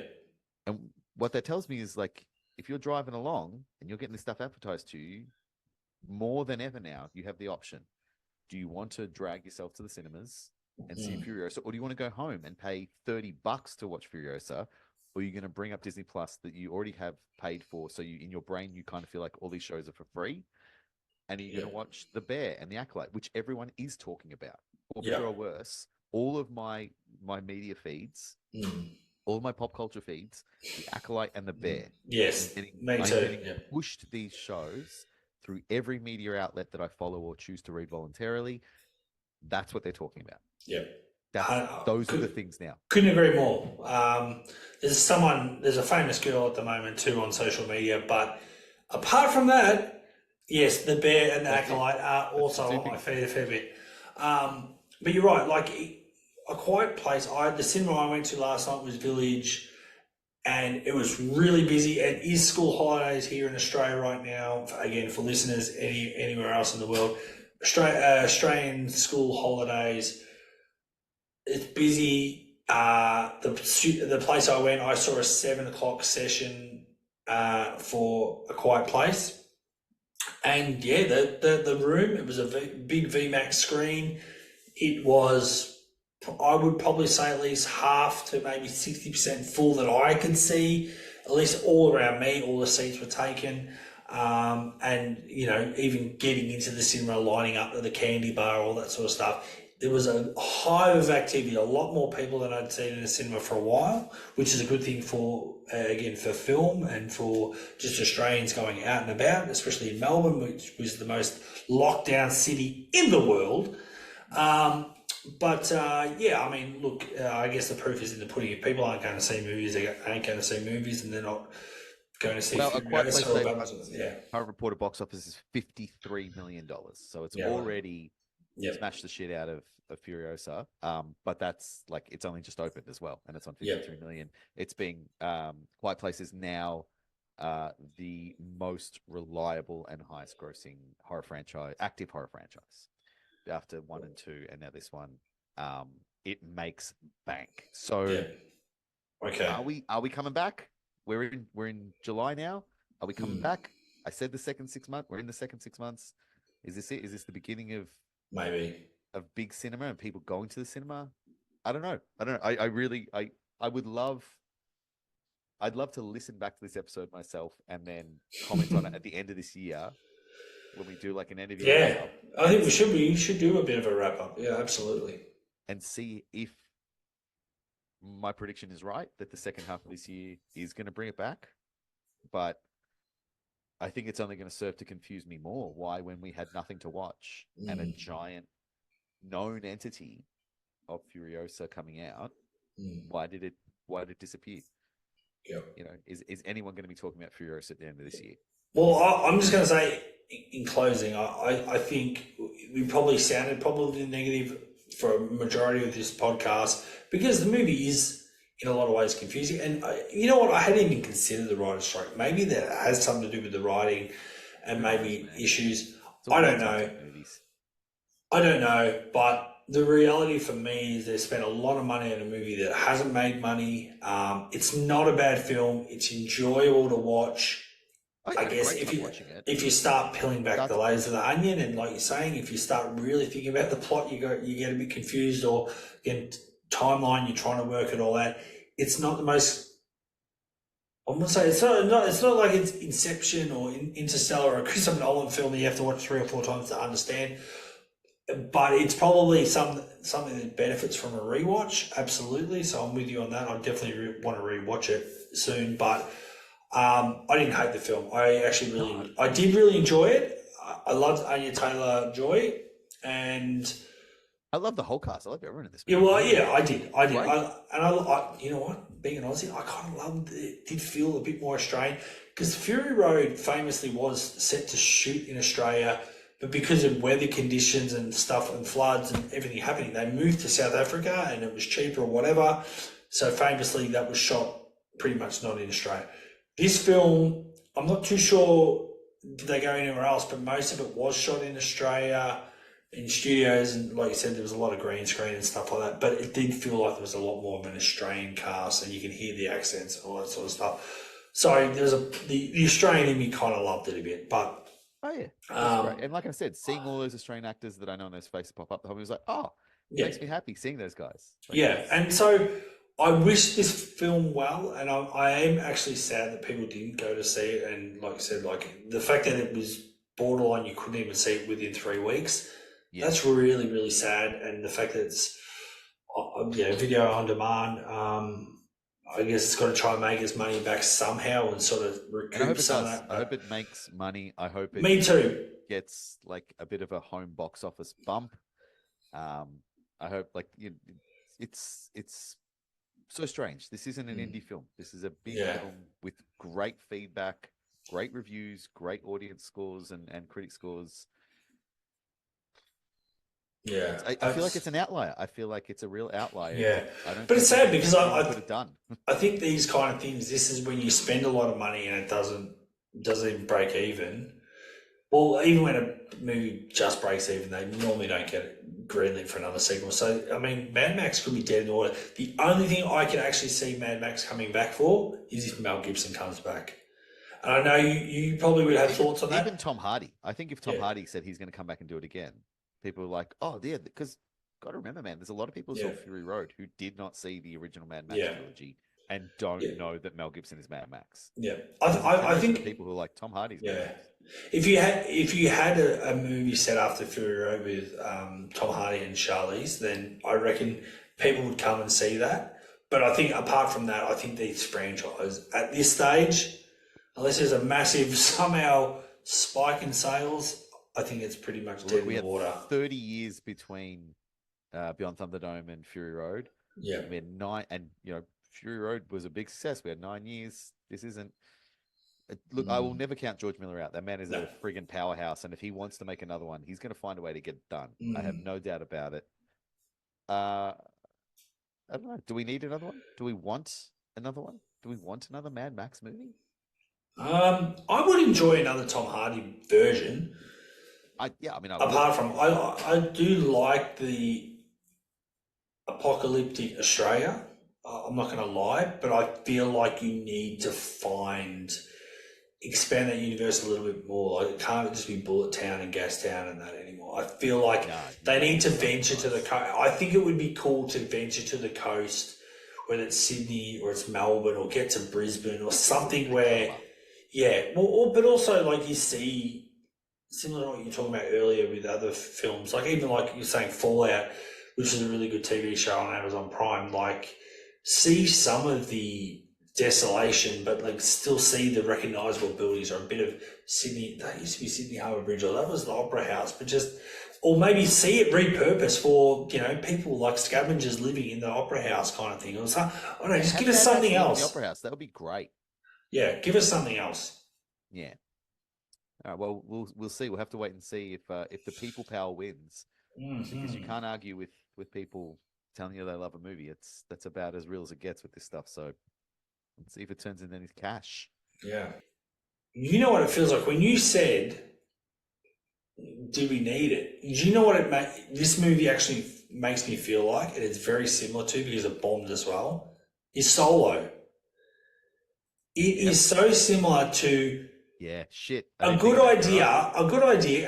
And what that tells me is like, if you're driving along and you're getting this stuff advertised to you, more than ever now, you have the option. Do you want to drag yourself to the cinemas and see Furiosa, or do you want to go home and pay $30 to watch Furiosa? Or are you going to bring up Disney Plus that you already have paid for? So in your brain, you kind of feel like all these shows are for free. And you're going to watch The Bear and The Acolyte, which everyone is talking about. Or better or worse, all of my media feeds, all of my pop culture feeds, The Acolyte and The Bear. yes, me I'm too. getting Yeah, pushed these shows through every media outlet that I follow or choose to read voluntarily. That's what they're talking about. yeah. Those are the things now. Couldn't agree more. There's a famous girl at the moment too on social media, but apart from that, yes, the Bear and the Acolyte are also on my feed a fair bit. But you're right, like A Quiet Place. The cinema I went to last night was Village, and it was really busy. And is school holidays here in Australia right now? Again, for listeners anywhere else in the world, Australian school holidays. It's busy. The place I went, I saw a 7 o'clock session for A Quiet Place, and yeah, the room, it was a big VMAX screen. It was, I would probably say, at least half to maybe 60% full that I could see. At least all around me, all the seats were taken. And even getting into the cinema, lining up to the candy bar, all that sort of stuff. There was a hive of activity, a lot more people than I'd seen in a cinema for a while, which is a good thing for, again, for film and for just Australians going out and about, especially in Melbourne, which was the most locked down city in the world. Yeah, I mean, look, I guess the proof is in the pudding. If people aren't going to see movies, they ain't going to see movies, and they're not going to see. Well, A Quiet Place, yeah. Current reported box office is $53 million, so it's already smashed the shit out of Furiosa. But that's like, it's only just opened as well, and it's on 53 million. It's being Quiet Place is now the most reliable and highest grossing active horror franchise. After 1 and 2, and now this one, it makes bank. So, okay, are we coming back? We're in July now. Are we coming back? I said the second 6 months. We're in the second 6 months. Is this it? Is this the beginning of maybe big cinema and people going to the cinema? I don't know. I would love. I'd love to listen back to this episode myself and then comment on it at the end of this year when we do like an end of year yeah, I think we should do a bit of a wrap up. Yeah, absolutely. And see if my prediction is right that the second half of this year is going to bring it back. But I think it's only going to serve to confuse me more. Why, when we had nothing to watch and a giant known entity of Furiosa coming out, why did it disappear? Yeah. Is anyone going to be talking about Furiosa at the end of this year? Well, I'm just going to say in closing, I think we probably sounded negative for a majority of this podcast because the movie is in a lot of ways confusing. And you know what? I hadn't even considered the writer's strike. Maybe that has something to do with the writing and maybe issues. I don't know. But the reality for me is they spent a lot of money on a movie that hasn't made money. It's not a bad film. It's enjoyable to watch. I guess if you start peeling back the layers of the onion, and like you're saying, if you start really thinking about the plot, you get a bit confused, or again, timeline, you're trying to work it all out. It's not the most I'm gonna say it's not like it's Inception or Interstellar or a Christopher Nolan film that you have to watch 3 or 4 times to understand. But it's probably something that benefits from a rewatch. Absolutely. So I'm with you on that. I definitely want to rewatch it soon. But I didn't hate the film. I did really enjoy it. I loved Anya Taylor-Joy, and I love the whole cast. I love everyone in this yeah, movie. well, yeah, I did. Right. You know what? Being an Aussie, I kind of loved it. It did feel a bit more Australian because Fury Road famously was set to shoot in Australia, but because of weather conditions and stuff and floods and everything happening, they moved to South Africa and it was cheaper or whatever. So famously, that was shot pretty much not in Australia. This film, I'm not too sure did they go anywhere else, but most of it was shot in Australia, in studios, and like you said, there was a lot of green screen and stuff like that. But it did feel like there was a lot more of an Australian cast, and you can hear the accents and all that sort of stuff. So there's the Australian in me kind of loved it a bit, but Oh yeah, that's great. And like I said, seeing all those Australian actors that I know on those faces pop up, the whole movie was like, oh, it yeah, makes me happy seeing those guys. Like, yeah. And so I wish this film well, and I am actually sad that people didn't go to see it. And like I said, like the fact that it was borderline, you couldn't even see it within 3 weeks. yeah. That's really, really sad. And the fact that it's video on demand, I guess it's got to try and make its money back somehow and sort of And I recoup hope it some does. of that. I hope it makes money. I hope it Me too. gets like a bit of a home box office bump. I hope like it's so strange. This isn't an indie film. This is a big Yeah. film with great feedback, great reviews, great audience scores and critic scores. Yeah. I feel like it's an outlier. I feel like it's a real outlier. Yeah. I don't But it's think sad because I could have done. I think these kind of things, this is when you spend a lot of money and it doesn't even break even. Well, even when a movie just breaks even, they normally don't get it greenlit for another sequel. So, I mean, Mad Max could be dead in the water. The only thing I can actually see Mad Max coming back for is if Mel Gibson comes back. And I know you probably would have thoughts on that. Even Tom Hardy. I think if Tom Yeah. Hardy said he's going to come back and do it again, people were like, oh, yeah, because got to remember, man, there's a lot of people who saw Yeah. Fury Road who did not see the original Mad Max Yeah. trilogy and don't Yeah. know that Mel Gibson is Mad Max. Yeah. And I those are think the people who are like Tom Hardy's Mad Yeah. Max. If you had a movie set after Fury Road with Tom Hardy and Charlize, then I reckon people would come and see that. But I think apart from that, I think these franchise at this stage, unless there's a massive somehow spike in sales, I think it's pretty much dead Look, in we the had water. 30 years between Beyond Thunderdome and Fury Road. Yeah. We had 9, and Fury Road was a big success. We had 9 years. This isn't. Look, I will never count George Miller out. That man is No. a friggin' powerhouse, and if he wants to make another one, he's going to find a way to get it done. I have no doubt about it. I don't know. Do we need another one? Do we want another one? Do we want another Mad Max movie? I would enjoy another Tom Hardy version. I mean, Apart from, I do like the apocalyptic Australia. I'm not going to lie, but I feel like you need to expand that universe a little bit more. Like it can't just be Bullet Town and Gas Town and that anymore. I feel like they need to venture to the coast. I think it would be cool to venture to the coast, whether it's Sydney or it's Melbourne or get to Brisbane or something where, but also like you see, similar to what you were talking about earlier with other films, like even like you're saying Fallout, which is a really good TV show on Amazon Prime, like see some of the desolation, but like still see the recognisable buildings or a bit of Sydney. That used to be Sydney Harbour Bridge, or that was the Opera House, but or maybe see it repurposed for, people like scavengers living in the Opera House kind of thing. Or something. I don't know, just give us something else. The Opera House, that would be great. Yeah, give us something else. Yeah. All right, well, we'll see. We'll have to wait and see if the people power wins, because you can't argue with people telling you they love a movie. That's about as real as it gets with this stuff. So let's see if it turns into any cash. Yeah. You know what it feels like when you said, "Do we need it?" Do you know what this movie actually makes me feel like, and it's very similar to because it bombed as well? Is Solo. It is so similar to. Yeah, shit. A good idea,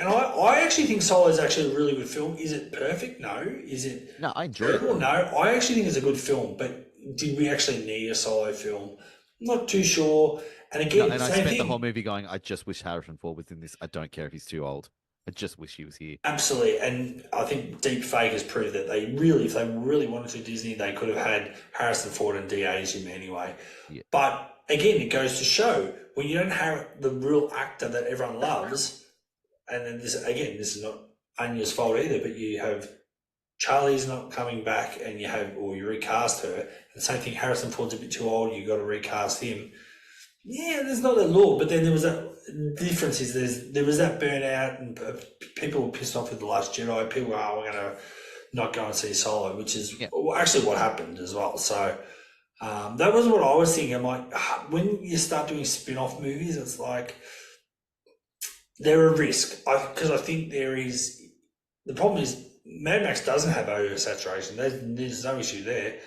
and I actually think Solo is actually a really good film. Is it perfect? No. Is it? No, I enjoy it. No, I actually think it's a good film, but did we actually need a Solo film? Not too sure. And No, again, and I same spent the thing. whole movie going, I just wish Harrison Ford was in this. I don't care if he's too old. I just wish he was here. Absolutely, and I think deep fake has proved that if they really wanted to Disney, they could have had Harrison Ford and de-age him anyway. Yeah. But again, it goes to show when you don't have the real actor that everyone loves, and then this is not Anya's fault either, but you have Charlie's not coming back, and you recast her. And same thing, Harrison Ford's a bit too old, you got to recast him. Yeah, there's not a law, but then there was that difference. There was that burnout, and people were pissed off with The Last Jedi. People were, we're going to not go and see Solo, which is actually what happened as well. So that was what I was thinking. I'm like, when you start doing spin-off movies, it's like they're a risk. Because I think the problem is Mad Max doesn't have oversaturation. There's no issue there.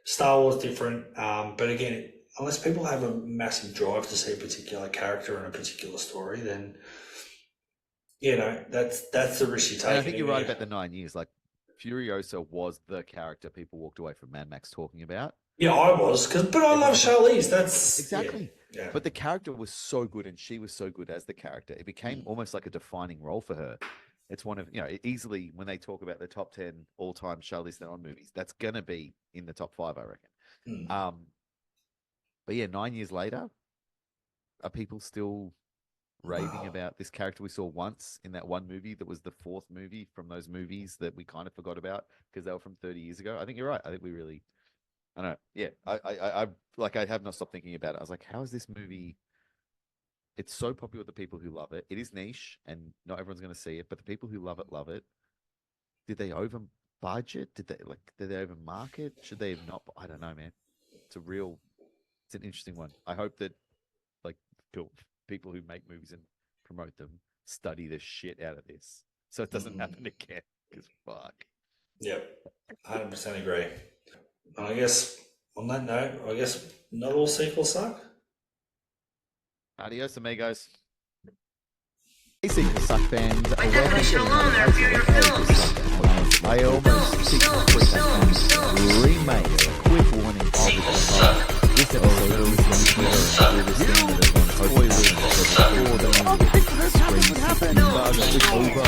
Star Wars different, but again, unless people have a massive drive to see a particular character and a particular story, then that's the risk you take. And I think you're right about the 9 years. Like Furiosa was the character people walked away from Mad Max talking about. Yeah, I was, but I love Charlize. That's exactly. Yeah. But the character was so good, and she was so good as the character. It became almost like a defining role for her. It's one of, easily when they talk about the top 10 all-time Charlize Theron movies, that's gonna be in the top 5, I reckon. But yeah, 9 years later, are people still raving about this character we saw once in that one movie that was the fourth movie from those movies that we kind of forgot about because they were from 30 years ago? I think you're right. I think we really, I don't know. Yeah, I have not stopped thinking about it. I was like, how is this movie? It's so popular with the people who love it. It is niche, and not everyone's going to see it, but the people who love it. Did they over budget? Did they over market? Should they have not? I don't know, man. It's an interesting one. I hope that people who make movies and promote them study the shit out of this so it doesn't happen again. Because fuck. Yep, 100% agree. I guess on that note, not all sequels suck. Adios, amigos. Hey, sequel suck fans. By definition alone, they're inferior films. I almost remake a quick warning. Sequels suck. This episode is spoilers for the screen that is on spoilers for the 4 that screen over